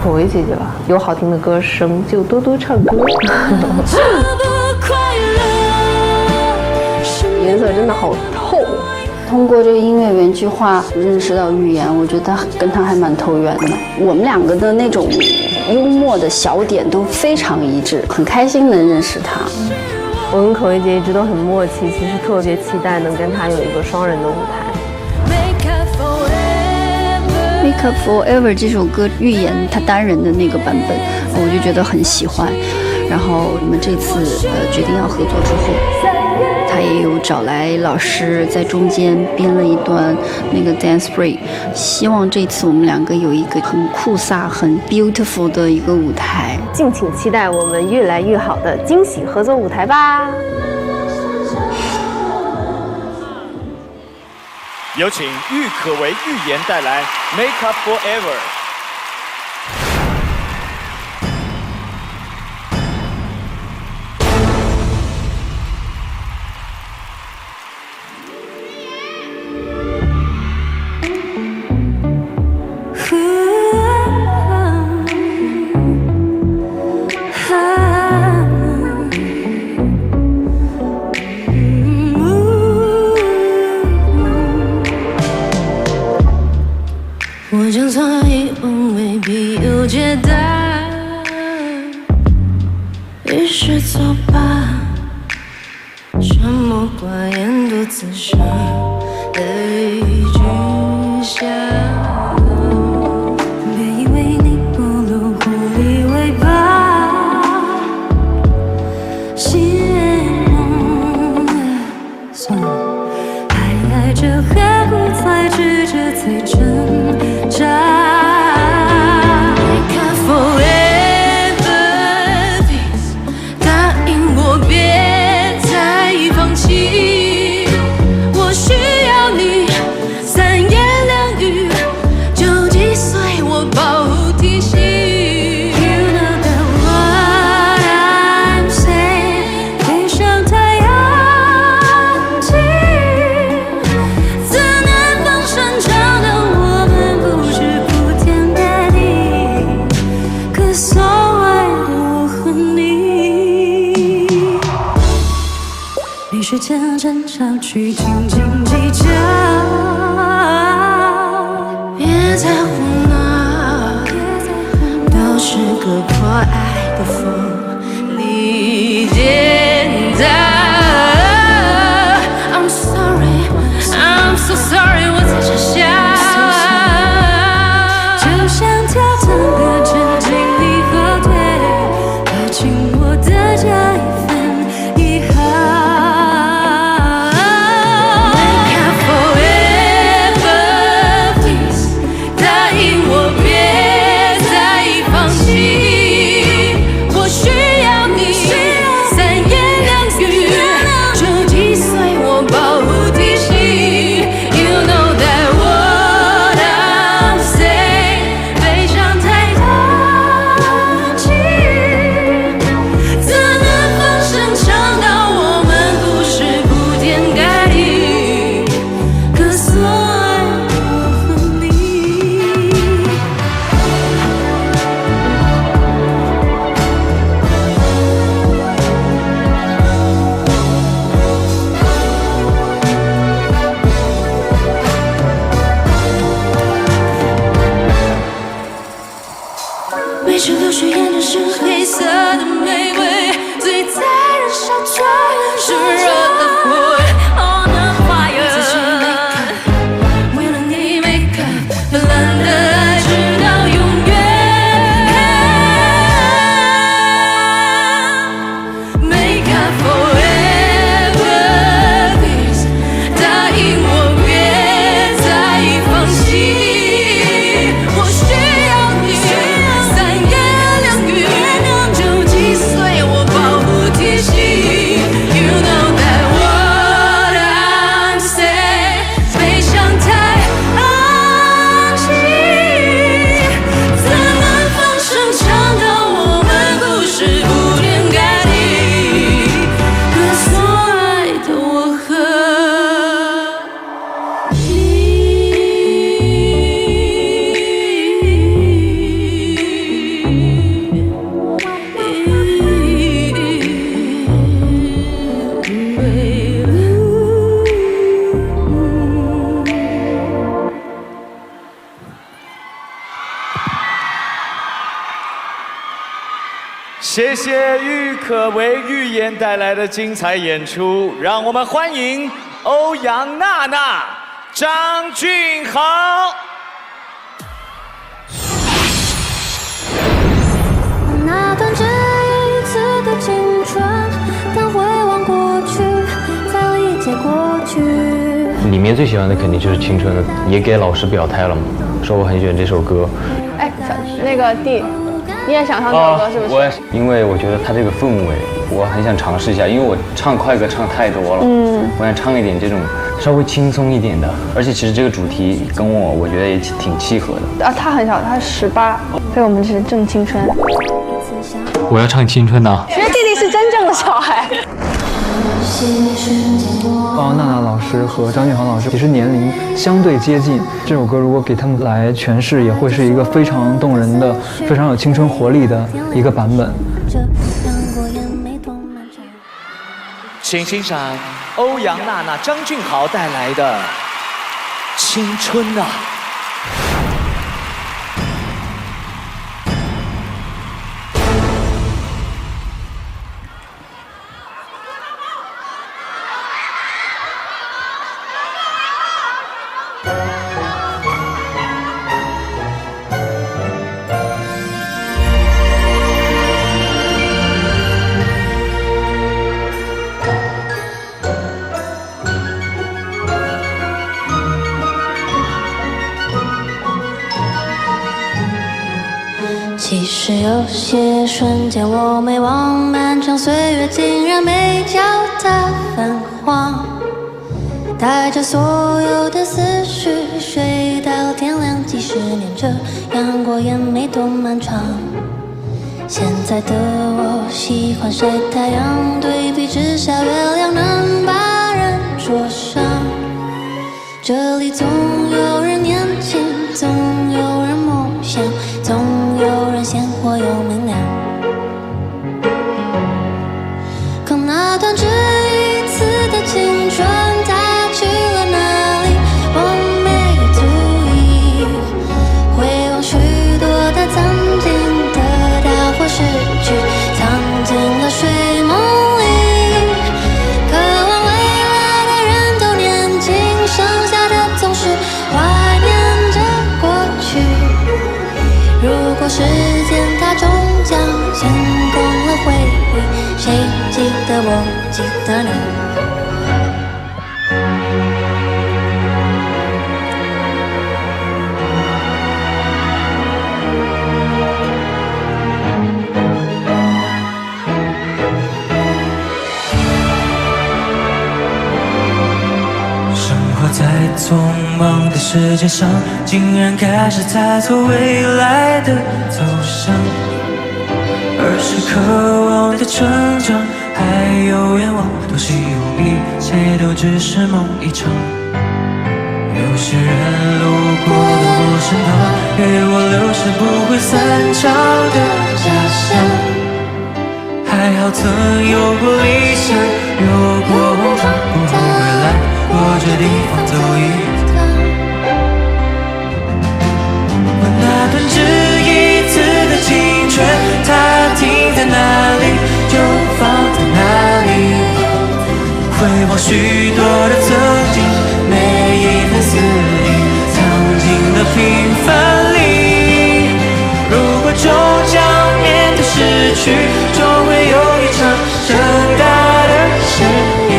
可唯姐姐吧，有好听的歌声就多多唱歌。颜色真的好透。通过这个音乐原句话认识到预言，我觉得跟他还蛮投缘的。我们两个的那种幽默的小点都非常一致，很开心能认识他。我跟可唯姐一直都很默契，其实特别期待能跟他有一个双人的舞台。Make Up Forever 这首歌预言他单人的那个版本，我就觉得很喜欢。然后我们这次决定要合作之后，他也有找来老师在中间编了一段那个 dance break， 希望这次我们两个有一个很酷飒、很 beautiful 的一个舞台。敬请期待我们越来越好的惊喜合作舞台吧！有请郁可唯、预言带来 Make Up Forever。我将所有疑问未必有解答，于是作罢，沉默寡言独自伤的语句下。别以为你不露狐狸尾巴，心梦算了，还爱着何苦才知这最真扎。时间争吵去斤斤计较，别再胡闹，都是个破爱的锋利剑刀。I'm sorry, I'm so sorry， 我在这笑，就像跳整个真经历后退，抱紧我的这一份遗憾。我需谢谢郁可唯、预言带来的精彩演出，让我们欢迎欧阳娜娜、张俊豪。那段只一次的青春，当回望过去，才理解过去。里面最喜欢的肯定就是《青春》了，也给老师表态了嘛，说我很喜欢这首歌。哎，那个弟，你也想唱这首歌是不是？我也是，因为我觉得它这个氛围，我很想尝试一下，因为我唱快歌唱太多了，我想唱一点这种稍微轻松一点的，而且其实这个主题跟我觉得也挺契合的。啊，他很小，他18，所以我们是正青春。我要唱青春呐！其实弟弟是真正的小孩。娜娜老师和张俊豪老师其实年龄相对接近，这首歌如果给他们来诠释，也会是一个非常动人的、非常有青春活力的一个版本。请欣赏欧阳娜娜、张俊豪带来的《青春》啊。其实有些瞬间我没忘，漫长岁月竟然没叫它泛黄，带着所有的思绪睡到天亮，即使念着阳光也没多漫长。现在的我喜欢晒太阳，对比之下月亮能把人灼伤。这里总有人年轻，总有人梦想，总有人鲜活又明亮。可那段只一次的青春，它去了哪里？我没有注意。回望许多的曾经，得到或失去，藏进了睡梦里。渴望未来的人都年轻，剩下的总是怀念着过去。如果时间它终将清空了回忆，谁记得我，记得你。生活在匆忙的世界上，竟然开始猜测未来的走向。儿时渴望的成长，还有愿望，多希望一切都只是梦一场。有些人路过了我身旁，给我留下不会散场的假象。还好曾有过理想，有过梦想，不后悔来过这地方走一趟。我那段只一次的青春，它停在哪里就放在哪里。回望许多的曾经，每一分丝厘藏进了平凡里。如果终将面对失去，终会有一场盛大的失意。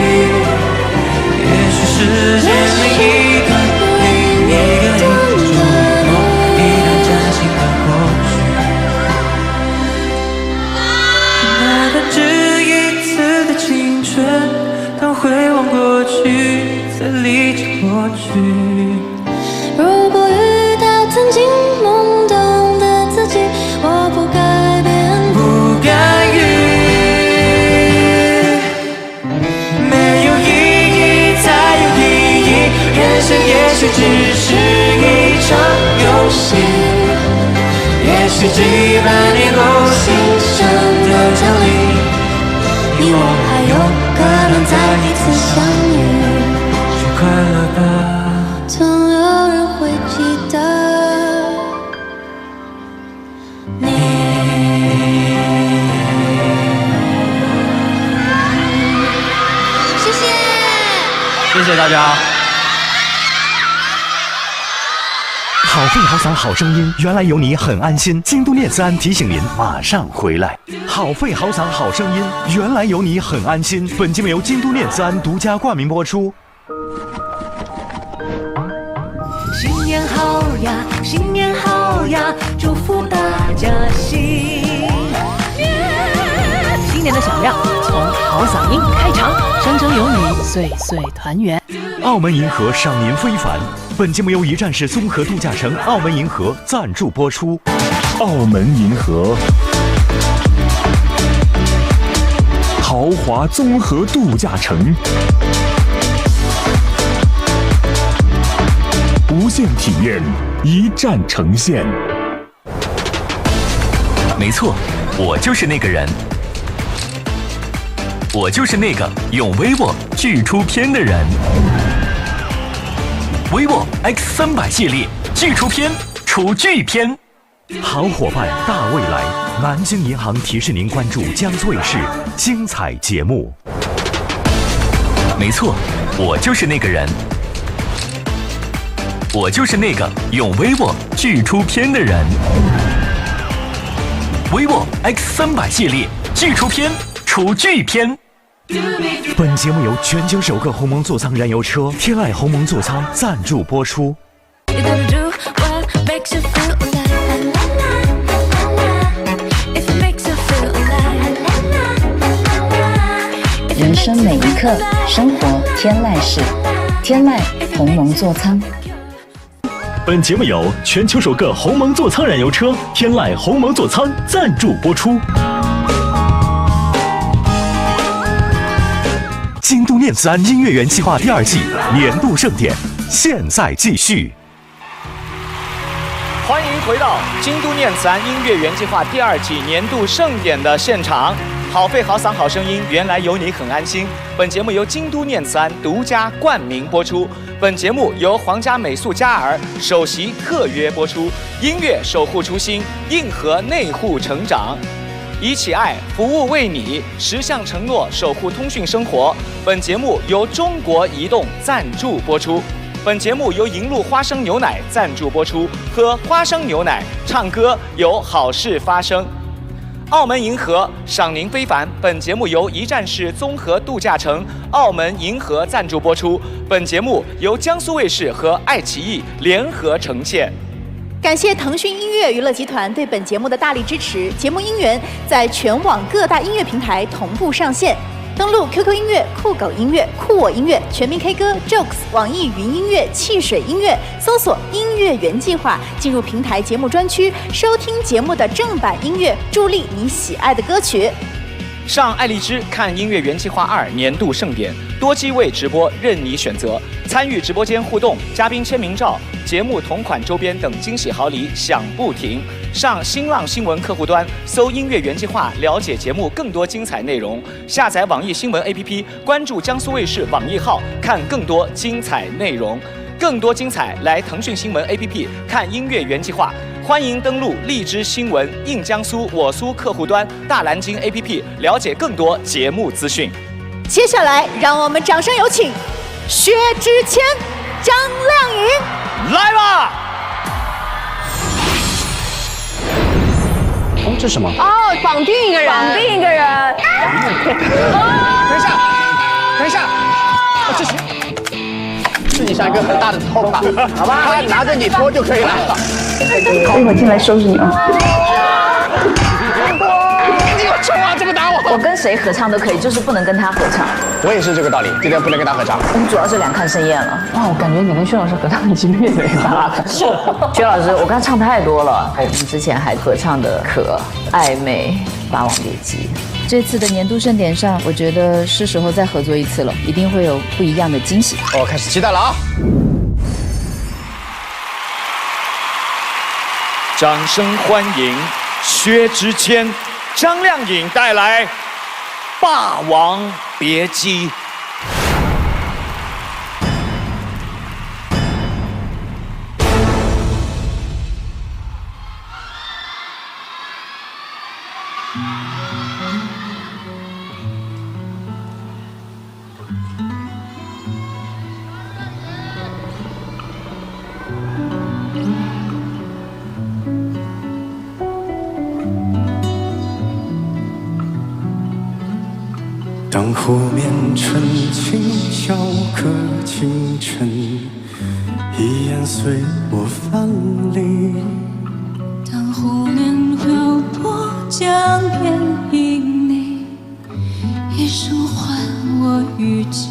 也许时间另一段，另一个你，注目一段崭新的过去。那段只一次的青春，当回望过去，才理解过去。如果遇到曾经懵懂的自己，我不改变，不甘于没有意义才有意义，人生也许只是一场游戏，也许几百年后新生的降临，你我还有可能再一次相遇。去快乐吧，总有人会记得你。谢大家。好肺好嗓好声音，原来有你很安心。京都念慈庵提醒您马上回来。好肺好嗓好声音，原来有你很安心。本节目由京都念慈庵独家冠名播出。新年好呀，新年好呀，祝福大家新年的响亮从好嗓音开场，声声有你，岁岁团圆。澳门银河赏年非凡，本节目由一站式综合度假城澳门银河赞助播出。澳门银河豪华综合度假城，无限体验，一站呈现。没错，我就是那个人，我就是那个用 vivo 巨出片的人。vivo X300系列巨出片，出巨片。好伙伴，大未来，南京银行提示您关注江苏卫视精彩节目。没错，我就是那个人，我就是那个用 vivo 巨出片的人。vivo X300系列巨出片，出巨片。本节目由全球首个鸿蒙座舱燃油车天籁鸿蒙座舱赞助播出。人生每一刻，生活天籁式，天籁鸿蒙座舱。本节目由全球首个鸿蒙座舱燃油车天籁鸿蒙座舱赞助播出。京都念慈庵音乐园计划第2季年度盛典现在继续。欢迎回到京都念慈庵音乐园计划第2季年度盛典的现场。好肺好嗓好声音，原来有你很安心。本节目由京都念慈庵独家冠名播出。本节目由皇家美素佳儿首席特约播出。音乐守护初心，硬核内护成长。以起爱服务为你，10项承诺守护通讯生活。本节目由中国移动赞助播出。本节目由银鹭花生牛奶赞助播出。喝花生牛奶，唱歌有好事发生。澳门银河赏您非凡。本节目由一站式综合度假城澳门银河赞助播出。本节目由江苏卫视和爱奇艺联合呈现。感谢腾讯音乐娱乐集团对本节目的大力支持。节目音源在全网各大音乐平台同步上线。登录 QQ 音乐、酷狗音乐、酷我音乐、全民 K 歌、Jokes、网易云音乐、汽水音乐，搜索音乐原计划，进入平台节目专区，收听节目的正版音乐，助力你喜爱的歌曲。上爱荔枝看音乐原计划2年度盛典，多机位直播任你选择，参与直播间互动、嘉宾签名照、节目同款周边等惊喜好礼享不停。上新浪新闻客户端搜音乐原计划，了解节目更多精彩内容。下载网易新闻 APP， 关注江苏卫视网易号，看更多精彩内容。更多精彩来腾讯新闻 APP 看音乐原计划。欢迎登录荔枝新闻、印江苏、我苏客户端、大蓝鲸 APP， 了解更多节目资讯。接下来，让我们掌声有请薛之谦、张靓颖，来吧！哦，这是什么？哦，绑定一个人，绑定一个人。等一下，等一下，这是自己像一个很大的拖把，好吧？他拿着你拖就可以了。我一会儿进来收拾你啊！你有臭啊！这么打我！我跟谁合唱都可以，就是不能跟他合唱。我也是这个道理，今天不能跟他合唱。我们主要是两看盛宴了。哇，我感觉你跟薛老师合唱已经越来越大了。薛老师，我刚才唱太多了。我们之前还合唱的《可暧昧》《霸王别姬》。这次的年度盛典上，我觉得是时候再合作一次了，一定会有不一样的惊喜。我开始期待了啊！掌声欢迎薛之谦、张靓颖带来《霸王别姬》。湖面澄清，小河清晨，一眼随我泛离。当湖面漂泊，江边迎你，一生还我余悸。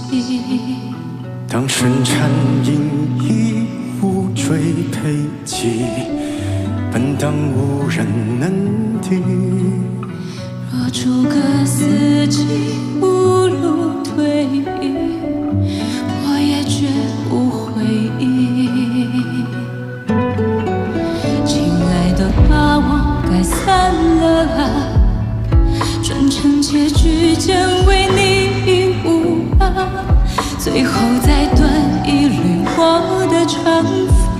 当春蝉隐逸，无追陪骑，本当无人能敌。若诸葛四季，无路退避，我也绝不回忆。亲爱的，把我该散了啊，转成结局将为你舞啊，最后再断一缕我的长发，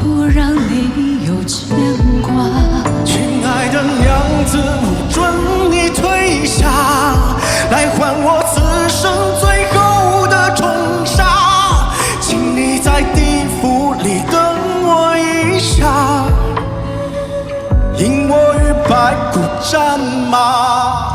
不让你有牵挂。亲爱的娘子，不准你退下，来还我此生最后的重杀。请你在地府里等我一下，引我与白骨战马。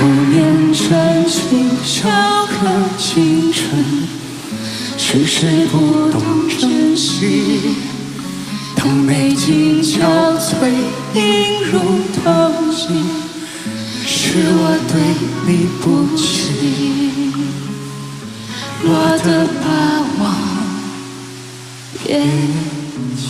湖面澄清，小河清晨，是谁不懂珍惜？当美景憔悴，映入透镜，是我对你不起。我的霸王别姬。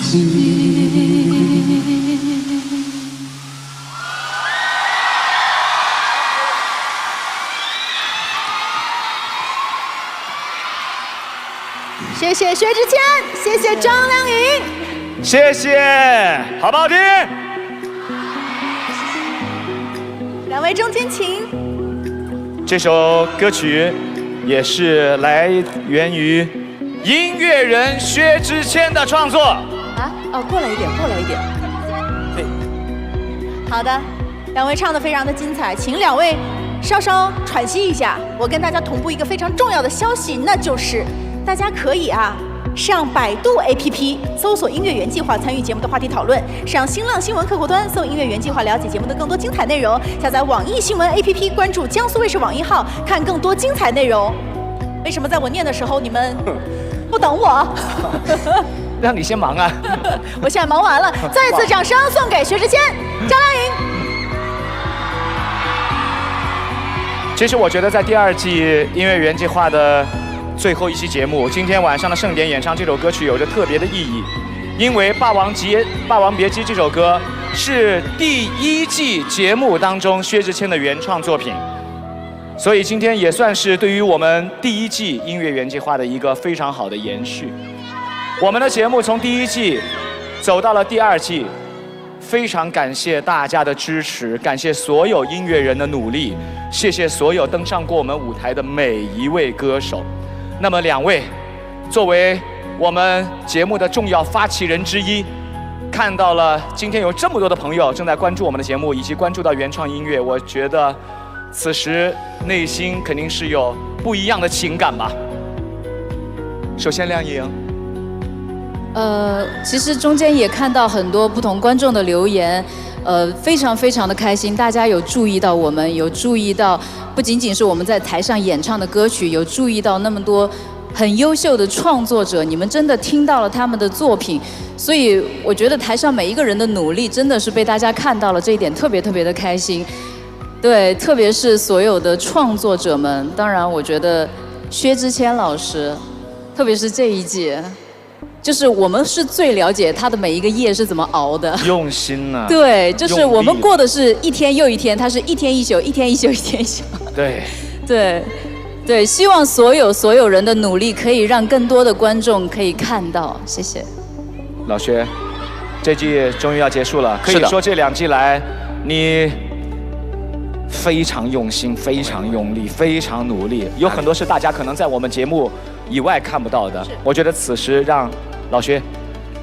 谢谢薛之谦，谢谢张靓颖，谢谢，好不好听？两位中间请。这首歌曲也是来源于音乐人薛之谦的创作。啊，哦，过来一点，过来一点。对。好的，两位唱得非常的精彩，请两位稍稍喘息一下。我跟大家同步一个非常重要的消息，那就是大家可以上百度 APP 搜索音乐原计划参与节目的话题讨论，上新浪新闻客户端搜音乐原计划了解节目的更多精彩内容，下载网易新闻 APP 关注江苏卫视网易号看更多精彩内容。为什么在我念的时候你们不等我？让你先忙啊！我现在忙完了，再次掌声送给薛之谦、张靓颖。其实我觉得在第2季音乐原计划的最后一期节目，今天晚上的盛典演唱这首歌曲有着特别的意义，因为《霸王别姬》这首歌是第1季节目当中薛之谦的原创作品，所以今天也算是对于我们第1季音乐原计划的一个非常好的延续。我们的节目从第1季走到了第2季，非常感谢大家的支持，感谢所有音乐人的努力，谢谢所有登上过我们舞台的每一位歌手。那么2位，作为我们节目的重要发起人之一，看到了今天有这么多的朋友正在关注我们的节目，以及关注到原创音乐，我觉得此时内心肯定是有不一样的情感吧。首先，亮颖。其实中间也看到很多不同观众的留言，非常非常的开心，大家有注意到我们，有注意到不仅仅是我们在台上演唱的歌曲，有注意到那么多很优秀的创作者，你们真的听到了他们的作品，所以我觉得台上每一个人的努力真的是被大家看到了，这一点特别特别的开心。对，特别是所有的创作者们，当然我觉得薛之谦老师，特别是这一季。就是我们是最了解他的每一个夜是怎么熬的，用心啊。对，就是我们过的是一天又一天，他是一天一宿，一天一宿，一天一宿。对，对，对，希望所有人的努力可以让更多的观众可以看到，谢谢。老薛，这季终于要结束了，可以说这2季来你非常用心、非常用力、非常努力，有很多是大家可能在我们节目以外看不到的。我觉得此时让老薛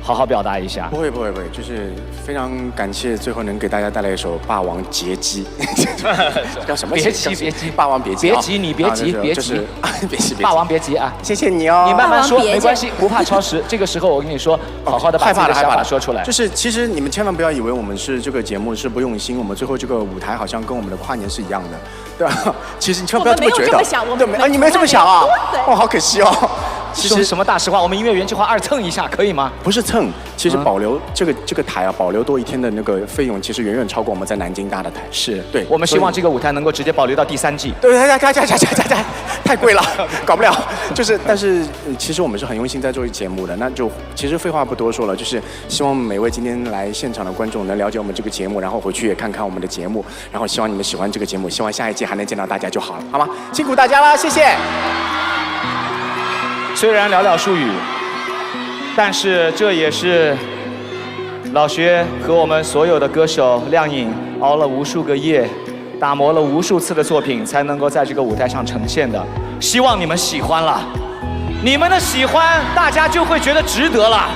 好好表达一下。不会，就是非常感谢最后能给大家带来一首《霸王别姬》，叫什么？别急，霸王别姬。别急，你别急，别急，别急，霸王别急啊！谢谢你哦。你慢慢说，没关系，不怕超时。这个时候我跟你说，好好的把自己的想法说出来。就是其实你们千万不要以为我们是这个节目是不用心，我们最后这个舞台好像跟我们的跨年是一样的，对吧？其实你千万不要这么觉得。对，你没这么想啊？哦，好可惜哦。其实什么大实话，我们音乐原计划2蹭一下可以吗？不是蹭，其实保留这个台啊，保留多1天的那个费用，其实远远超过我们在南京搭的台。是对，我们希望这个舞台能够直接保留到第3季。对，太贵了，搞不了。但是其实我们是很用心在做节目的。那就其实废话不多说了，就是希望每位今天来现场的观众能了解我们这个节目，然后回去也看看我们的节目，然后希望你们喜欢这个节目，希望下一季还能见到大家就好了，好吗？辛苦大家了，谢谢。虽然寥寥数语，但是这也是老薛和我们所有的歌手亮颖熬了无数个夜，打磨了无数次的作品，才能够在这个舞台上呈现的。希望你们喜欢了，你们的喜欢，大家就会觉得值得了。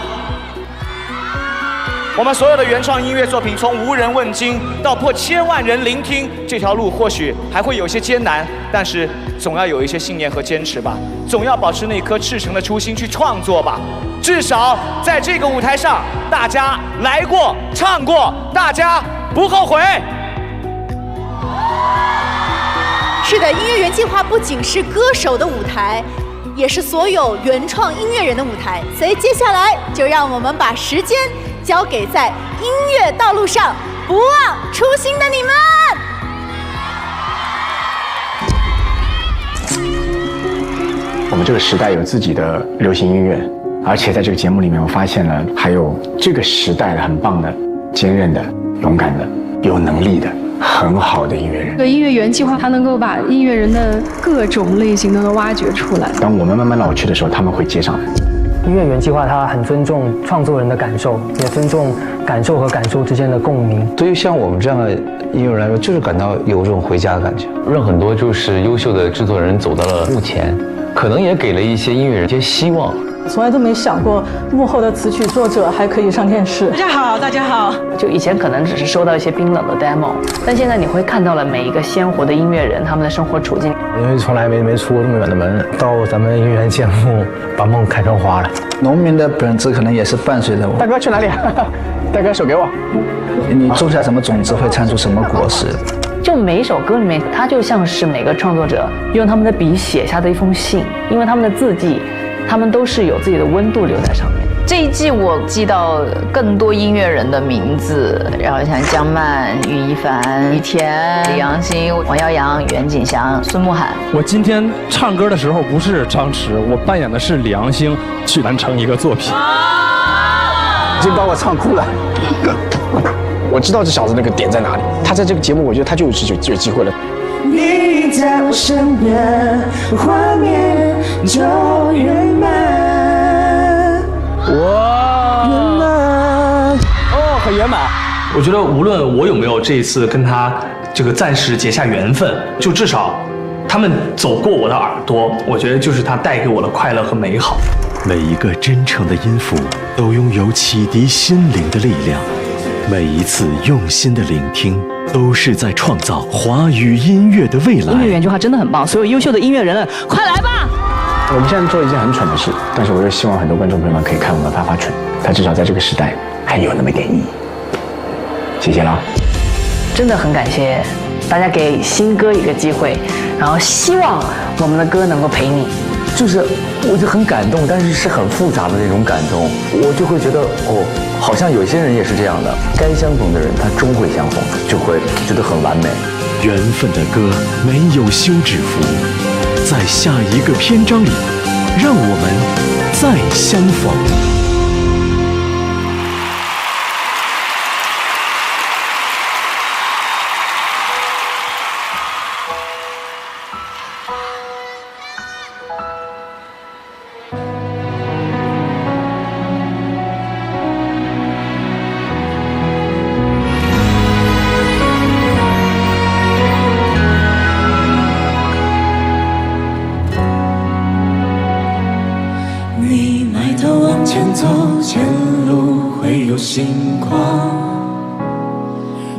我们所有的原创音乐作品，从无人问津到破千万人聆听，这条路或许还会有些艰难，但是总要有一些信念和坚持吧，总要保持那颗赤诚的初心去创作吧。至少在这个舞台上，大家来过、唱过，大家不后悔。是的，音乐原计划不仅是歌手的舞台，也是所有原创音乐人的舞台。所以接下来就让我们把时间交给在音乐道路上不忘初心的你们。我们这个时代有自己的流行音乐，而且在这个节目里面，我发现了还有这个时代的很棒的、坚韧的、勇敢的、有能力的、很好的音乐人。这个音乐原计划，它能够把音乐人的各种类型都能挖掘出来。当我们慢慢老去的时候，他们会接上来。音乐原计划它很尊重创作人的感受，也尊重感受和感受之间的共鸣。对于像我们这样的音乐人来说，就是感到有这种回家的感觉。让很多就是优秀的制作人走到了幕前，可能也给了一些音乐人一些希望。从来都没想过幕后的词曲作者还可以上电视。大家好，大家好。就以前可能只是收到一些冰冷的 demo， 但现在你会看到了每一个鲜活的音乐人他们的生活处境。因为从来没出过这么远的门，到咱们音乐节目把梦开成花了。农民的本质可能也是伴随着我。大哥去哪里？大哥手给我。你种下什么种子，会产出什么果实。就每一首歌里面，它就像是每个创作者用他们的笔写下的一封信，因为他们的字迹，他们都是有自己的温度留在上面。这一季我记到更多音乐人的名字，然后像江曼、于一凡、于田、李阳星、王耀阳、袁锦祥、孙慕涵。我今天唱歌的时候不是张弛，我扮演的是李阳星，去完成一个作品。已经把我唱哭了。我知道这小子那个点在哪里，他在这个节目，我觉得他就有机会了。你在我身边，画面就圆满。哇，圆满哦，很圆满。我觉得无论我有没有这一次跟他这个暂时结下缘分，就至少他们走过我的耳朵，我觉得就是他带给我的快乐和美好。每一个真诚的音符都拥有启迪心灵的力量，每一次用心的聆听都是在创造华语音乐的未来。音乐原计划真的很棒，所有优秀的音乐人，快来吧！我们现在做一件很蠢的事，但是我就希望很多观众朋友们可以看我们发发蠢，它至少在这个时代还有那么一点意义。谢谢啦！真的很感谢大家给新歌一个机会，然后希望我们的歌能够陪你。就是我就很感动，但是是很复杂的那种感动，我就会觉得哦，好像有些人也是这样的，该相逢的人他终会相逢，就会觉得很完美。缘分的歌没有休止符，在下一个篇章里，让我们再相逢。你埋头往前走，前路会有星光。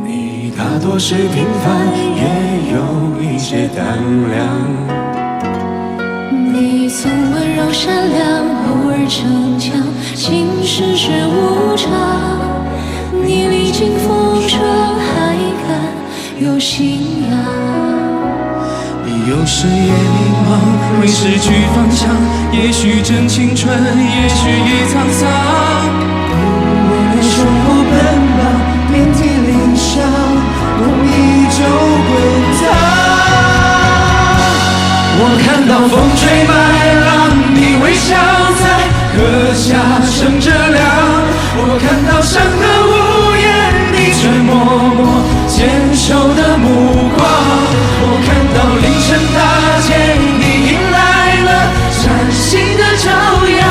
你大多是平凡，也有一些胆量。你曾温柔善良，偶尔逞强，心世事无常。你历经风霜，还敢有信仰。你有时也迷茫，会失去方向，也许正青春，也许已沧桑。为了生活奔忙，遍体鳞伤，容易就滚烫。我看到风吹麦浪，你微笑在刻下生着凉。我看到山河无言，你却默默坚守的目光。我看到凌晨大街，你迎来了崭新的朝阳。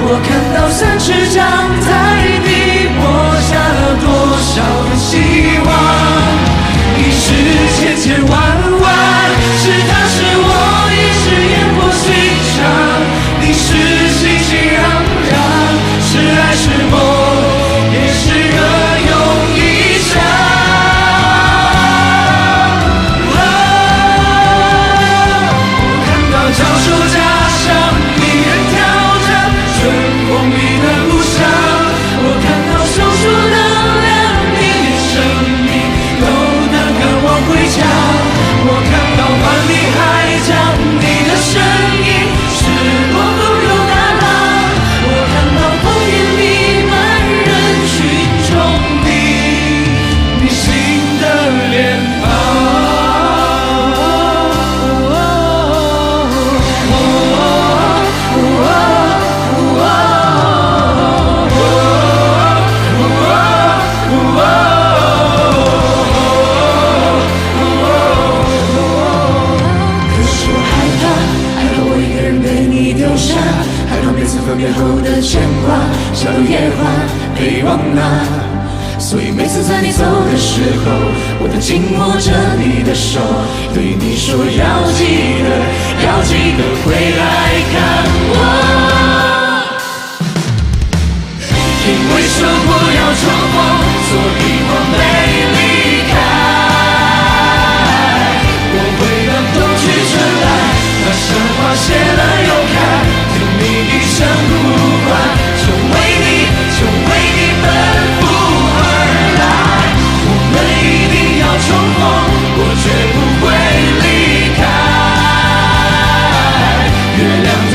我看到三尺杖在你播下了多少的希望。你是千千万万，是他是我，也是烟火寻常。你是熙熙攘攘，是爱是梦，也是歌咏一场。教授家乡，一人跳着春风里的故乡。我看到手术的亮，你连生命都能赶往回家。我看到万里海角，你的身影是我风流大浪。我看到烽烟弥漫人群中你心的脸庞。分别后的牵挂，像野花被忘拿。所以每次在你走的时候，我都紧握着你的手，对你说要记得回来看我。因为说过要重逢，所以我没离开。我回到冬去春来，那山花谢了又开。你一生不换，就为你奔赴而来。我们一定要重逢，我绝不会离开。月亮它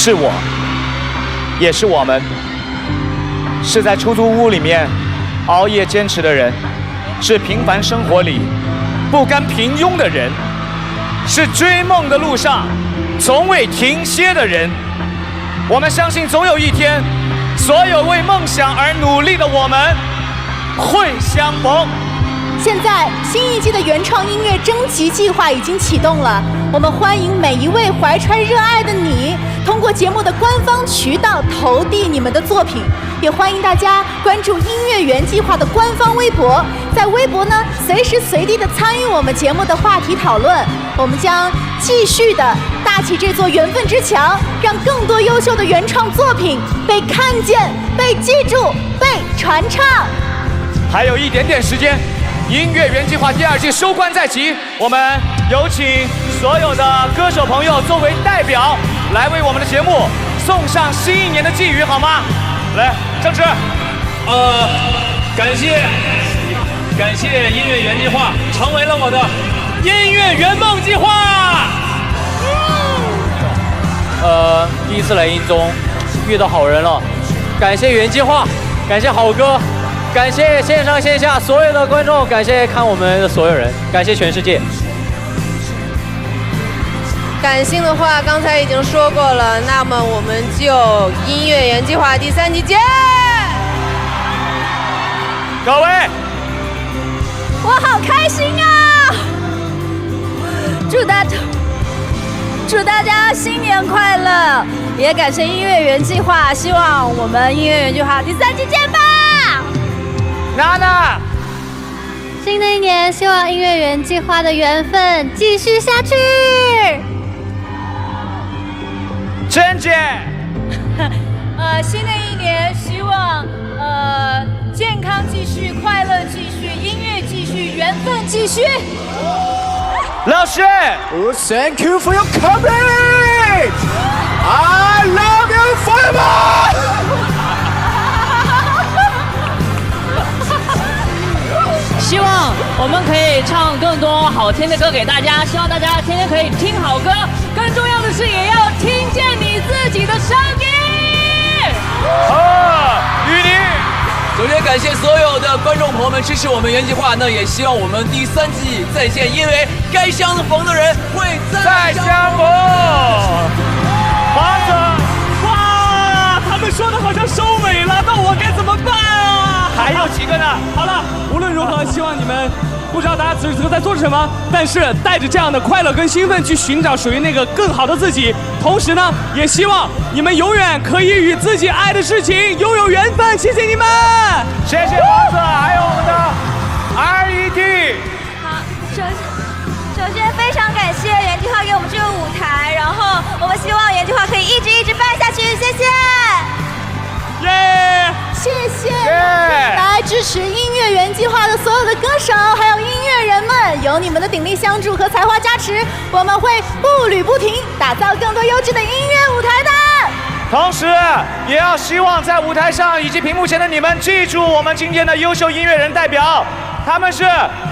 是我，也是我们，是在出租屋里面熬夜坚持的人，是平凡生活里不甘平庸的人，是追梦的路上从未停歇的人。我们相信总有一天，所有为梦想而努力的我们会相逢。现在新一季的原创音乐征集计划已经启动了，我们欢迎每一位怀揣热爱的你，通过节目的官方渠道投递你们的作品，也欢迎大家关注音乐园计划的官方微博，在微博呢随时随地的参与我们节目的话题讨论，我们将继续的搭起这座缘分之墙，让更多优秀的原创作品被看见、被记住、被传唱。还有一点点时间，音乐园计划第2季收官在即，我们有请所有的歌手朋友作为代表来为我们的节目送上新一年的寄语，好吗？来，郑智。感谢音乐园计划，成为了我的音乐圆梦计划。第一次来音综，遇到好人了，感谢原计划，感谢好哥，感谢线上线下所有的观众，感谢看我们的所有人，感谢全世界。感性的话刚才已经说过了，那么我们就音乐园计划第3季见。各位，我好开心啊！祝大家新年快乐！也感谢音乐园计划，希望我们音乐园计划第3季见吧。娜娜，新的一年，希望音乐园计划的缘分继续下去。珍姐，新的一年，希望健康继续，快乐继续，音乐继续，缘分继续。老师，Thank you for your coming. I love you forever. 希望我们可以唱更多好听的歌给大家，希望大家天天可以听好歌，更重要的是也要听见你自己的声音。雨宁，首先感谢所有的观众朋友们支持我们原计划，那也希望我们第3季再见，因为该相逢的人会再相逢。王子，哇，他们说的好像收尾了，那我该怎么办啊？还有几个呢？好了，无论如何，希望你们不知道大家此时此刻在做什么，但是带着这样的快乐跟兴奋去寻找属于那个更好的自己。同时呢，也希望你们永远可以与自己爱的事情拥有缘分。谢谢你们，谢谢王子，还有我们的 RED。好，首先非常感谢原计划给我们这个舞台，然后我们希望原计划可以一直办下去，谢谢。耶！谢谢来支持音乐园计划的所有的歌手，还有音乐人们，有你们的鼎力相助和才华加持，我们会步履不停，打造更多优质的音乐舞台的。同时，也要希望在舞台上以及屏幕前的你们记住我们今天的优秀音乐人代表，他们是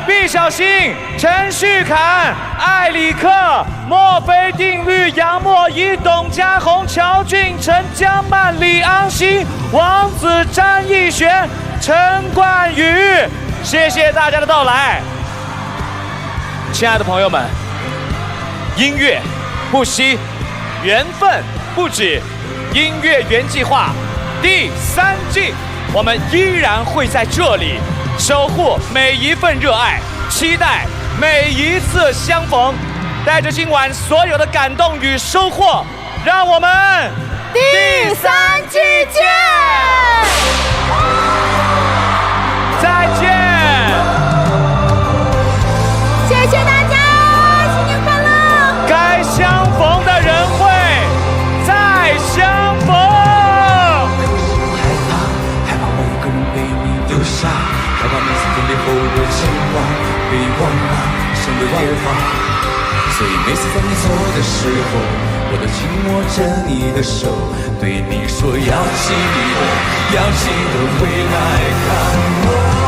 毕小星、陈旭侃、艾里克、墨菲定律、杨默仪、董家宏、乔俊、陈江曼、李昂星、王子、张艺璇、陈冠宇。谢谢大家的到来，亲爱的朋友们，音乐不息，缘分不止。音乐园计划第3季，我们依然会在这里守护每一份热爱，期待每一次相逢。带着今晚所有的感动与收获，让我们第3季见！再见！谢谢大家，新年快乐！该相逢的人会再相逢。害怕我一个人被你丢下，害怕每次分别后的牵挂被忘了，剩的变化。所以每次在你走的时候，我都紧握着你的手，对你说要记得回来看我。